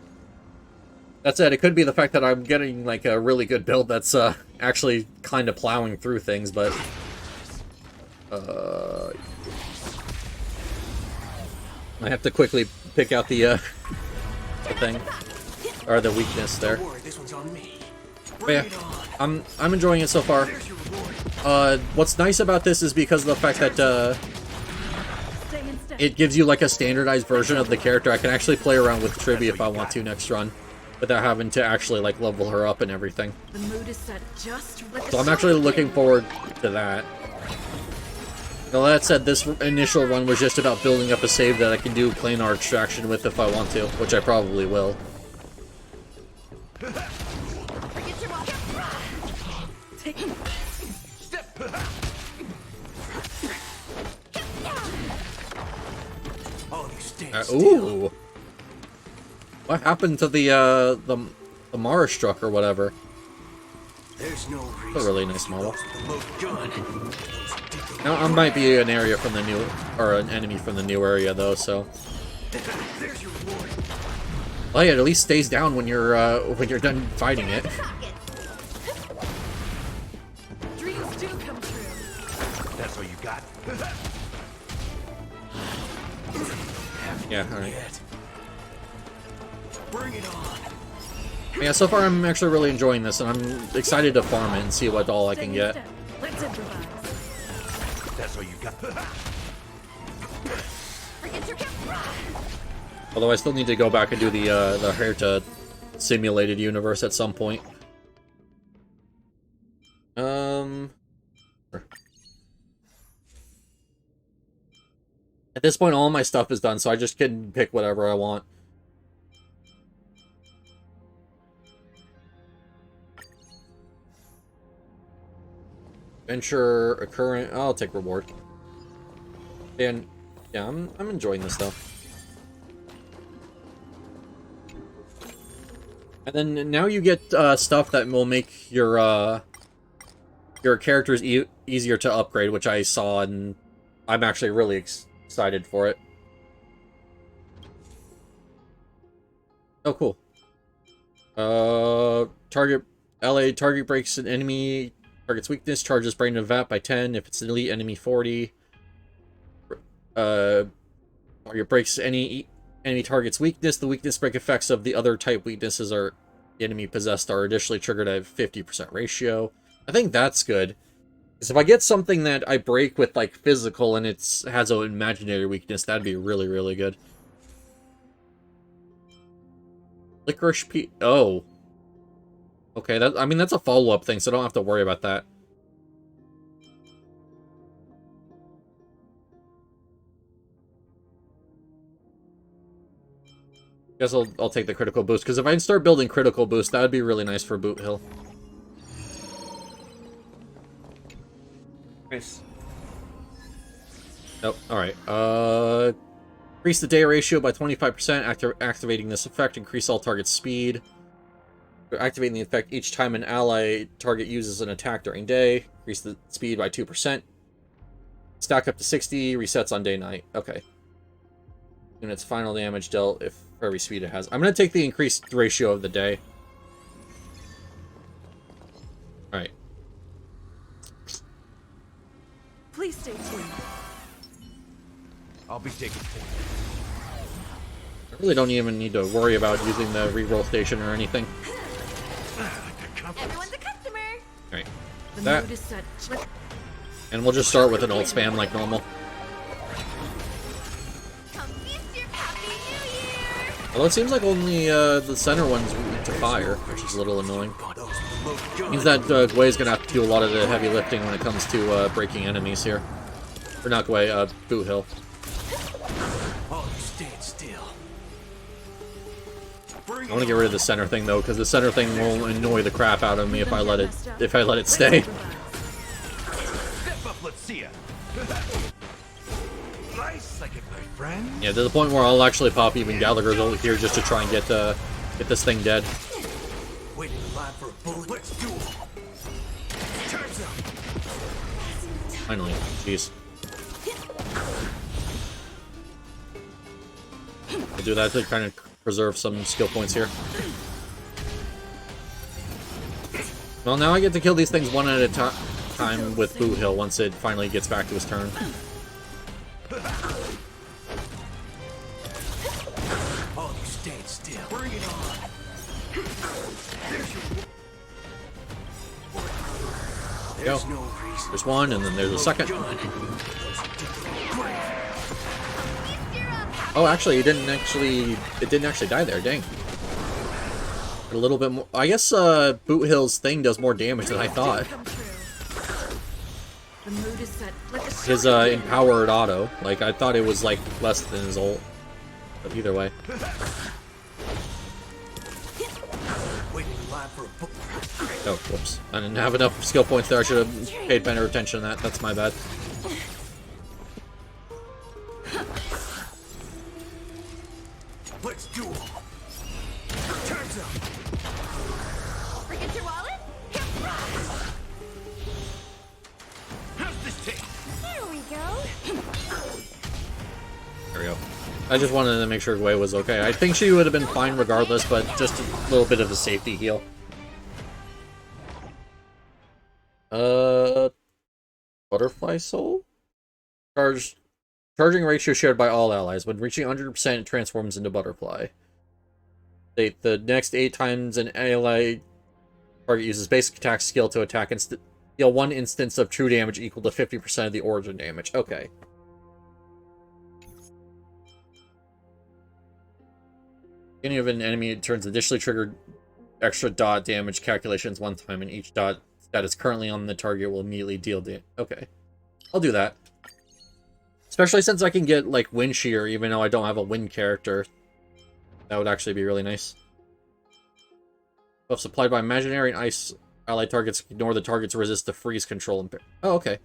Speaker 1: That said, it could be the fact that I'm getting like a really good build that's actually kind of plowing through things, but I have to quickly pick out the thing or the weakness there.
Speaker 3: Don't worry, this one's on me.
Speaker 1: But
Speaker 3: Bring
Speaker 1: yeah,
Speaker 3: it on.
Speaker 1: I'm enjoying it so far.
Speaker 3: There's your reward.
Speaker 1: What's nice about this is because of the fact that
Speaker 4: Stay in step.
Speaker 1: it gives you like a standardized version of the character. I can actually play around with Tribbie if I want to next run, without having to actually like level her up and everything.
Speaker 4: The mood is set just right.
Speaker 1: So I'm actually looking forward to that. Now that said, this initial run was just about building up a save that I can do planar extraction with if I want to, which I probably will.
Speaker 4: Forget your wallet. Take
Speaker 3: Step. Oh, you stand still.
Speaker 1: Ooh! What happened to the Mara Struck or whatever?
Speaker 3: There's no reason.
Speaker 1: That's a really nice model.
Speaker 3: Those with the load gun. Those who dig their
Speaker 1: Now, I might be an area from the new, or an enemy from the new area though, so.
Speaker 3: There's your reward.
Speaker 1: Well, yeah, it at least stays down when you're done fighting it.
Speaker 4: Dreams do come true.
Speaker 3: That's all you got.
Speaker 1: Yeah, alright.
Speaker 3: Yet. Bring it on.
Speaker 1: Yeah, so far I'm actually really enjoying this, and I'm excited to farm it and see what all I
Speaker 4: Stay
Speaker 1: can
Speaker 4: in
Speaker 1: get.
Speaker 4: step. Let's improvise.
Speaker 3: That's all you got.
Speaker 4: Forget your
Speaker 1: Although I still need to go back and do the Herta simulated universe at some point. At this point, all my stuff is done, so I just can pick whatever I want. Venture, occurrent. I'll take reward. And yeah, I'm enjoying this though. And then now you get stuff that will make your characters easier to upgrade, which I saw, and I'm actually really excited for it. Oh, cool. Target breaks an enemy target's weakness, charges Brain of Vat by 10. If it's an elite enemy, 40. Target breaks any enemy target's weakness. The weakness break effects of the other type weaknesses are the enemy possessed are additionally triggered at a 50% ratio. I think that's good. Because if I get something that I break with, like, physical and it has an imaginary weakness, that'd be really, really good. Licorice Pea... Oh. Okay, I mean, that's a follow-up thing, so I don't have to worry about that. Guess I'll take the critical boost, because if I can start building critical boost, that would be really nice for Boot Hill.
Speaker 3: Nice.
Speaker 1: Nope. Alright. Increase the day ratio by 25%. Activating this effect. Increase all target speed. Activating the effect each time an ally target uses an attack during day. Increase the speed by 2%. Stack up to 60. Resets on day night. Okay. And its final damage dealt if for every speed it has. I'm going to take the increased ratio of the day. Alright.
Speaker 4: Please stay tuned.
Speaker 3: I'll be taking point.
Speaker 1: I really don't even need to worry about using the reroll station or anything.
Speaker 4: Everyone's a customer.
Speaker 1: Alright.
Speaker 4: The
Speaker 1: That.
Speaker 4: mood is set.
Speaker 1: And we'll just start with an ult spam like normal.
Speaker 2: Come feast your Happy New Year!
Speaker 1: Although it seems like only the center one's weak to fire, which is a little annoying. Means that Gwei's gonna have to do a lot of the heavy lifting when it comes to breaking enemies here. Or not Gwei, Boot Hill.
Speaker 3: Oh, you stand still.
Speaker 1: I want to get rid of the center thing though, because the center thing will annoy the crap out of me if I let it stay.
Speaker 3: Step up, let's see ya. Nice, like it, my friend.
Speaker 1: Yeah, to the point where I'll actually pop even Gallagher's ult here just to try and get this thing dead.
Speaker 3: Waiting in line for a bullet. Let's do it. Time's up.
Speaker 1: Finally, jeez. I'll do that to kind of preserve some skill points here. Well, now I get to kill these things one at a time with Boot Hill once it finally gets back to his turn.
Speaker 3: Oh, you stand still. Bring it on. There's no reason.
Speaker 1: There's one, and then there's a second. Oh, actually, it didn't actually die there. Dang. A little bit more. I guess Boot Hill's thing does more damage than I thought.
Speaker 4: The mood is set. Let the
Speaker 1: His empowered auto. Like, I thought it was like less than his ult. But either way.
Speaker 3: Waiting in line for a bullet.
Speaker 1: Oh, whoops. I didn't have enough skill points there. I should have paid better attention to that. That's my bad.
Speaker 3: Let's do it. Time's up.
Speaker 2: Forget your wallet? Here, rock!
Speaker 3: How's this taste?
Speaker 2: Here we go.
Speaker 1: There we go. I just wanted to make sure Gwei was okay. I think she would have been fine regardless, but just a little bit of a safety heal. Butterfly Soul? Charging ratio shared by all allies. When reaching 100%, it transforms into Butterfly. The next 8 times an ally target uses basic attack skill to attack and deal 1 instance of true damage equal to 50% of the origin damage. Okay. Any of an enemy turns additionally triggered extra dot damage calculations one time, and each dot that is currently on the target will immediately deal damage. Okay. I'll do that. Especially since I can get, like, Wind Shear, even though I don't have a wind character. That would actually be really nice. Buffs applied by imaginary and ice allied targets ignore the target's resist to freeze control and... Oh, okay.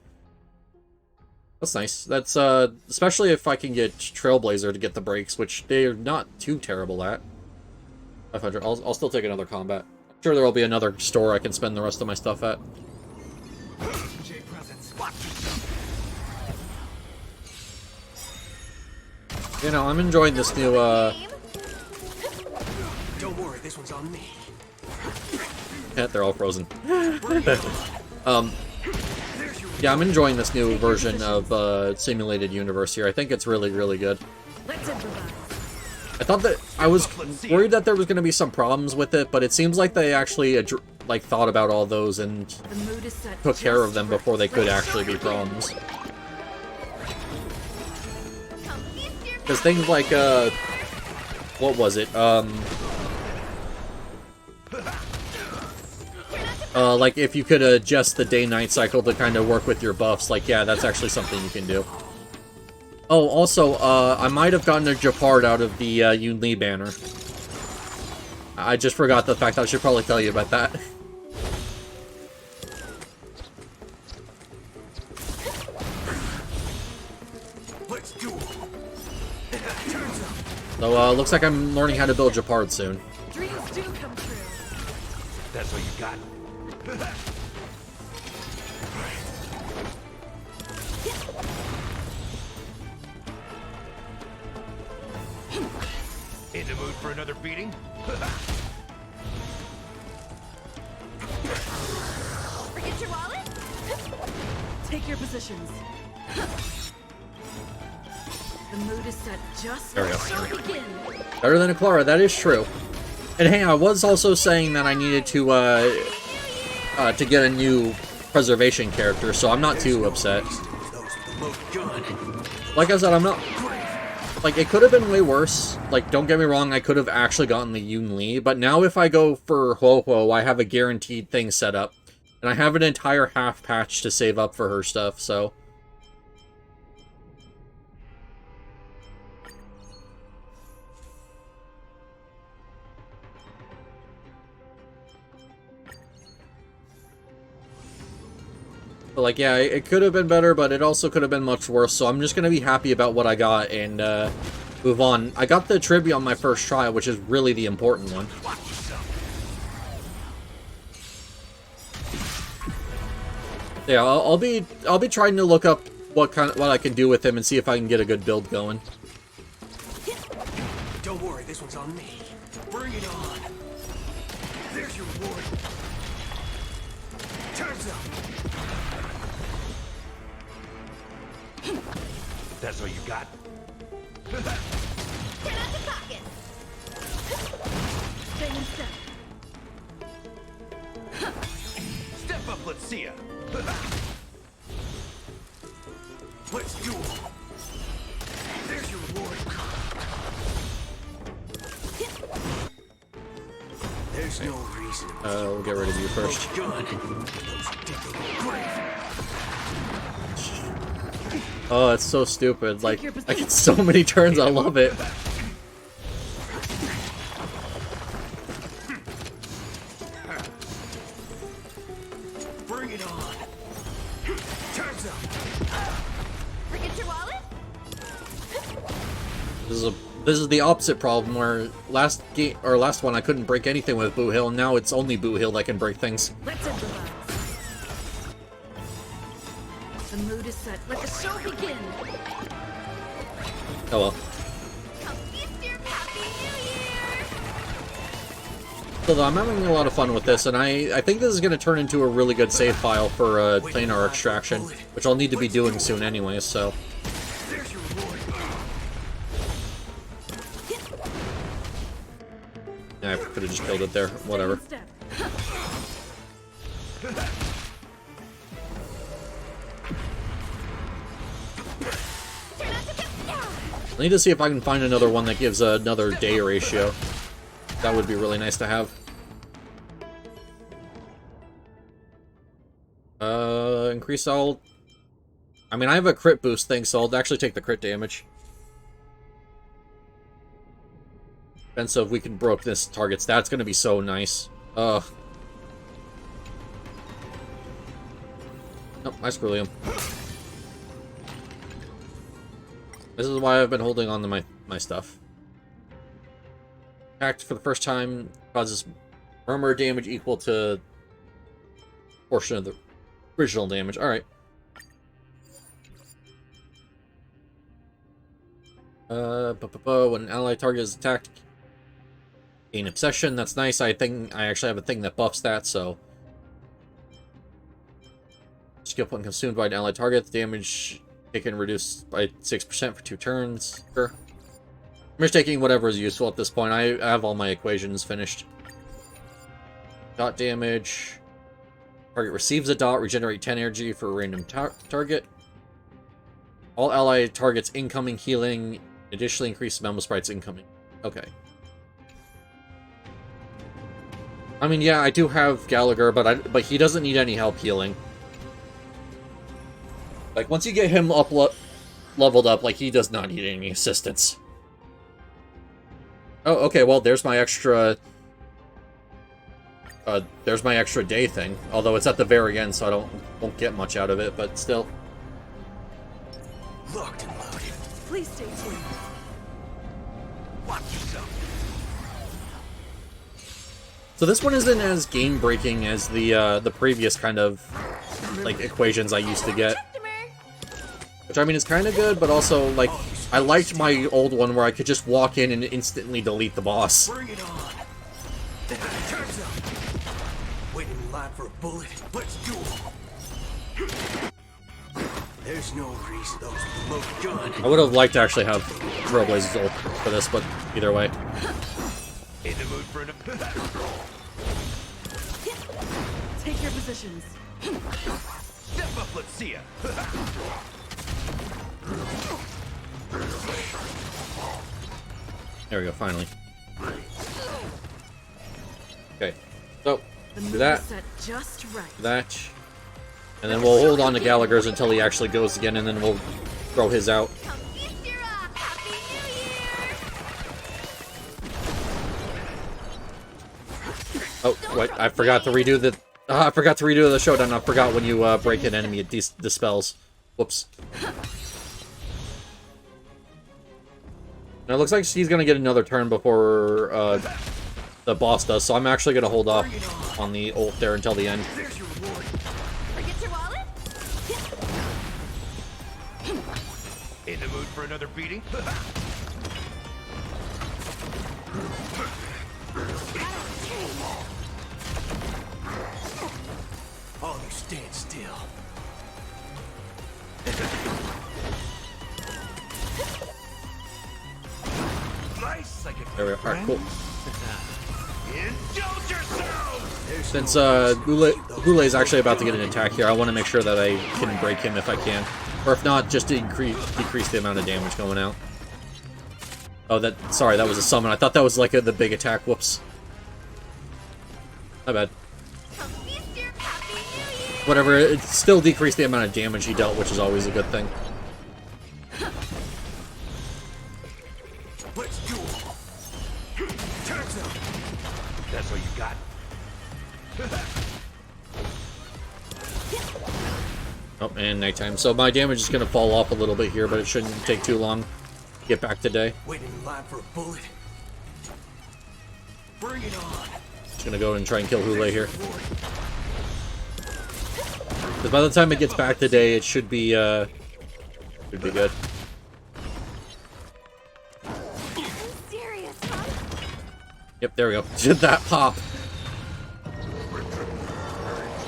Speaker 1: That's nice. That's, especially if I can get Trailblazer to get the breaks, which they're not too terrible at. 500. I'll still take another combat. I'm sure there will be another store I can spend the rest of my stuff at. You know, I'm enjoying this new,
Speaker 3: Don't worry, this one's on me.
Speaker 1: Yeah, they're all frozen. Yeah, I'm enjoying this new version of Simulated Universe here. I think it's really, really good.
Speaker 4: Let's improvise.
Speaker 1: I thought that I was worried that there was going to be some problems with it, but it seems like they actually like thought about all those and
Speaker 4: The mood is set
Speaker 1: took care of
Speaker 4: just
Speaker 1: them
Speaker 4: right.
Speaker 1: before they could
Speaker 4: Let's
Speaker 1: actually be
Speaker 4: show
Speaker 1: problems.
Speaker 2: Come feast your
Speaker 1: Because things like what was it? Like if you could adjust the day-night cycle to kind of work with your buffs, like yeah, that's actually something you can do. Oh, also, I might have gotten a Japard out of the Yoon Lee banner. I just forgot the fact that I should probably tell you about that.
Speaker 3: Let's do it. Turns up.
Speaker 1: So, looks like I'm learning how to build Japard soon.
Speaker 4: Dreams do come true.
Speaker 3: That's what you got. In the mood for another beating?
Speaker 2: Forget your wallet?
Speaker 4: Take your positions. The mood is set just
Speaker 1: There we
Speaker 4: let
Speaker 1: go.
Speaker 4: the show begin.
Speaker 1: Better than a Clara, that is true. And hey, I was also saying that I needed to get a new preservation character, so I'm not too upset.
Speaker 3: Those are the most good.
Speaker 1: Like I said, I'm not... Like, it could have been way worse. Like, don't get me wrong, I could have actually gotten the Yoon Lee, but now if I go for Ho Ho, I have a guaranteed thing set up. And I have an entire half patch to save up for her stuff, so... But like, yeah, it could have been better, but it also could have been much worse, so I'm just gonna be happy about what I got and move on. I got the Tribbie on my first try, which is really the important one. Yeah, I'll be trying to look up what I can do with him and see if I can get a good build going.
Speaker 3: Don't worry, this one's on me. Bring it on. There's your reward. Turns up. That's all you got?
Speaker 2: Turn out the pocket.
Speaker 4: Stay in step.
Speaker 3: Step up, let's see ya. Let's do it. There's your reward. There's no reason.
Speaker 1: We'll get rid of you first.
Speaker 3: Good. Those dig a little grave.
Speaker 1: Oh, it's so stupid. Like, I get so many turns, I love it.
Speaker 3: Bring it on. Turns up.
Speaker 2: Forget your wallet?
Speaker 1: This is the opposite problem where last one I couldn't break anything with Boo Hill, and now it's only Boo Hill that can break things.
Speaker 4: Let's improvise. The mood is set. Let the show begin.
Speaker 1: Oh well.
Speaker 2: Come feast your Happy New Year!
Speaker 1: So I'm having a lot of fun with this, and I think this is going to turn into a really good save file for planar extraction, which I'll need to be doing soon anyway, so...
Speaker 3: There's your reward.
Speaker 1: Yeah, I could have just killed it there. Whatever.
Speaker 4: Stay in step.
Speaker 2: Turn out the
Speaker 1: I need to see if I can find another one that gives another day ratio. That would be really nice to have. Increase all... I mean, I have a crit boost thing, so I'll actually take the crit damage. And so if we can broke this target's, that's gonna be so nice. Nope, I screw him. This is why I've been holding on to my stuff. Attacked for the first time causes murmur damage equal to portion of the original damage. Alright. When an ally target is attacked, gain obsession. That's nice. I actually have a thing that buffs that, so skill point consumed by an ally target. The damage taken reduced by 6% for 2 turns. Sure. I'm just taking whatever is useful at this point. I have all my equations finished. Dot damage. Target receives a dot. Regenerate 10 energy for a random target. All ally targets incoming healing. Additionally increase Memo Sprite's incoming. Okay. I mean, yeah, I do have Gallagher, but he doesn't need any help healing. Like, once you get him leveled up, like, he does not need any assistance. Oh, okay, well, there's my extra day thing. Although it's at the very end, so I won't get much out of it, but still.
Speaker 3: Locked and loaded.
Speaker 4: Please stay tuned.
Speaker 3: Watch yourself.
Speaker 1: So this one isn't as game-breaking as the previous kind of, like, equations I used to get. Which, I mean, is kind of good, but also, like, I liked my old one where I could just walk in and instantly delete the boss.
Speaker 3: Bring it on. Turns up. Waiting in line for a bullet. Let's do it. There's no reason those with the loaded gun.
Speaker 1: I would have liked to actually have Trailblazer's ult for this, but either way.
Speaker 3: In the mood for an...
Speaker 4: Take your positions.
Speaker 3: Step up, let's see ya.
Speaker 1: There we go, finally. Okay, so, do that,
Speaker 4: Just right.
Speaker 1: that, and then we'll hold on to Gallagher's until he actually goes again, and then we'll throw his out. Oh, wait, I forgot to redo the... I forgot to redo the showdown. I forgot when you break an enemy, it dispels. Whoops. Now it looks like he's gonna get another turn before the boss does, so I'm actually gonna hold off on the ult there until the end.
Speaker 3: There's your reward.
Speaker 2: Forget your wallet?
Speaker 3: In the mood for another beating? Oh, you stand still. Nice, like a
Speaker 1: There we go. Alright, cool.
Speaker 3: Indulge yourself!
Speaker 1: Since Goulet is actually about to get an attack here, I want to make sure that I can break him if I can. Or if not, just to decrease the amount of damage going out. Oh, sorry, that was a summon. I thought that was like the big attack. Whoops. My bad. Whatever, it still decreased the amount of damage he dealt, which is always a good thing.
Speaker 3: Let's do it. Turns up. That's what you got.
Speaker 1: Oh, and nighttime. So my damage is going to fall off a little bit here, but it shouldn't take too long to get back to day.
Speaker 3: Waiting in line for a bullet. Bring it on.
Speaker 1: Just going to go and try and kill Hule here. Because by the time it gets back to day, it should be good.
Speaker 2: Serious, huh?
Speaker 1: Yep, there we go. Did that pop.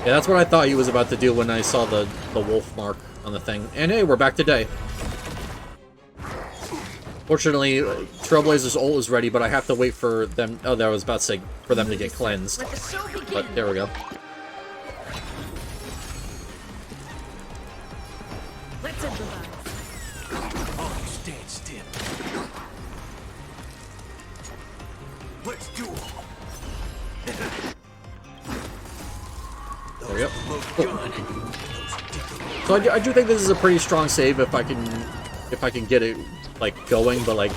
Speaker 1: Yeah, that's what I thought he was about to do when I saw the wolf mark on the thing. And hey, we're back to day. Fortunately, Trailblazer's ult is ready, but I have to wait for them... Oh, I was about to say, for them to get cleansed. But there we go.
Speaker 4: Let's improvise.
Speaker 3: Oh, you stand still. Let's do it. gun.
Speaker 1: So I do think this is a pretty strong save if I can get it like going, but like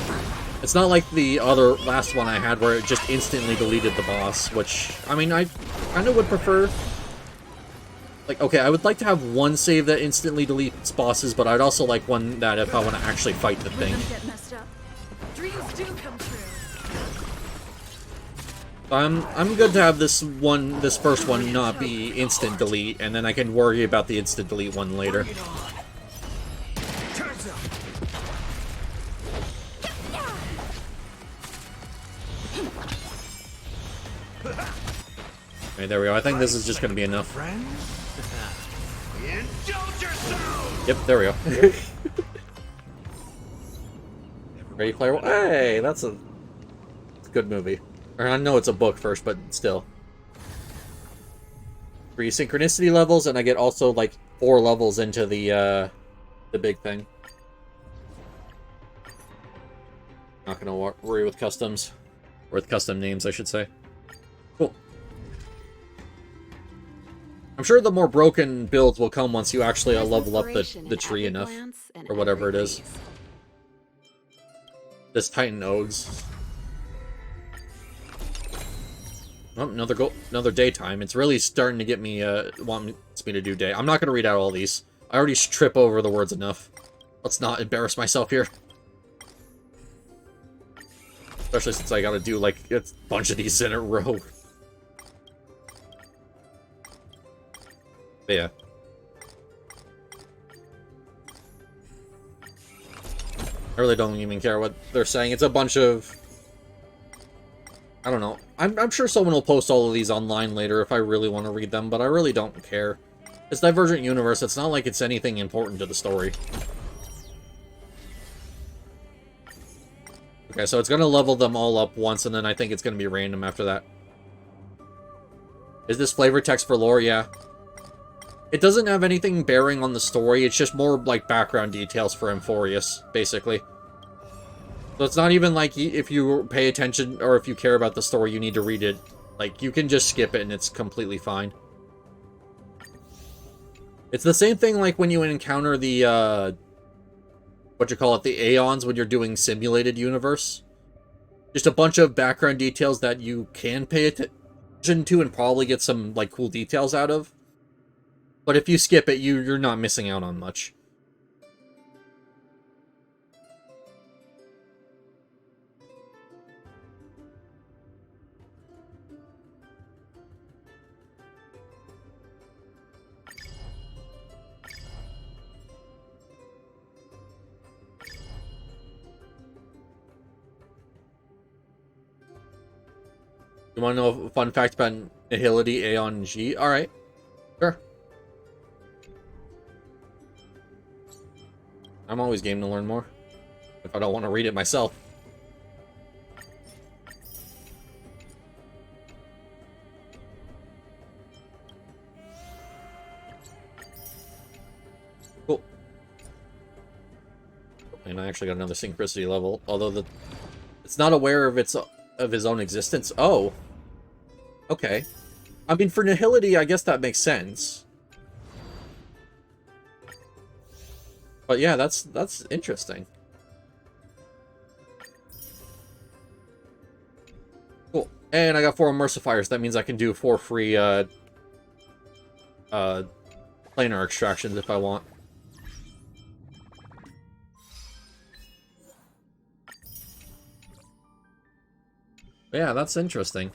Speaker 1: it's not like the other last one I had where it just instantly deleted the boss, which I mean I kind of would prefer. Like, okay, I would like to have one save that instantly deletes bosses, but I'd also like one that if I want to actually fight the thing.
Speaker 4: Get messed up. Dreams do come true.
Speaker 1: I'm good to have this first one not be instant delete, and then I can worry about the instant delete one later.
Speaker 3: Bring it on. Turns up.
Speaker 1: Okay, there we go. I think this is just gonna be enough.
Speaker 3: Friends? Indulge yourself!
Speaker 1: Yep, there we go. Ready Player One? Hey, that's a good movie. Or I know it's a book first, but still. 3 synchronicity levels, and I get also like 4 levels into the big thing. Not gonna worry with customs. Or with custom names, I should say. Cool. I'm sure the more broken builds will come once you actually level up the tree enough. Or whatever it is. This Titan Odes. Oh, another daytime. It's really starting to get me, wants me to do day. I'm not gonna read out all these. I already trip over the words enough. Let's not embarrass myself here. Especially since I gotta do, like, a bunch of these in a row. But yeah. I really don't even care what they're saying. It's a bunch of... I don't know. I'm sure someone will post all of these online later if I really want to read them, but I really don't care. It's Divergent Universe. It's not like it's anything important to the story. Okay, so it's going to level them all up once, and then I think it's going to be random after that. Is this flavor text for lore? Yeah. It doesn't have anything bearing on the story. It's just more like background details for Amphorius, basically. So it's not even like if you pay attention or if you care about the story, you need to read it. Like, you can just skip it and it's completely fine. It's the same thing like when you encounter the, the Aeons when you're doing Simulated Universe. Just a bunch of background details that you can pay attention to and probably get some, like, cool details out of. But if you skip it, you're not missing out on much. You want to know a fun fact about Nihility Aeon G? Alright. Sure. I'm always game to learn more. If I don't want to read it myself. Cool. And I actually got another synchronicity level, although it's not aware of his own existence. Oh. Okay. I mean, for Nihility, I guess that makes sense. But yeah, that's interesting. Cool. And I got 4 Mercifiers. That means I can do 4 free planar extractions if I want. Yeah, that's interesting.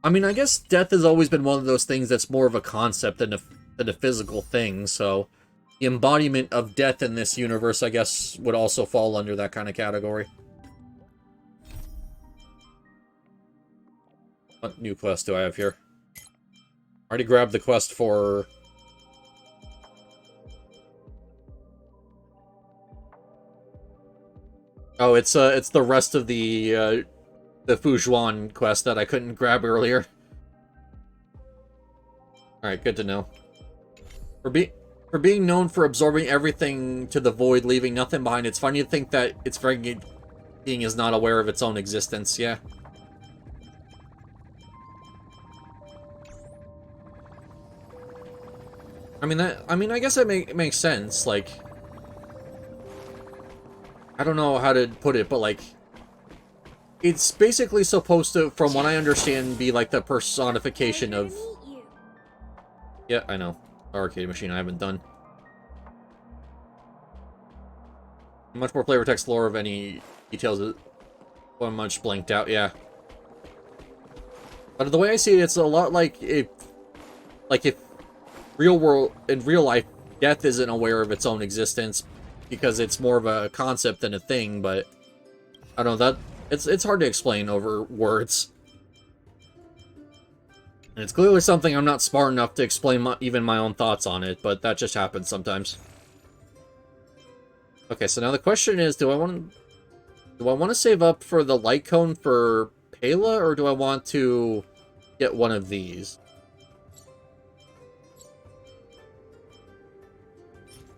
Speaker 1: I mean, I guess death has always been one of those things that's more of a concept than a physical thing, so the embodiment of death in this universe, I guess, would also fall under that kind of category. What new quest do I have here? I already grabbed the quest for... Oh, it's the rest of the Fujuan quest that I couldn't grab earlier. Alright, good to know. For being known for absorbing everything to the void, leaving nothing behind, it's funny to think that its very being is not aware of its own existence, yeah. I guess that makes sense. Like, I don't know how to put it, but like, it's basically supposed to, from what I understand, be like the personification of. Yeah, I know. Arcade machine I haven't done. Much more flavor text lore of any details. Well, much blanked out, yeah. But the way I see it, it's a lot like if in real life, death isn't aware of its own existence because it's more of a concept than a thing. But I don't know, that it's hard to explain over words. And it's clearly something I'm not smart enough to explain even my own thoughts on it, but that just happens sometimes. Okay, so now the question is, do I want to save up for the light cone for Pela, or do I want to get one of these?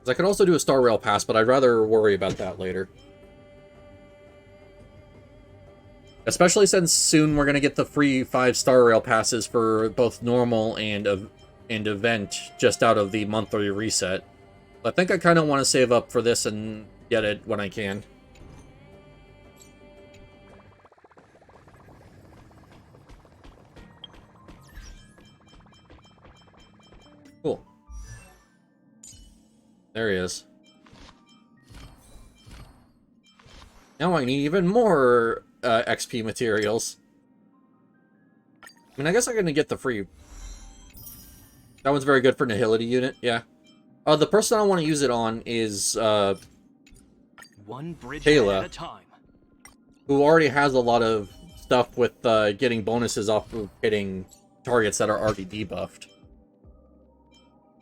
Speaker 1: I could also do a Star Rail Pass, but I'd rather worry about that later. Especially since soon we're going to get the free 5 Star Rail Passes for both normal and event just out of the monthly reset. I think I kind of want to save up for this and get it when I can. Cool. There he is. Now I need even more XP materials. I mean, I guess I'm gonna get the free. That one's very good for Nihility unit, yeah. The person I want to use it on is
Speaker 3: one bridge
Speaker 1: Kayla,
Speaker 3: at a time.
Speaker 1: Who already has a lot of stuff with getting bonuses off of hitting targets that are already debuffed.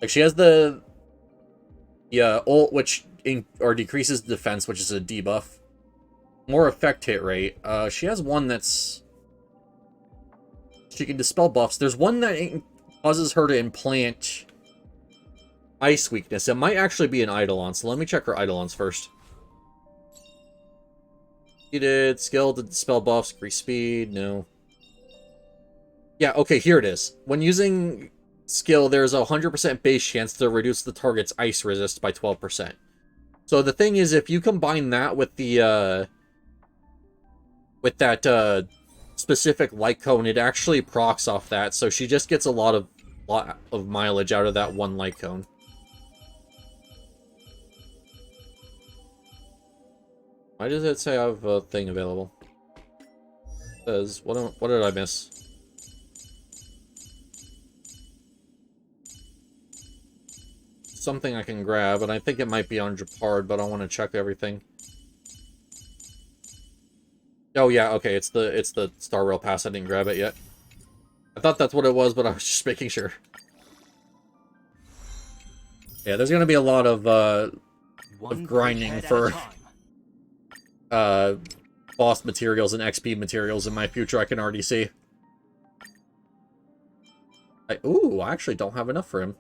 Speaker 1: Like, she has the ult, which decreases defense, which is a debuff. More effect hit rate. She has one that's... She can dispel buffs. There's one that causes her to implant ice weakness. It might actually be an Eidolon, so let me check her Eidolons first. He did skill to dispel buffs, increase speed, no. Yeah, okay, here it is. When using skill, there's a 100% base chance to reduce the target's ice resist by 12%. So the thing is, if you combine that with the with that specific light cone, it actually procs off that, so she just gets a lot of mileage out of that one light cone. Why does it say I have a thing available? It says, what did I miss? Something I can grab, and I think it might be on Japard, but I want to check everything. Oh yeah, okay, it's the Star Rail Pass. I didn't grab it yet. I thought that's what it was, but I was just making sure. Yeah, there's gonna be a lot of grinding for boss materials and XP materials in my future. I can already see. Ooh, I actually don't have enough for him.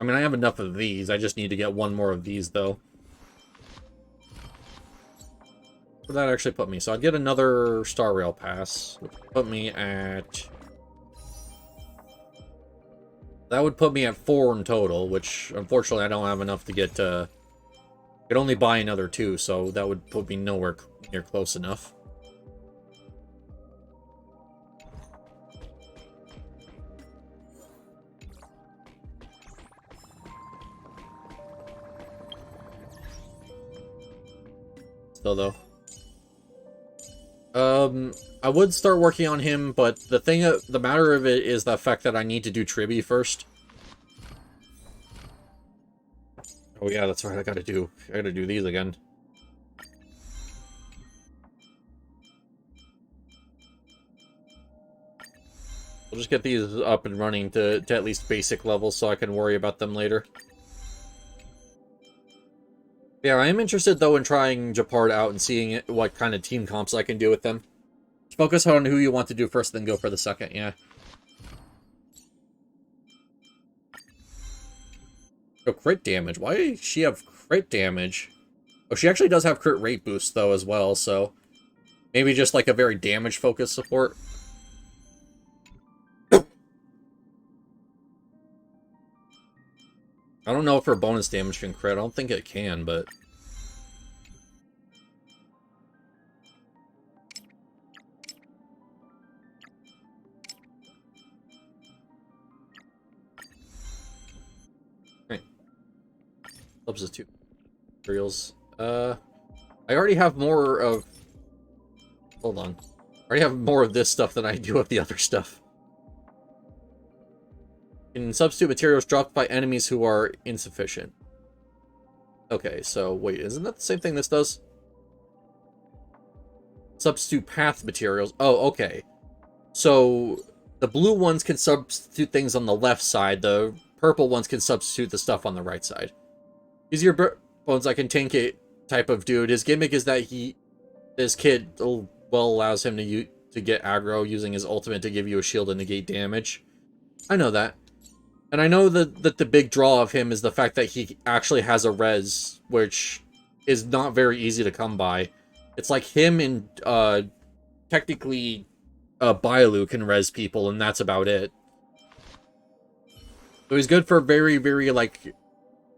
Speaker 1: I mean, I have enough of these. I just need to get one more of these, though. Where that actually put me? So I'd get another Star Rail Pass. Which would put me at... That would put me at 4 in total, which, unfortunately, I don't have enough to get... I could only buy another 2, so that would put me nowhere near close enough. Still, though. I would start working on him, but the matter of it is the fact that I need to do Tribbie first. Oh yeah, that's right, I gotta do these again. We'll just get these up and running to at least basic levels so I can worry about them later. Yeah, I am interested, though, in trying Japard out and seeing what kind of team comps I can do with them. Focus on who you want to do first, then go for the second, yeah. Oh, crit damage. Why does she have crit damage? Oh, she actually does have crit rate boost, though, as well, so... Maybe just, like, a very damage-focused support. I don't know if her bonus damage can crit. I don't think it can, but... Right. Substitute materials. I already have more of... Hold on. I already have more of this stuff than I do of the other stuff. In substitute materials dropped by enemies who are insufficient. Okay, so wait, isn't that the same thing this does? Substitute path materials. Oh, okay. So the blue ones can substitute things on the left side. The purple ones can substitute the stuff on the right side. Use your bones like a tank type of dude. His gimmick is that this kid well allows him to get aggro using his ultimate to give you a shield and negate damage. I know that. And I know that the big draw of him is the fact that he actually has a res, which is not very easy to come by. It's like him and, technically, Bailu can res people, and that's about it. So he's good for very, very, like,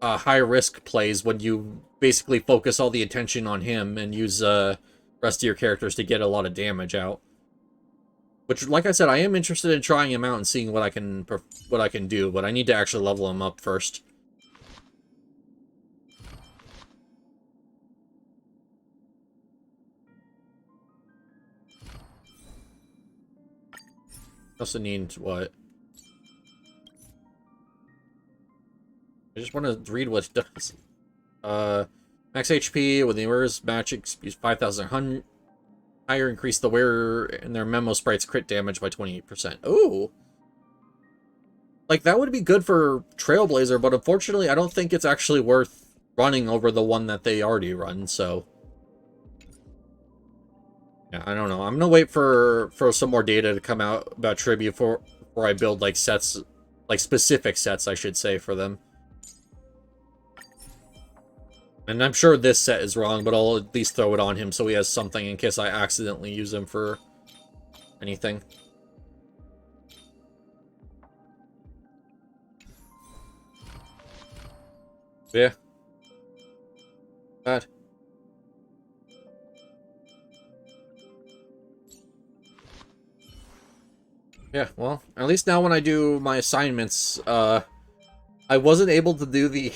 Speaker 1: high-risk plays when you basically focus all the attention on him and use, rest of your characters to get a lot of damage out. Which, like I said, I am interested in trying him out and seeing what I can do, but I need to actually level him up first. Also need what? I just want to read what it does. Max HP with the wearer's magic use 5,000 higher, increase the wearer and their memo sprite's crit damage by 28%. Ooh. Like, that would be good for Trailblazer, but unfortunately, I don't think it's actually worth running over the one that they already run, so... Yeah, I don't know. I'm gonna wait for some more data to come out about Tribbie before I build, like, sets... Like, specific sets, I should say, for them. And I'm sure this set is wrong, but I'll at least throw it on him so he has something in case I accidentally use him for anything. Yeah. Bad. Yeah, well, at least now when I do my assignments, I wasn't able to do the...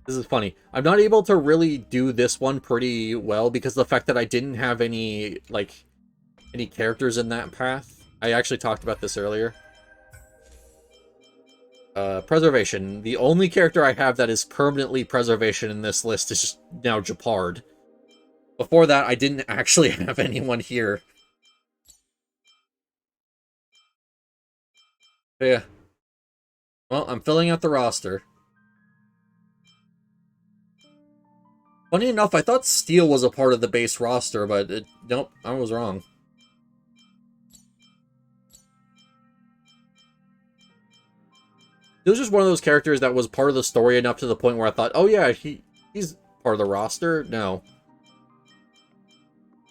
Speaker 1: This is funny. I'm not able to really do this one pretty well because of the fact that I didn't have any, like, any characters in that path. I actually talked about this earlier. Preservation. The only character I have that is permanently preservation in this list is just now Japard. Before that, I didn't actually have anyone here. But yeah. Well, I'm filling out the roster. Funny enough, I thought Steel was a part of the base roster, but nope, I was wrong. It was just one of those characters that was part of the story enough to the point where I thought, oh yeah, he's part of the roster? No.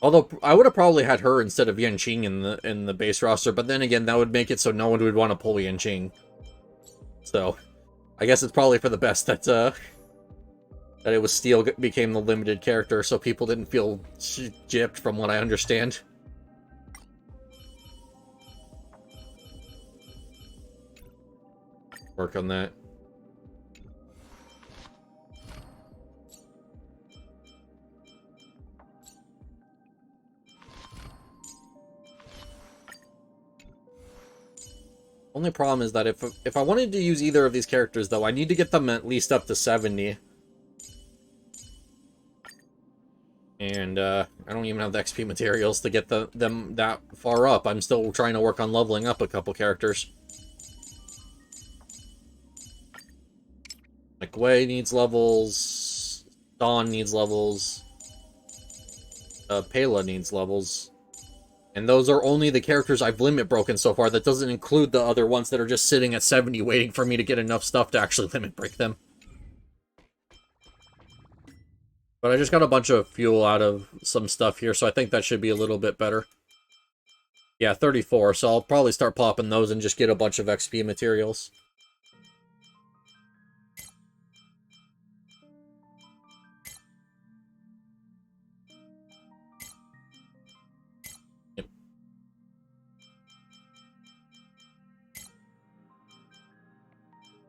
Speaker 1: Although, I would have probably had her instead of Yanqing in the base roster, but then again, that would make it so no one would want to pull Yanqing. So, I guess it's probably for the best that it was Steel became the limited character, so people didn't feel gypped from what I understand. Work on that. Only problem is that if I wanted to use either of these characters, though, I need to get them at least up to 70. And, I don't even have the XP materials to get them that far up. I'm still trying to work on leveling up a couple characters. Like, Wei needs levels, Dawn needs levels, Pela needs levels. And those are only the characters I've limit broken so far. That doesn't include the other ones that are just sitting at 70 waiting for me to get enough stuff to actually limit break them. But I just got a bunch of fuel out of some stuff here, so I think that should be a little bit better. Yeah, 34, so I'll probably start popping those and just get a bunch of XP materials.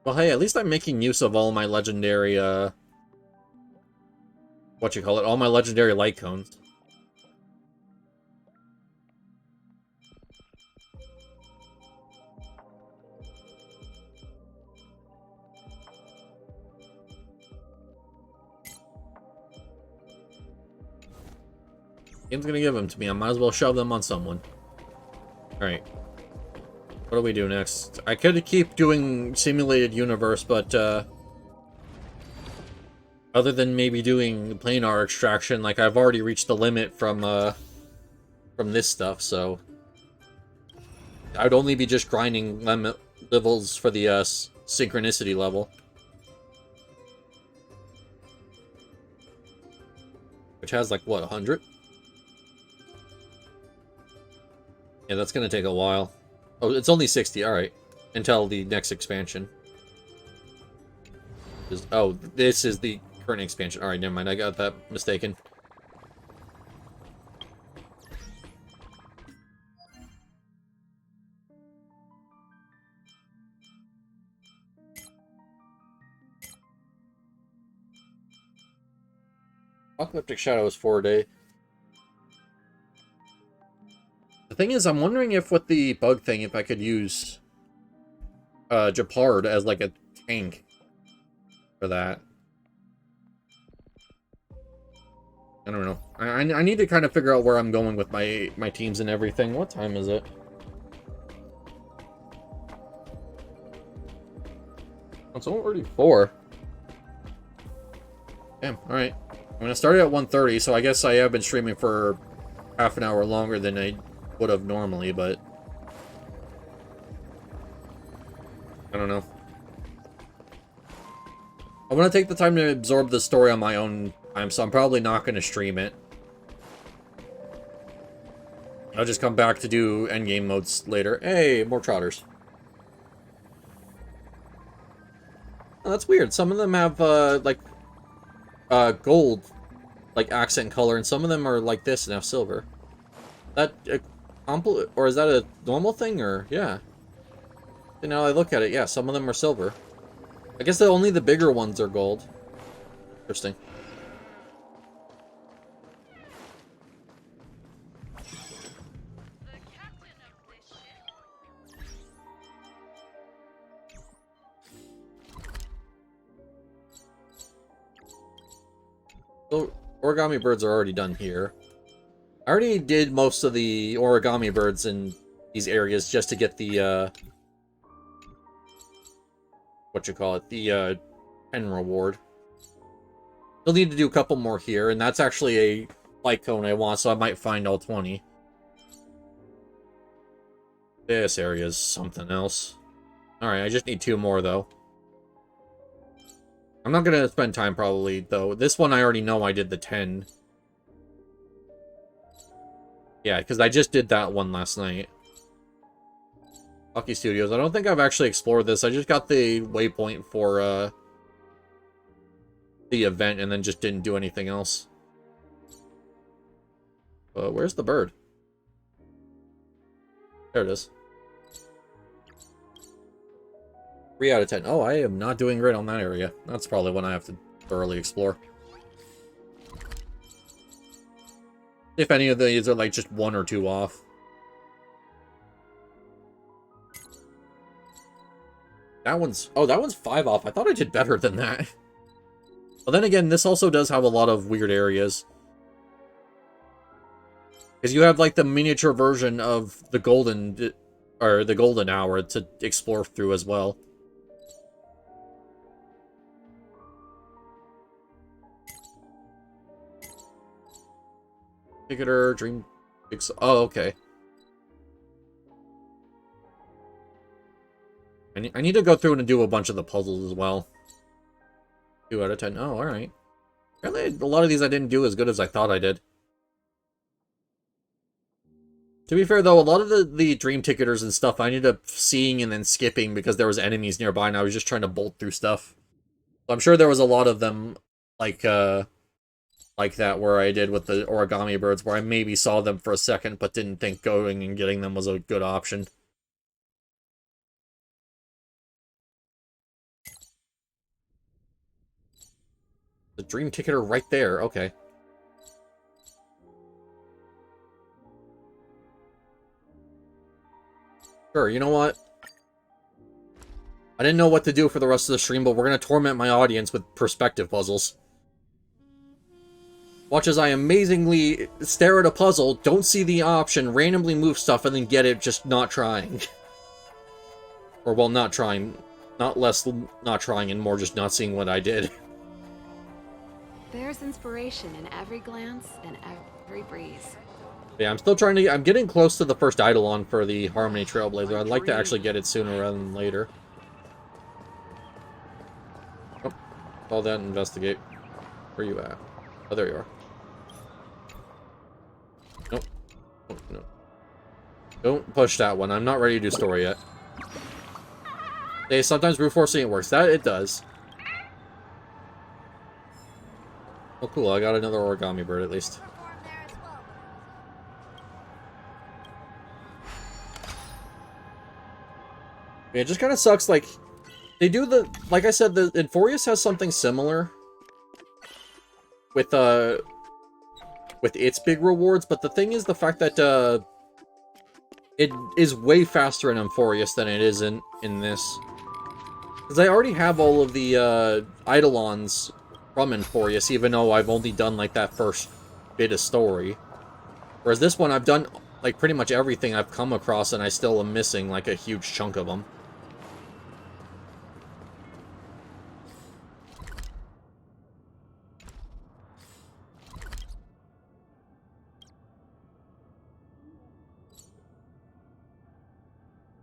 Speaker 1: Well, hey, at least I'm making use of all my legendary, all my legendary light cones. Game's gonna give them to me. I might as well shove them on someone. Alright. What do we do next? I could keep doing simulated universe, but, other than maybe doing planar extraction, like, I've already reached the limit from this stuff, so... I'd only be just grinding levels for the, synchronicity level. Which has, like, what, 100? Yeah, that's gonna take a while. Oh, it's only 60, alright. Until the next expansion. Oh, this is the current expansion. Alright, never mind, I got that mistaken. Apocalyptic Shadow is 4-day. The thing is, I'm wondering if with the bug thing, if I could use Japard as like a tank for that. I don't know. I need to kind of figure out where I'm going with my teams and everything. What time is it? It's already 4. Damn, alright. I'm gonna start at 1:30, so I guess I have been streaming for half an hour longer than I would have normally, but I don't know. I want to take the time to absorb the story on my own time, so I'm probably not going to stream it. I'll just come back to do endgame modes later. Hey, more trotters. Oh, that's weird. Some of them have, like, gold, like, accent color, and some of them are like this and have silver. That, or is that a normal thing, or, yeah. And now I look at it, yeah, some of them are silver. I guess that only the bigger ones are gold. Interesting. So, origami birds are already done here. I already did most of the origami birds in these areas just to get the, the, 10 reward. Still need to do a couple more here, and that's actually a light cone I want, so I might find all 20. This area is something else. Alright, I just need 2 more, though. I'm not gonna spend time, probably, though. This one I already know I did the 10. Yeah, because I just did that one last night. Hockey Studios. I don't think I've actually explored this. I just got the waypoint for, the event and then just didn't do anything else. Where's the bird? There it is. 3 out of 10. Oh, I am not doing great on that area. That's probably one I have to thoroughly explore. If any of these are like just 1 or 2 off. That one's... Oh, that one's 5 off. I thought I did better than that. But then again, this also does have a lot of weird areas. Because you have like the miniature version of the golden... Or the golden hour to explore through as well. Ticketer, Dream... Oh, okay. I need to go through and do a bunch of the puzzles as well. 2 out of 10. Oh, alright. Apparently, a lot of these I didn't do as good as I thought I did. To be fair, though, a lot of the dream ticketers and stuff I ended up seeing and then skipping because there was enemies nearby and I was just trying to bolt through stuff. So I'm sure there was a lot of them like that where I did with the origami birds, where I maybe saw them for a second but didn't think going and getting them was a good option. The dream ticketer right there. Okay. Sure, you know what? I didn't know what to do for the rest of the stream, but we're gonna torment my audience with perspective puzzles. Watch as I amazingly stare at a puzzle, don't see the option, randomly move stuff, and then get it just not trying. Or, well, not trying. Not less not trying and more just not seeing what I did.
Speaker 5: There's inspiration in every glance and every breeze.
Speaker 1: Yeah, I'm still trying to... I'm getting close to the first Eidolon for the Harmony Trailblazer. I'd like to actually get it sooner rather than later. Oh, call that and investigate. Where are you at? Oh, there you are. Nope. Oh, no. Don't push that one. I'm not ready to do story yet. Hey, sometimes brute forcing it works. That it does. Oh, cool. I got another origami bird at least. Yeah, it just kind of sucks, like, they do the, like I said, the Inforius has something similar with its big rewards, but the thing is the fact that, it is way faster in Inforius than it is in this. Because I already have all of the, Eidolons from Inforius, even though I've only done, like, that first bit of story. Whereas this one, I've done, like, pretty much everything I've come across, and I still am missing, like, a huge chunk of them.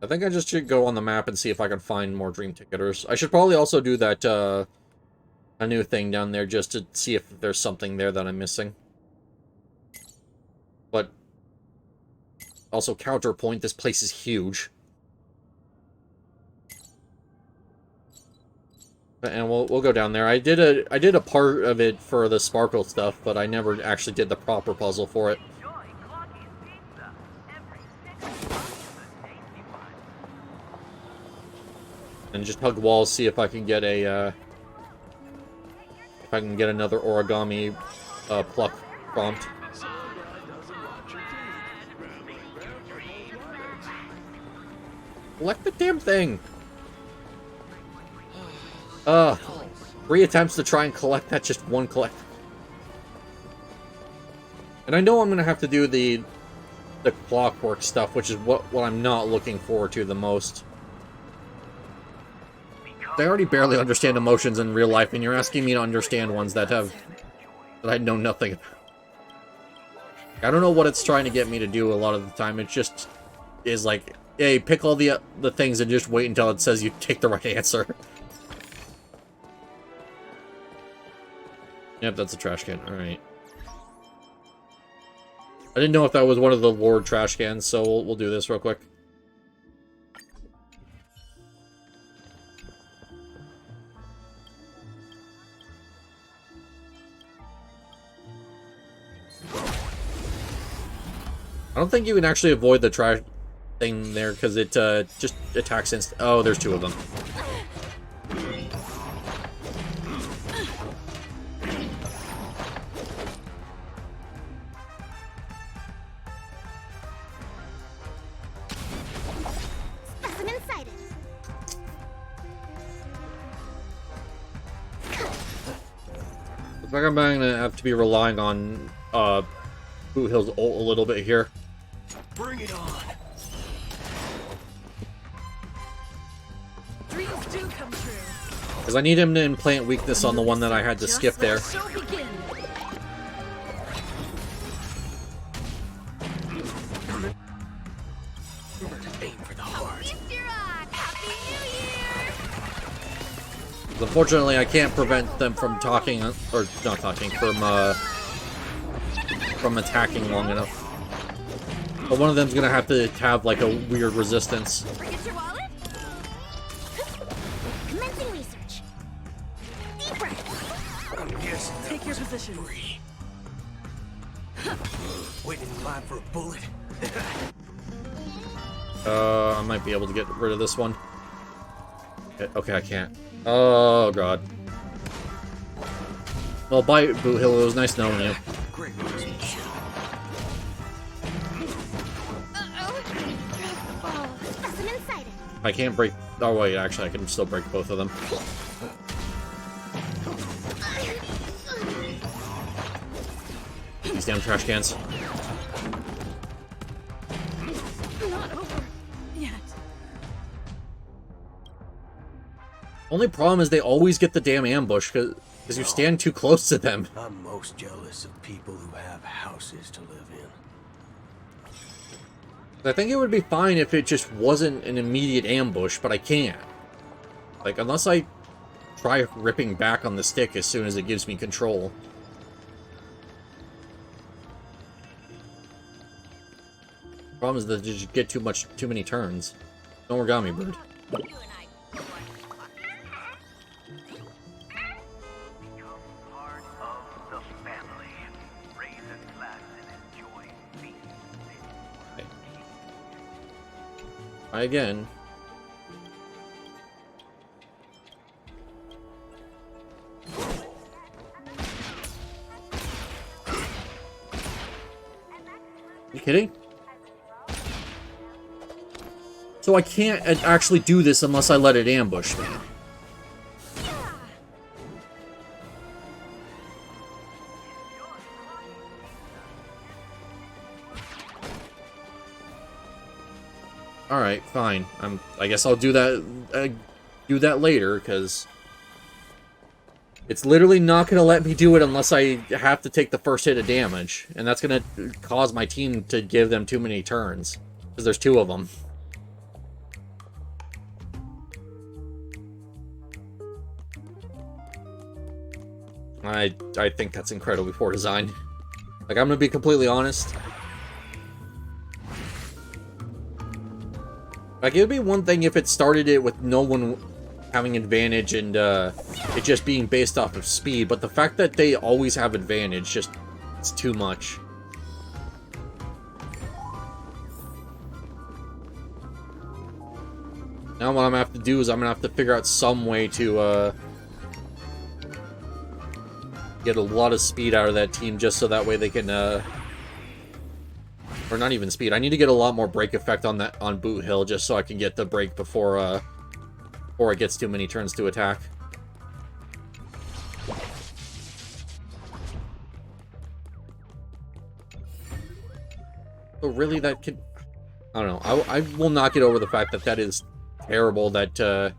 Speaker 1: I think I just should go on the map and see if I can find more Dream Ticketers. I should probably also do that, a new thing down there just to see if there's something there that I'm missing. But, also counterpoint, this place is huge. And we'll go down there. I did a part of it for the sparkle stuff, but I never actually did the proper puzzle for it. And just hug walls, see if I can get a, if I can get another origami, pluck prompt. Collect the damn thing! 3 attempts to try and collect that, just one collect. And I know I'm gonna have to do the clockwork stuff, which is what I'm not looking forward to the most. I already barely understand emotions in real life, and you're asking me to understand ones that I know nothing about. I don't know what it's trying to get me to do a lot of the time. It just is like, hey, pick all the things and just wait until it says you take the right answer. Yep, that's a trash can. Alright. I didn't know if that was one of the Lord trash cans, so we'll do this real quick. I don't think you can actually avoid the trash thing there, because it just attacks instant. Oh, there's 2 of them.
Speaker 2: Specimen sighted.
Speaker 1: Looks like I'm gonna have to be relying on Boot Hill's ult a little bit here.
Speaker 3: Bring it on.
Speaker 4: Dreams do come true.
Speaker 1: Because I need him to implant weakness on the one that I had to skip there.
Speaker 3: Aim for the heart.
Speaker 2: Happy New Year!
Speaker 1: Unfortunately, I can't prevent them from talking, or not talking, from attacking long enough. But one of them's gonna have to have, like, a weird resistance.
Speaker 2: Forget your wallet? Commencing research. Deep breath.
Speaker 3: I'm guessing that
Speaker 4: Take your
Speaker 3: wasn't
Speaker 4: position.
Speaker 3: free. Waiting in line for a bullet.
Speaker 1: I might be able to get rid of this one. Okay, I can't. Oh, God. Well, bye, Boot Hill. It was nice knowing you.
Speaker 3: Great marksmanship.
Speaker 2: Uh-oh. Drop the ball. Specimen sighted.
Speaker 1: I can't break... Oh, wait, actually, I can still break both of them. These damn trash cans.
Speaker 4: Not over yet.
Speaker 1: Only problem is they always get the damn ambush, because you stand too close to them.
Speaker 3: I'm most jealous of people who have houses to live in.
Speaker 1: I think it would be fine if it just wasn't an immediate ambush, but I can't. Like, unless I try ripping back on the stick as soon as it gives me control. Problem is that you just get too many turns. No origami bird.
Speaker 8: Part of the family. Raise a glass and enjoy peace.
Speaker 1: Try again. You kidding? So I can't actually do this unless I let it ambush me. All right, fine. I guess I'll do that later, because it's literally not going to let me do it unless I have to take the first hit of damage, and that's going to cause my team to give them too many turns, because there's two of them. I think that's incredibly poor design. Like, I'm gonna be completely honest. Like, it would be one thing if it started it with no one having advantage and it just being based off of speed, but the fact that they always have advantage, it's too much. Now what I'm gonna have to do is I'm gonna have to figure out some way to get a lot of speed out of that team, just so that way they can or not even speed. I need to get a lot more break effect on Boot Hill, just so I can get the break before it gets too many turns to attack. So really, that could... I don't know. I will not get over the fact that that is terrible, that that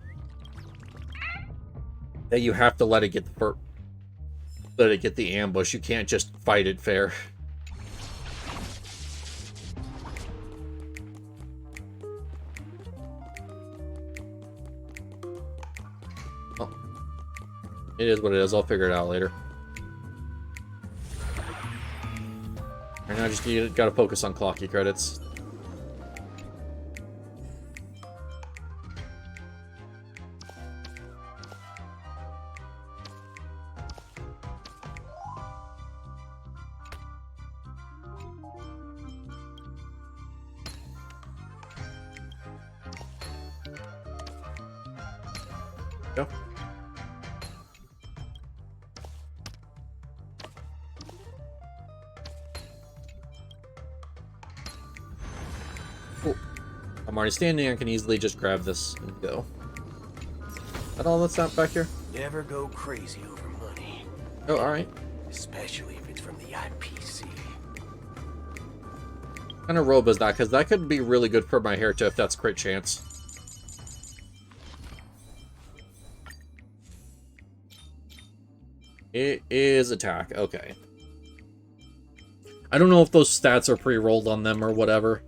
Speaker 1: you have to let it get the ambush. You can't just fight it fair. Oh. It is what it is. I'll figure it out later. Right now, you gotta focus on clocky credits. Go. Cool. I'm already standing. I can easily just grab this and go. Is that all that's not back here?
Speaker 3: Never go crazy over money,
Speaker 1: Oh, alright.
Speaker 3: especially if it's from the IPC.
Speaker 1: What kind of robe is that? Because that could be really good for my hair too, if that's crit chance. It is attack. Okay. I don't know if those stats are pre-rolled on them or whatever.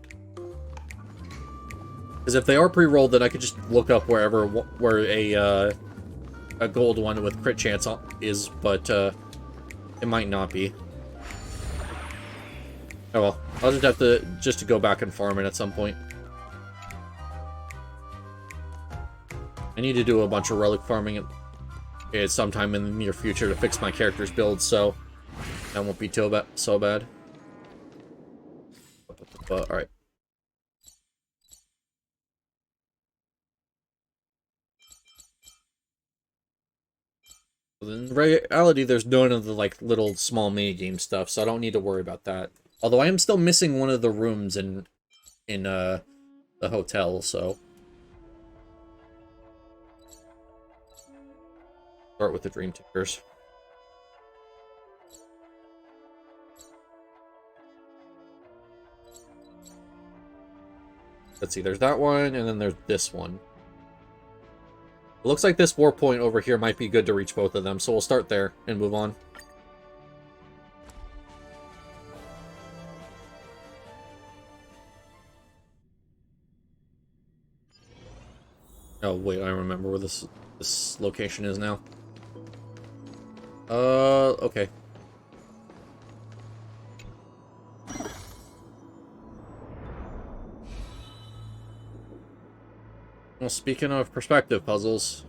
Speaker 1: Because if they are pre-rolled, then I could just look up where a gold one with crit chance is, but it might not be. Oh well, I'll just have to go back and farm it at some point. I need to do a bunch of relic farming at sometime in the near future to fix my character's build, so that won't be so bad. But alright. In reality, there's none of the, like, little small mini-game stuff, so I don't need to worry about that. Although I am still missing one of the rooms in the hotel, so... Start with the Dream Tickers. Let's see, there's that one, and then there's this one. It looks like this war point over here might be good to reach both of them, so we'll start there and move on. Oh, wait, I remember where this location is now. Okay. Well, speaking of perspective puzzles...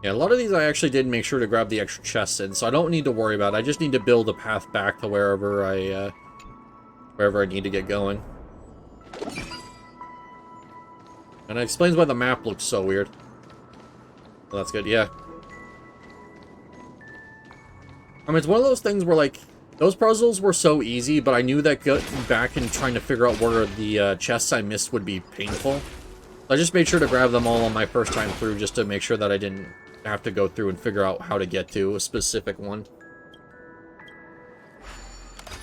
Speaker 1: Yeah, a lot of these I actually did make sure to grab the extra chests in, so I don't need to worry about it. I just need to build a path back to wherever I need to get going. And it explains why the map looks so weird. Well, that's good, yeah. I mean, it's one of those things where, like, those puzzles were so easy, but I knew that going back and trying to figure out where the chests I missed would be painful. So I just made sure to grab them all on my first time through, just to make sure that I didn't have to go through and figure out how to get to a specific one.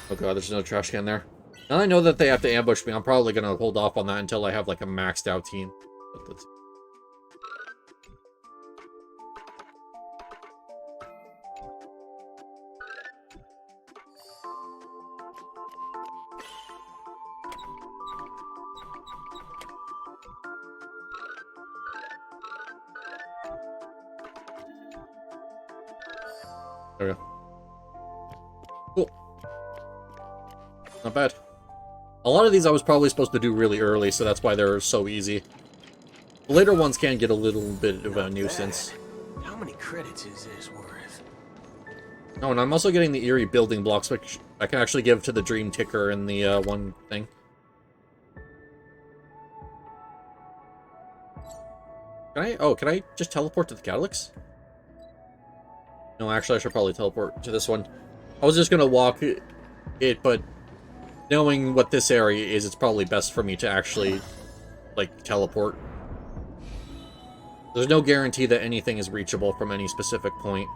Speaker 1: Oh god, there's no trash can there. Now I know that they have to ambush me, I'm probably going to hold off on that until I have, like, a maxed out team. But let's... There we go. Cool. Not bad. A lot of these I was probably supposed to do really early, so that's why they're so easy. The later ones can get a little bit of a nuisance.
Speaker 3: How many credits is this worth?
Speaker 1: Oh, and I'm also getting the eerie building blocks, which I can actually give to the Dream Ticker in the one thing. Can I just teleport to the Calyx? No, actually, I should probably teleport to this one. I was just gonna walk it, but knowing what this area is, it's probably best for me to actually, like, teleport. There's no guarantee that anything is reachable from any specific point.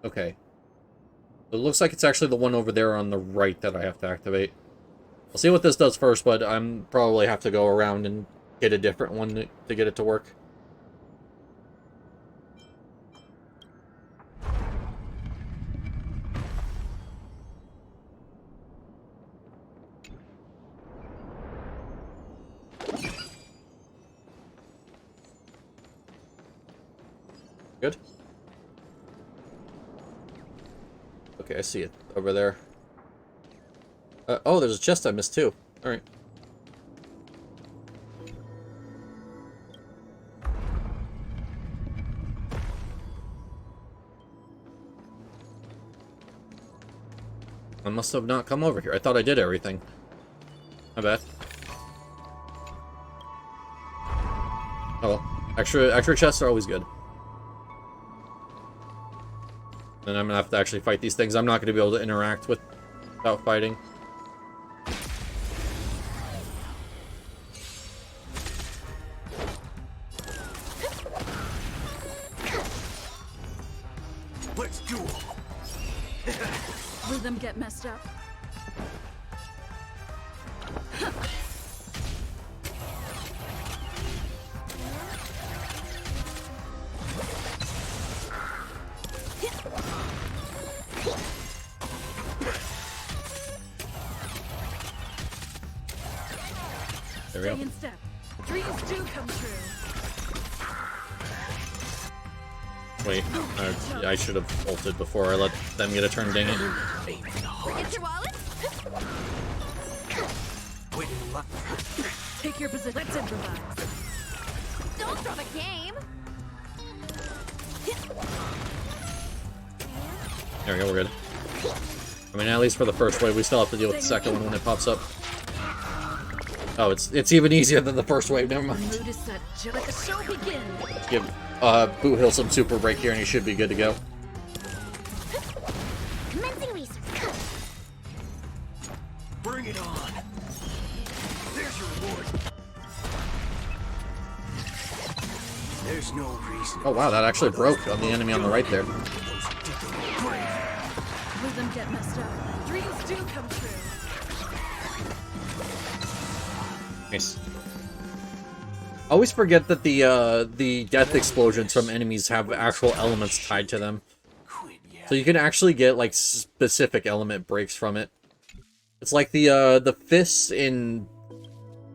Speaker 1: Okay. It looks like it's actually the one over there on the right that I have to activate. I'll see what this does first, but I'm probably have to go around and get a different one to get it to work. Good. Okay, I see it over there. Oh, there's a chest I missed too. Alright. I must have not come over here. I thought I did everything. My bad. Oh well. Extra chests are always good. Then I'm gonna have to actually fight these things. I'm not gonna be able to interact with without fighting.
Speaker 3: Let's do it.
Speaker 4: Rhythm get messed up.
Speaker 1: There we go.
Speaker 4: Stay in step. Dreams do come true.
Speaker 1: Wait, I should have ulted before I let them get a turn, dang it.
Speaker 4: Get your wallet?
Speaker 3: Waiting lot.
Speaker 4: Take your position. Let's improvise. Don't drop a game.
Speaker 1: There we go, we're good. I mean, at least for the first wave, we still have to deal with the second one when it pops up. Oh, it's even easier than the first wave, never mind.
Speaker 4: Mood is set. Let the show begin.
Speaker 1: Give Boot Hill some super break here and he should be good to go.
Speaker 2: Commencing research.
Speaker 3: Bring it on. There's your reward. There's no reason.
Speaker 1: Oh wow, that actually broke on the enemy on the right there.
Speaker 4: Rhythm get messed up. Dreams do come true.
Speaker 1: Nice. I always forget that the death explosions from enemies have actual elements tied to them. So you can actually get like specific element breaks from it. It's like the fists in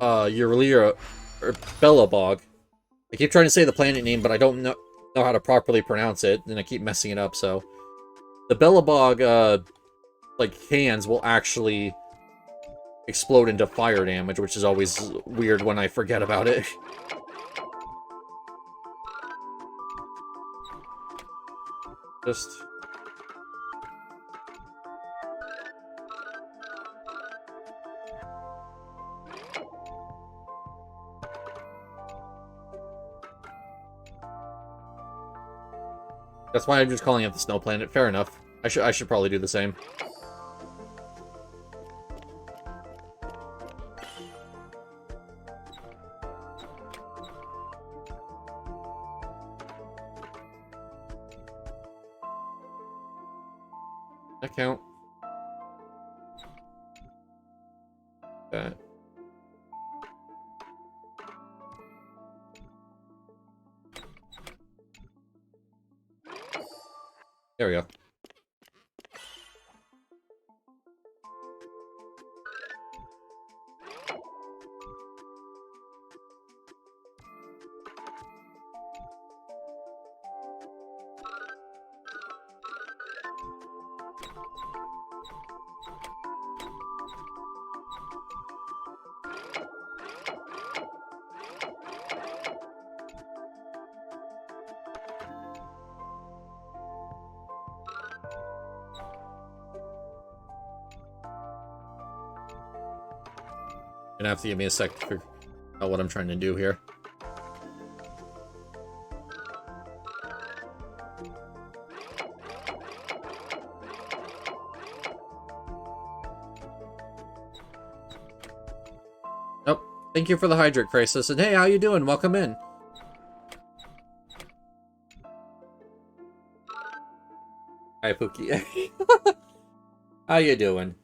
Speaker 1: Eurelia or Bellabog. I keep trying to say the planet name, but I don't know how to properly pronounce it, and I keep messing it up, so the Bellabog like hands will actually explode into fire damage, which is always weird when I forget about it. Just... That's why I'm just calling it the Snow Planet. Fair enough. I should probably do the same. That count. That. There we go. Gonna have to give me a sec to figure out what I'm trying to do here. Oh, thank you for the hydrate crisis, and hey, how you doing? Welcome in. Hi, Pookie. How you doing?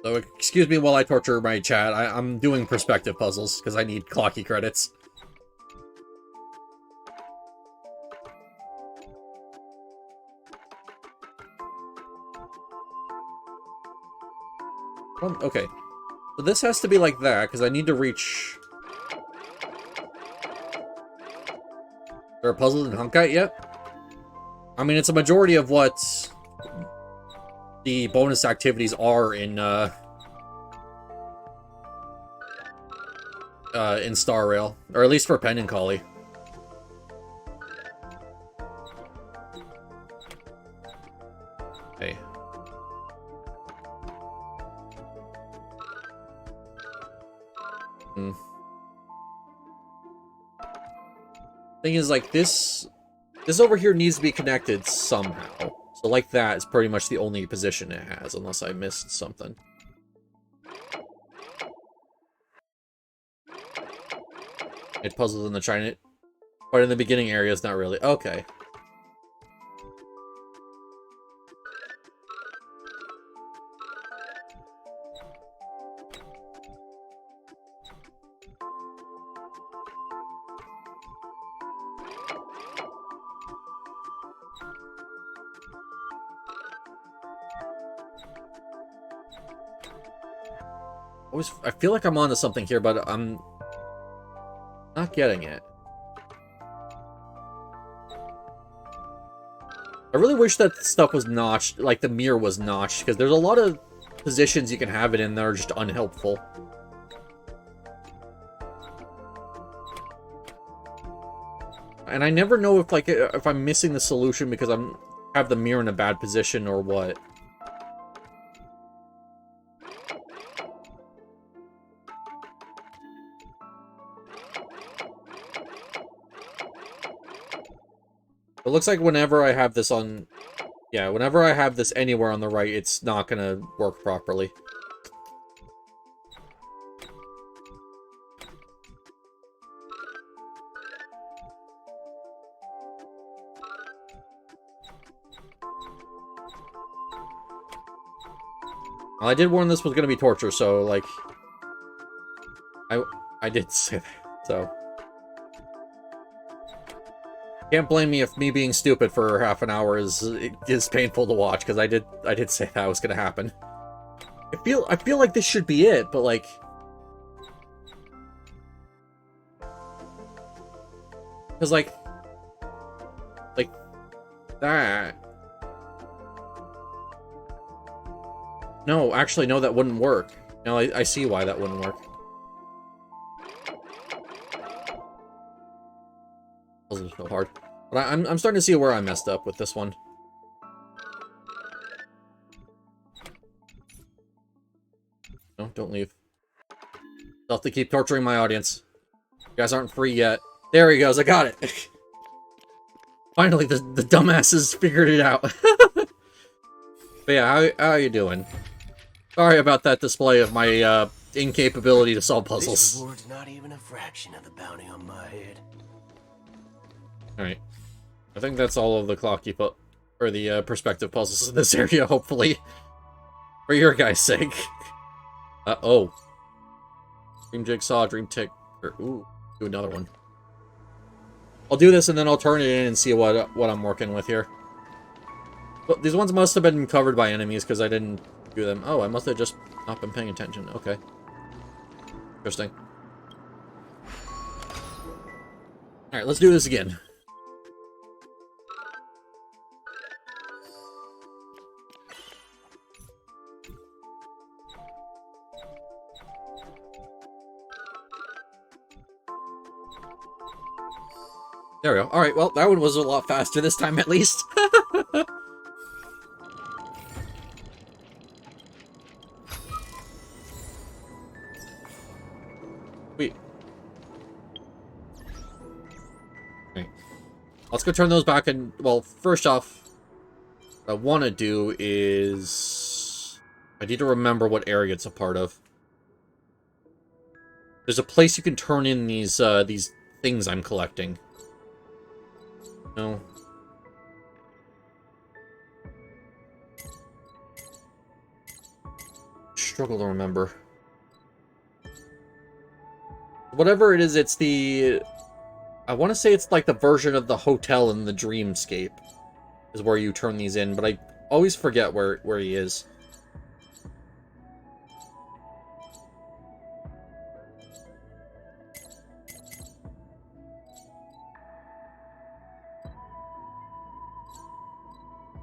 Speaker 1: So excuse me while I torture my chat. I'm doing perspective puzzles because I need clocky credits. Okay. So this has to be like that because I need to reach... Is there a puzzle in Hunkite yet? I mean, it's a majority of what the bonus activities are in Star Rail, or at least for Pen and Collie. Hey. Thing is, like, this over here needs to be connected somehow. So like that is pretty much the only position it has, unless I missed something. It puzzles in the China, but in the beginning area is not really. Okay. I feel like I'm onto something here, but I'm not getting it. I really wish that stuff was notched, like the mirror was notched, because there's a lot of positions you can have it in that are just unhelpful. And I never know if, like, if I'm missing the solution because I'm have the mirror in a bad position or what. It looks like whenever I have this on... Yeah, whenever I have this anywhere on the right, it's not gonna work properly. Well, I did warn this was gonna be torture, so, like... I did say that, so... Can't blame me if me being stupid for half an hour is painful to watch, because I did say that was gonna happen. I feel like this should be it, but like... Because like that... No, actually, no, that wouldn't work. No, I see why that wouldn't work. Puzzle's so hard. But I'm starting to see where I messed up with this one. No, don't leave. I'll have to keep torturing my audience. You guys aren't free yet. There he goes, I got it! Finally, the dumbasses figured it out. But yeah, how are you doing? Sorry about that display of my incapability to solve puzzles.
Speaker 3: This reward's not even a fraction of the bounty on my head.
Speaker 1: Alright. I think that's all of the clocky or the perspective puzzles in this area, hopefully. For your guys' sake. Oh. Dream Jigsaw, Dream Tick, ooh, do another one. I'll do this and then I'll turn it in and see what I'm working with here. But these ones must have been covered by enemies because I didn't do them. Oh, I must have just not been paying attention. Okay. Interesting. Alright, let's do this again. There we go. Alright, well, that one was a lot faster this time, at least. Wait. Okay. Let's go turn those back and... Well, first off, what I want to do is... I need to remember what area it's a part of. There's a place you can turn in these things I'm collecting. No. Struggle to remember. Whatever it is, it's the... I want to say it's like the version of the hotel in the Dreamscape. Is where you turn these in, but I always forget where he is.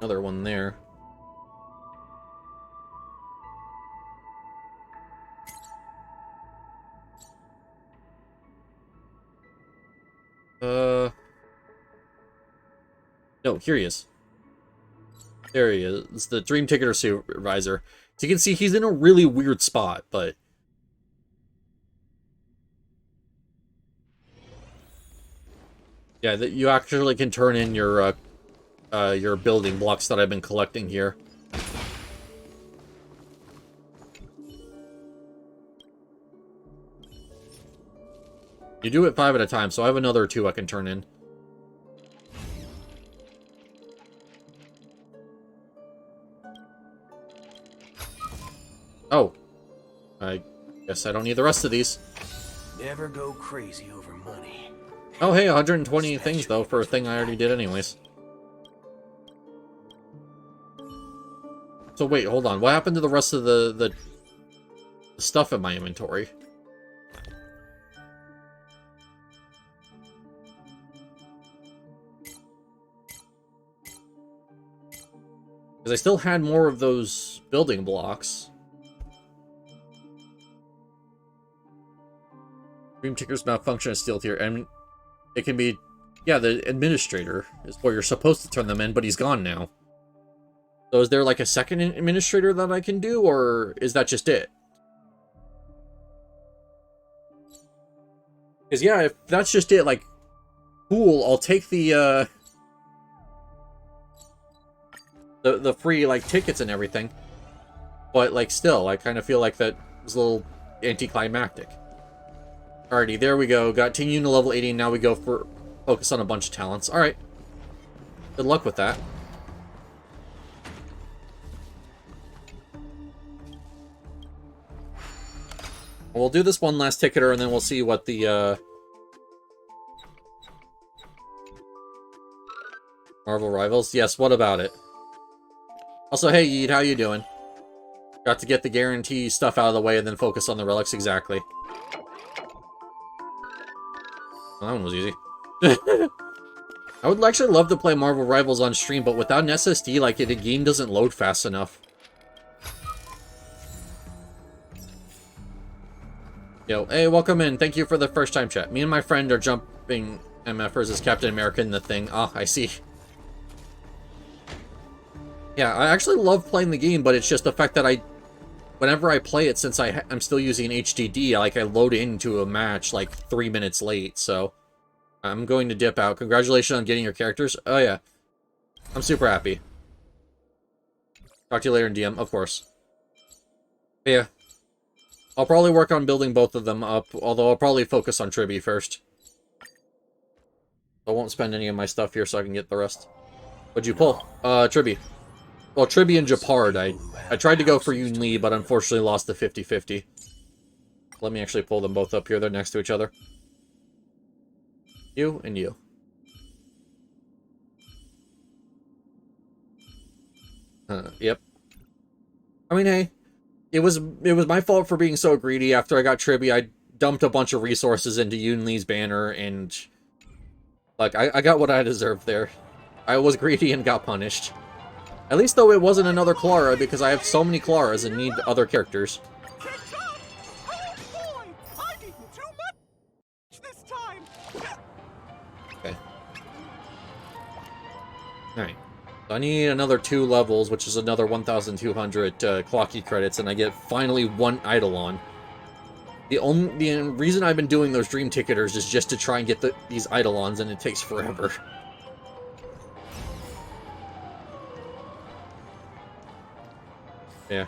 Speaker 1: Another one there. No, here he is. There he is. It's the Dream Ticketer Supervisor. So you can see he's in a really weird spot, but... Yeah, that you actually can turn in your building blocks that I've been collecting here. You do it 5 at a time, so I have another 2 I can turn in. Oh. I guess I don't need the rest of these.
Speaker 3: Never go crazy over money.
Speaker 1: Oh, hey, 120 things, though, for a thing I already did anyways. So wait, hold on. What happened to the rest of the stuff in my inventory. Because I still had more of those building blocks. Dream Ticker's malfunction is still here, and it can be... Yeah, the administrator is where you're supposed to turn them in, but he's gone now. So is there like a second administrator that I can do, or is that just it? Because yeah, if that's just it, like, cool, I'll take the free, like, tickets and everything. But, like, still, I kind of feel like that was a little anticlimactic. Alrighty, there we go. Got Team Unit level 80, and now we go for focus on a bunch of talents. Alright. Good luck with that. We'll do this one last ticketer, and then we'll see what the, Marvel Rivals? Yes, what about it? Also, hey, Yeet, how you doing? Got to get the guarantee stuff out of the way and then focus on the relics, exactly. Well, that one was easy. I would actually love to play Marvel Rivals on stream, but without an SSD, like, the game doesn't load fast enough. Yo, hey, welcome in. Thank you for the first time chat. Me and my friend are jumping MFers as Captain America in the thing. Ah, I see. Yeah, I actually love playing the game, but it's just the fact that whenever I play it, since I'm still using an HDD, I load into a match like 3 minutes late, so I'm going to dip out. Congratulations on getting your characters. Oh yeah, I'm super happy. Talk to you later in DM, of course. Yeah. I'll probably work on building both of them up, although I'll probably focus on Tribbie first. I won't spend any of my stuff here so I can get the rest. What'd you pull? Tribbie. Well, Tribbie and Japard. I tried to go for Yoon Lee, but unfortunately lost the 50-50. Let me actually pull them both up here. They're next to each other. You and you. Yep. I mean, hey. It was my fault for being so greedy. After I got Tribbie, I dumped a bunch of resources into Yoon Lee's banner, and like I got what I deserved there. I was greedy and got punished. At least though it wasn't another Clara, because I have so many Claras and need other characters. Okay. Alright. So I need another 2 levels, which is another 1,200 clocky credits, and I get finally 1 Eidolon. The reason I've been doing those Dream Ticketers is just to try and get these Eidolons, and it takes forever. Yeah.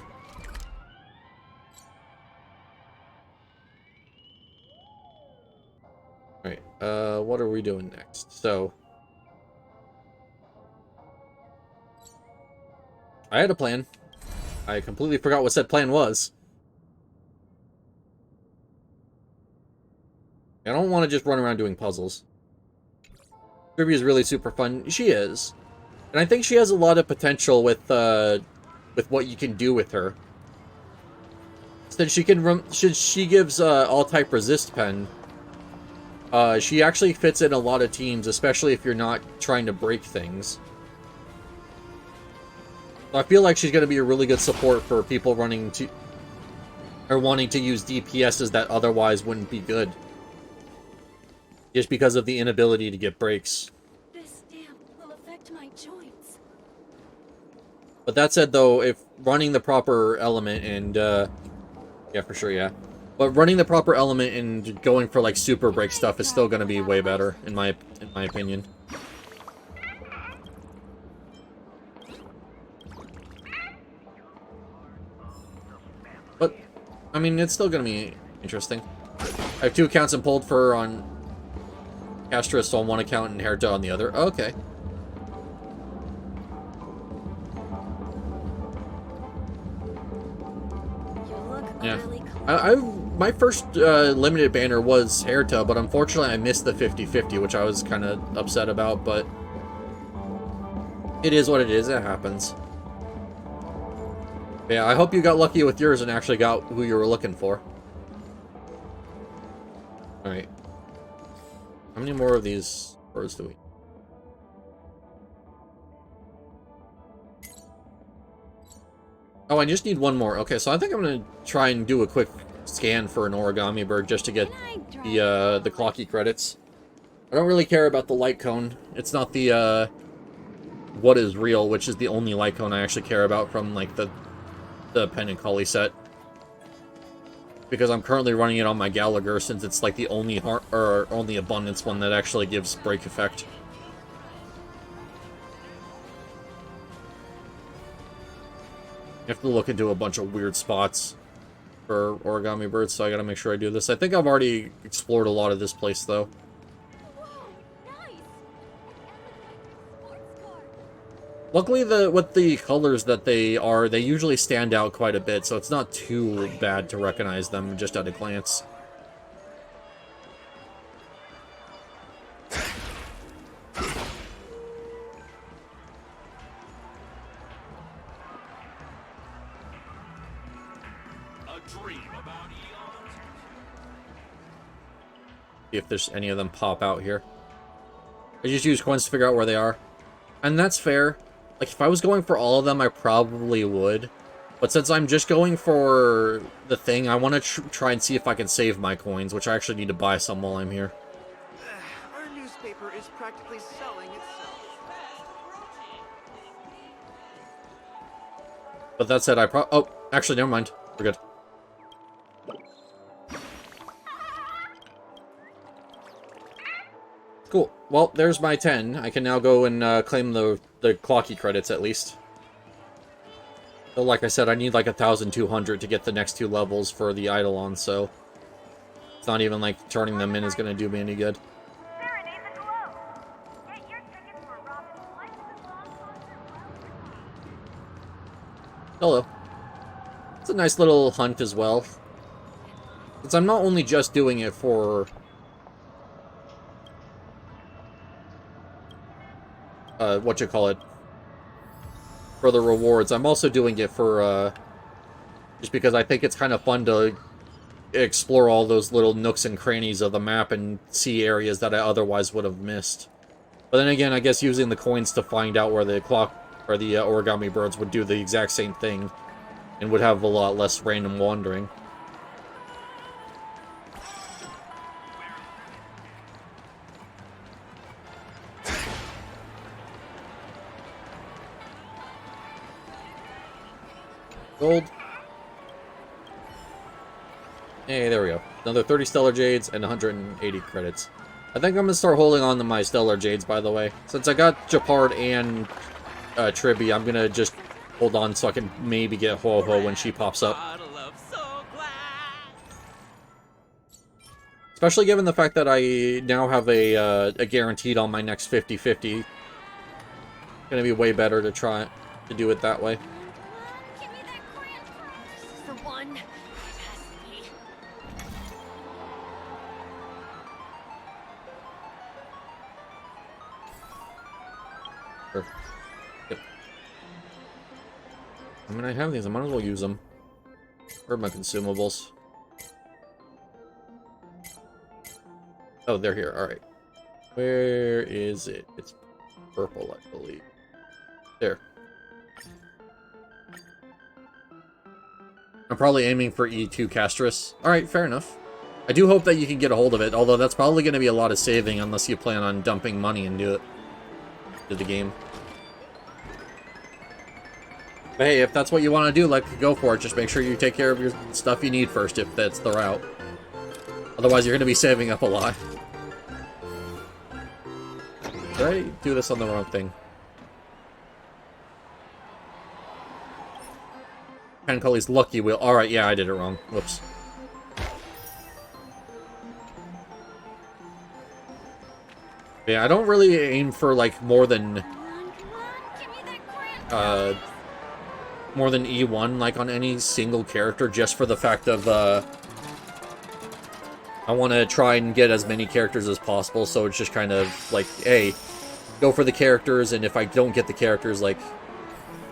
Speaker 1: Alright, what are we doing next? So... I had a plan. I completely forgot what said plan was. I don't want to just run around doing puzzles. Tribbie is really super fun. She is. And I think she has a lot of potential with what you can do with her. Since she gives all-type resist pen, she actually fits in a lot of teams, especially if you're not trying to break things. I feel like she's going to be a really good support for people wanting to use DPSs that otherwise wouldn't be good. Just because of the inability to get breaks.
Speaker 4: This damp will affect my joints.
Speaker 1: But that said, though, if running the proper element and, yeah, for sure, yeah. But running the proper element and going for, like, super break stuff is still going to be way better, in my opinion. But, I mean, it's still going to be interesting. I have 2 accounts and pulled for on Castris on one account and Herta on the other. Oh, okay. Yeah. My first limited banner was Herta, but unfortunately I missed the 50-50, which I was kind of upset about, but it is what it is. It happens. Yeah, I hope you got lucky with yours and actually got who you were looking for. Alright. How many more of these birds do we... Oh, I just need one more. Okay, so I think I'm gonna try and do a quick scan for an origami bird just to get the clocky credits. I don't really care about the light cone. It's not the what is real, which is the only light cone I actually care about from like the Pen and Cully set. Because I'm currently running it on my Gallagher since it's like the only only abundance one that actually gives break effect. You have to look into a bunch of weird spots for origami birds, so I gotta make sure I do this. I think I've already explored a lot of this place, though. Luckily, with the colors that they are, they usually stand out quite a bit, so it's not too bad to recognize them just at a glance. See if there's any of them pop out here. I just use coins to figure out where they are. And that's fair. Like, if I was going for all of them, I probably would. But since I'm just going for the thing, I want to try and see if I can save my coins, which I actually need to buy some while I'm here.
Speaker 3: Our newspaper is practically selling itself.
Speaker 1: But that said, oh, actually, never mind. We're good. Cool. Well, there's my 10. I can now go and claim the clocky credits, at least. So, like I said, I need like 1,200 to get the next 2 levels for the Eidolon, so... It's not even like turning them in is going to do me any good. Hello. It's a nice little hunt as well. Since I'm not only just doing it for... for the rewards. I'm also doing it for, just because I think it's kind of fun to explore all those little nooks and crannies of the map and see areas that I otherwise would have missed. But then again, I guess using the coins to find out where the origami birds would do the exact same thing and would have a lot less random wandering. Gold. Hey, there we go. Another 30 Stellar Jades and 180 credits. I think I'm going to start holding on to my Stellar Jades, by the way. Since I got Japard and Tribbie, I'm going to just hold on so I can maybe get Ho-Ho when she pops up. Especially given the fact that I now have a guaranteed on my next 50-50. Going to be way better to try to do it that way. Yep. I mean, I have these. I might as well use them. Where are my consumables? Oh, they're here. Alright. Where is it? It's purple, I believe. There. I'm probably aiming for E2 Castris. Alright, fair enough. I do hope that you can get a hold of it, although that's probably going to be a lot of saving unless you plan on dumping money into the game. But hey, if that's what you want to do, like, go for it. Just make sure you take care of your stuff you need first, if that's the route. Otherwise, you're going to be saving up a lot. Did I do this on the wrong thing? Pancully's Lucky Wheel. Alright, yeah, I did it wrong. Whoops. Yeah, I don't really aim for, like, more than E1, like, on any single character, just for the fact of, I want to try and get as many characters as possible, so it's just kind of, like, hey, go for the characters, and if I don't get the characters, like,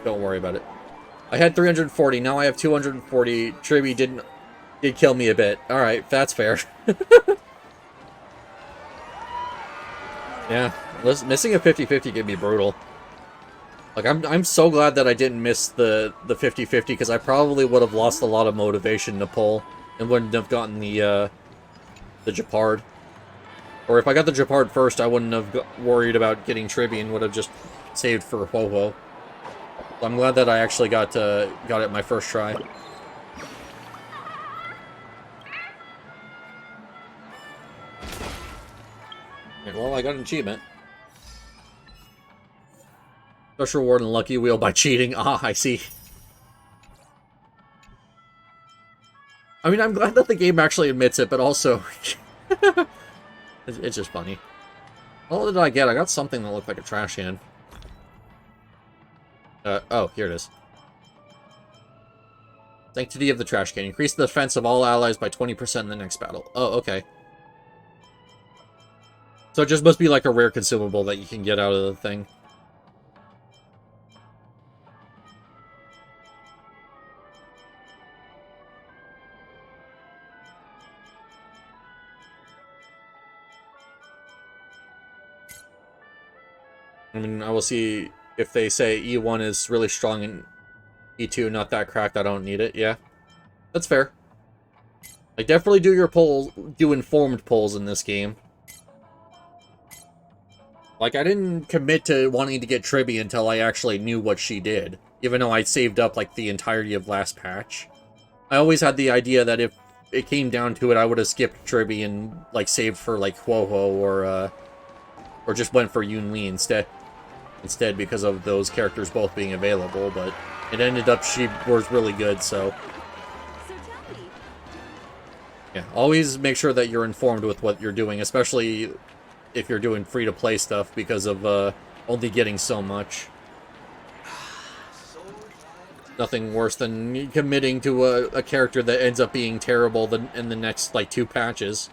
Speaker 1: don't worry about it. I had 340, now I have 240. Tribbie did kill me a bit. Alright, that's fair. Yeah, missing a 50-50 can be brutal. Like, I'm so glad that I didn't miss the 50-50, because I probably would have lost a lot of motivation to pull, and wouldn't have gotten the Japard. Or if I got the Japard first, I wouldn't have worried about getting Tribbie and would have just saved for Ho-Ho. So I'm glad that I actually got it my first try. Well, I got an achievement. Special reward and lucky wheel by cheating. Ah, I see. I mean, I'm glad that the game actually admits it, but also... it's just funny. What did I get? I got something that looked like a trash can. Oh, here it is. Sanctity of the trash can. Increase the defense of all allies by 20% in the next battle. Oh, okay. So it just must be like a rare consumable that you can get out of the thing. I mean, I will see if they say E1 is really strong and E2 not that cracked. I don't need it. Yeah, that's fair. Like, definitely do your polls, do informed polls in this game. Like, I didn't commit to wanting to get Tribbie until I actually knew what she did. Even though I saved up, like, the entirety of last patch. I always had the idea that if it came down to it, I would have skipped Tribbie and, like, saved for, like, Ho-Ho or just went for Yun-Li instead because of those characters both being available, but it ended up she was really good, so... Yeah, always make sure that you're informed with what you're doing, especially if you're doing free-to-play stuff, because of only getting so much. Nothing worse than committing to a character that ends up being terrible in the next, like, 2 patches.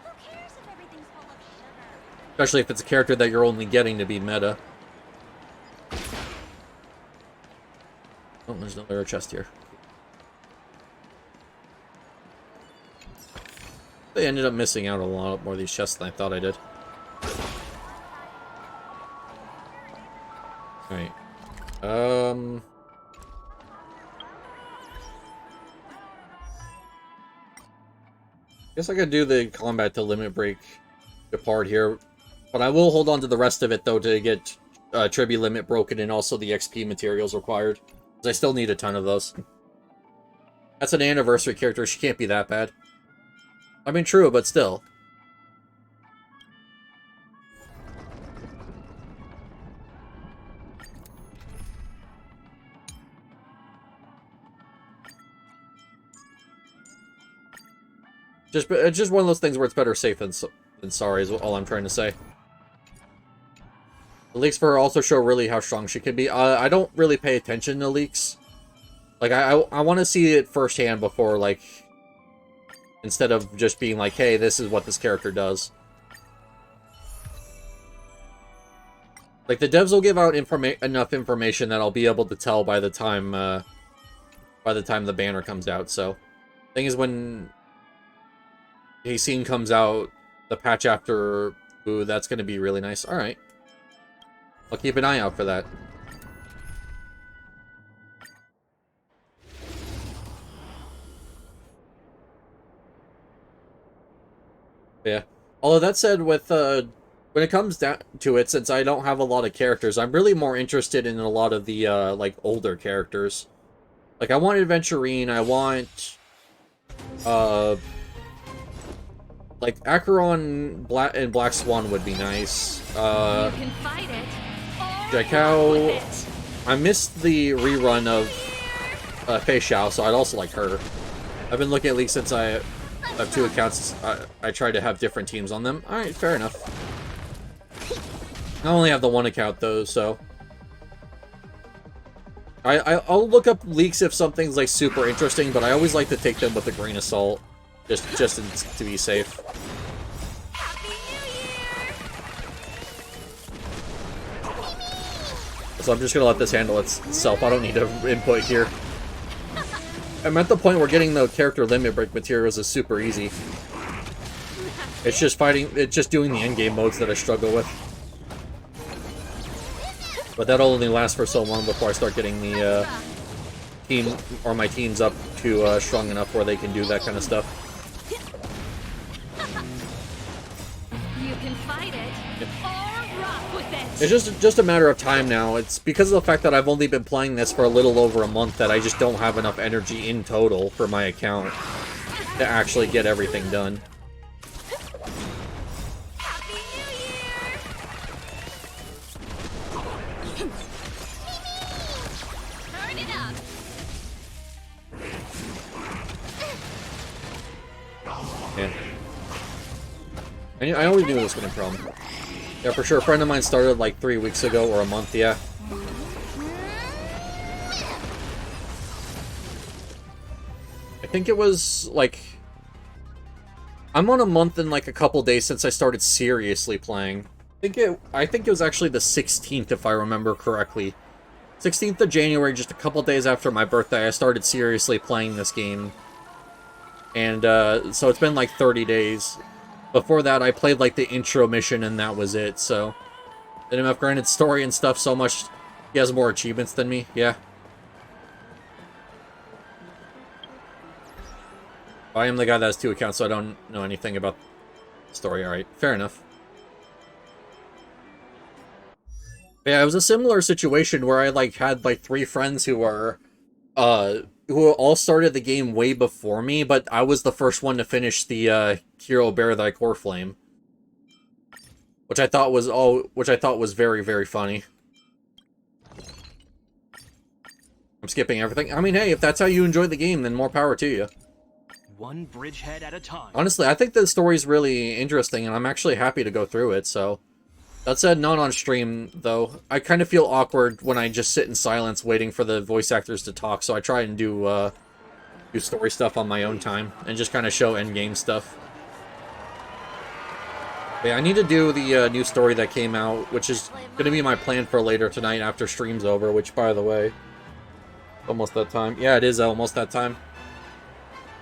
Speaker 1: Especially if it's a character that you're only getting to be meta. Oh, there's another chest here. They ended up missing out a lot more of these chests than I thought I did. Alright. Guess I could do the combat to limit break Japard here. But I will hold on to the rest of it, though, to get Tribbie limit broken and also the XP materials required. Because I still need a ton of those. That's an anniversary character. She can't be that bad. I mean, true, but still. It's just one of those things where it's better safe than sorry, is all I'm trying to say. The leaks for her also show really how strong she can be. I don't really pay attention to leaks. Like, I want to see it firsthand before, like... Instead of just being like, hey, this is what this character does. Like, the devs will give out enough information that I'll be able to tell by the time the banner comes out, so... Thing is, when... Scene comes out, the patch after... Ooh, that's gonna be really nice. Alright. I'll keep an eye out for that. Yeah. Although that said, with when it comes down to it, since I don't have a lot of characters, I'm really more interested in a lot of the like older characters. Like, I want Adventurine, I want like Acheron and Black Swan would be nice. Jakao, I missed the rerun of Fei Xiao, so I'd also like her. I've been looking at least since I have 2 accounts. I try to have different teams on them. Alright, fair enough. I only have the 1 account, though, so... I'll look up leaks if something's, like, super interesting, but I always like to take them with a grain of salt. Just to be safe. So I'm just gonna let this handle itself. I don't need to input here. I'm at the point where getting the character limit break materials is super easy. It's just doing the endgame modes that I struggle with. But that'll only last for so long before I start getting the team or my teams up to strong enough where they can do that kind of stuff.
Speaker 4: You can fight it or rock with it.
Speaker 1: It's just a matter of time now. It's because of the fact that I've only been playing this for a little over a month that I just don't have enough energy in total for my account to actually get everything done.
Speaker 4: Happy New Year!
Speaker 2: Turn it up.
Speaker 1: Yeah. I always knew this was gonna be a problem. Yeah, for sure. A friend of mine started like 3 weeks ago or a month, yeah. I think it was like... I'm on a month and like a couple days since I started seriously playing. I think it was actually the 16th, if I remember correctly. 16th of January, just a couple days after my birthday, I started seriously playing this game. And so it's been like 30 days. Before that, I played like the intro mission and that was it, so... Didn't have granted story and stuff so much. He has more achievements than me, yeah. I am the guy that has 2 accounts, so I don't know anything about the story. Alright, fair enough. Yeah, it was a similar situation where I like had like 3 friends who were who all started the game way before me, but I was the first one to finish the Hero Bear Thy Core Flame. Which I thought was very, very funny. I'm skipping everything. I mean, hey, if that's how you enjoy the game, then more power to you.
Speaker 3: One bridgehead at a time.
Speaker 1: Honestly, I think the story's really interesting, and I'm actually happy to go through it, so... That said, not on stream, though. I kind of feel awkward when I just sit in silence waiting for the voice actors to talk, so I try and do story stuff on my own time, and just kind of show endgame stuff. But yeah, I need to do the new story that came out, which is going to be my plan for later tonight after stream's over, which, by the way... Almost that time. Yeah, it is almost that time.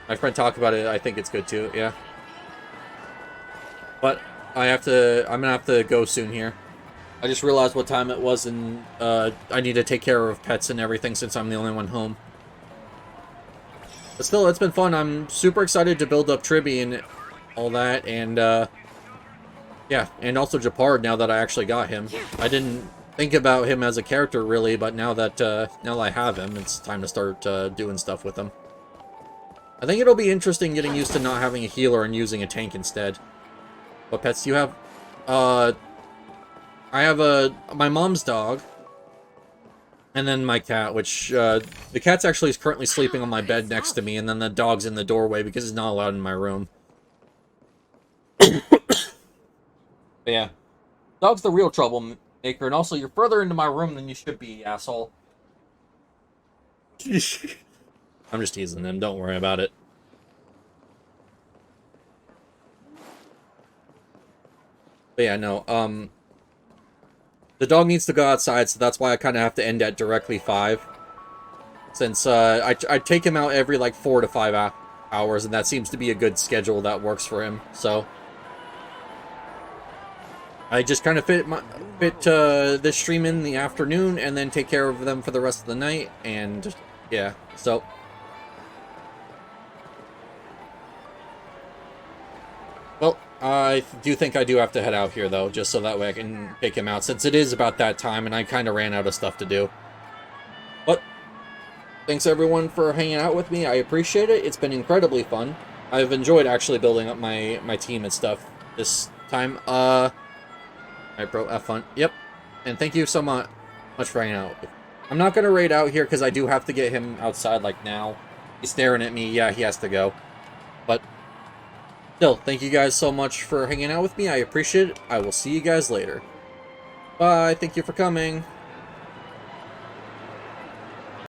Speaker 1: My friend talked about it, I think it's good too, yeah. But... I'm gonna have to go soon here. I just realized what time it was, and I need to take care of pets and everything since I'm the only one home. But still, it's been fun. I'm super excited to build up Tribbie and all that, and yeah, and also Japard now that I actually got him. I didn't think about him as a character really, but now that I have him, it's time to start doing stuff with him. I think it'll be interesting getting used to not having a healer and using a tank instead. What pets do you have? I have my mom's dog. And then my cat, which, the cat's actually is currently sleeping on my bed next to me, and then the dog's in the doorway because he's not allowed in my room. But yeah. Dog's the real troublemaker, and also you're further into my room than you should be, asshole. I'm just teasing him, don't worry about it. But yeah, no, the dog needs to go outside, so that's why I kind of have to end at directly 5. Since, I take him out every, like, 4 to 5 hours, and that seems to be a good schedule that works for him, so... I just kind of fit this stream in the afternoon, and then take care of them for the rest of the night, and, yeah, so... Well, I do think I do have to head out here, though, just so that way I can pick him out, since it is about that time, and I kind of ran out of stuff to do. But, thanks everyone for hanging out with me, I appreciate it, it's been incredibly fun. I've enjoyed actually building up my team and stuff this time. Alright, bro, have fun. Yep, and thank you so much for hanging out. I'm not going to raid out here, because I do have to get him outside, like, now. He's staring at me, yeah, he has to go. But... still, thank you guys so much for hanging out with me. I appreciate it. I will see you guys later. Bye. Thank you for coming.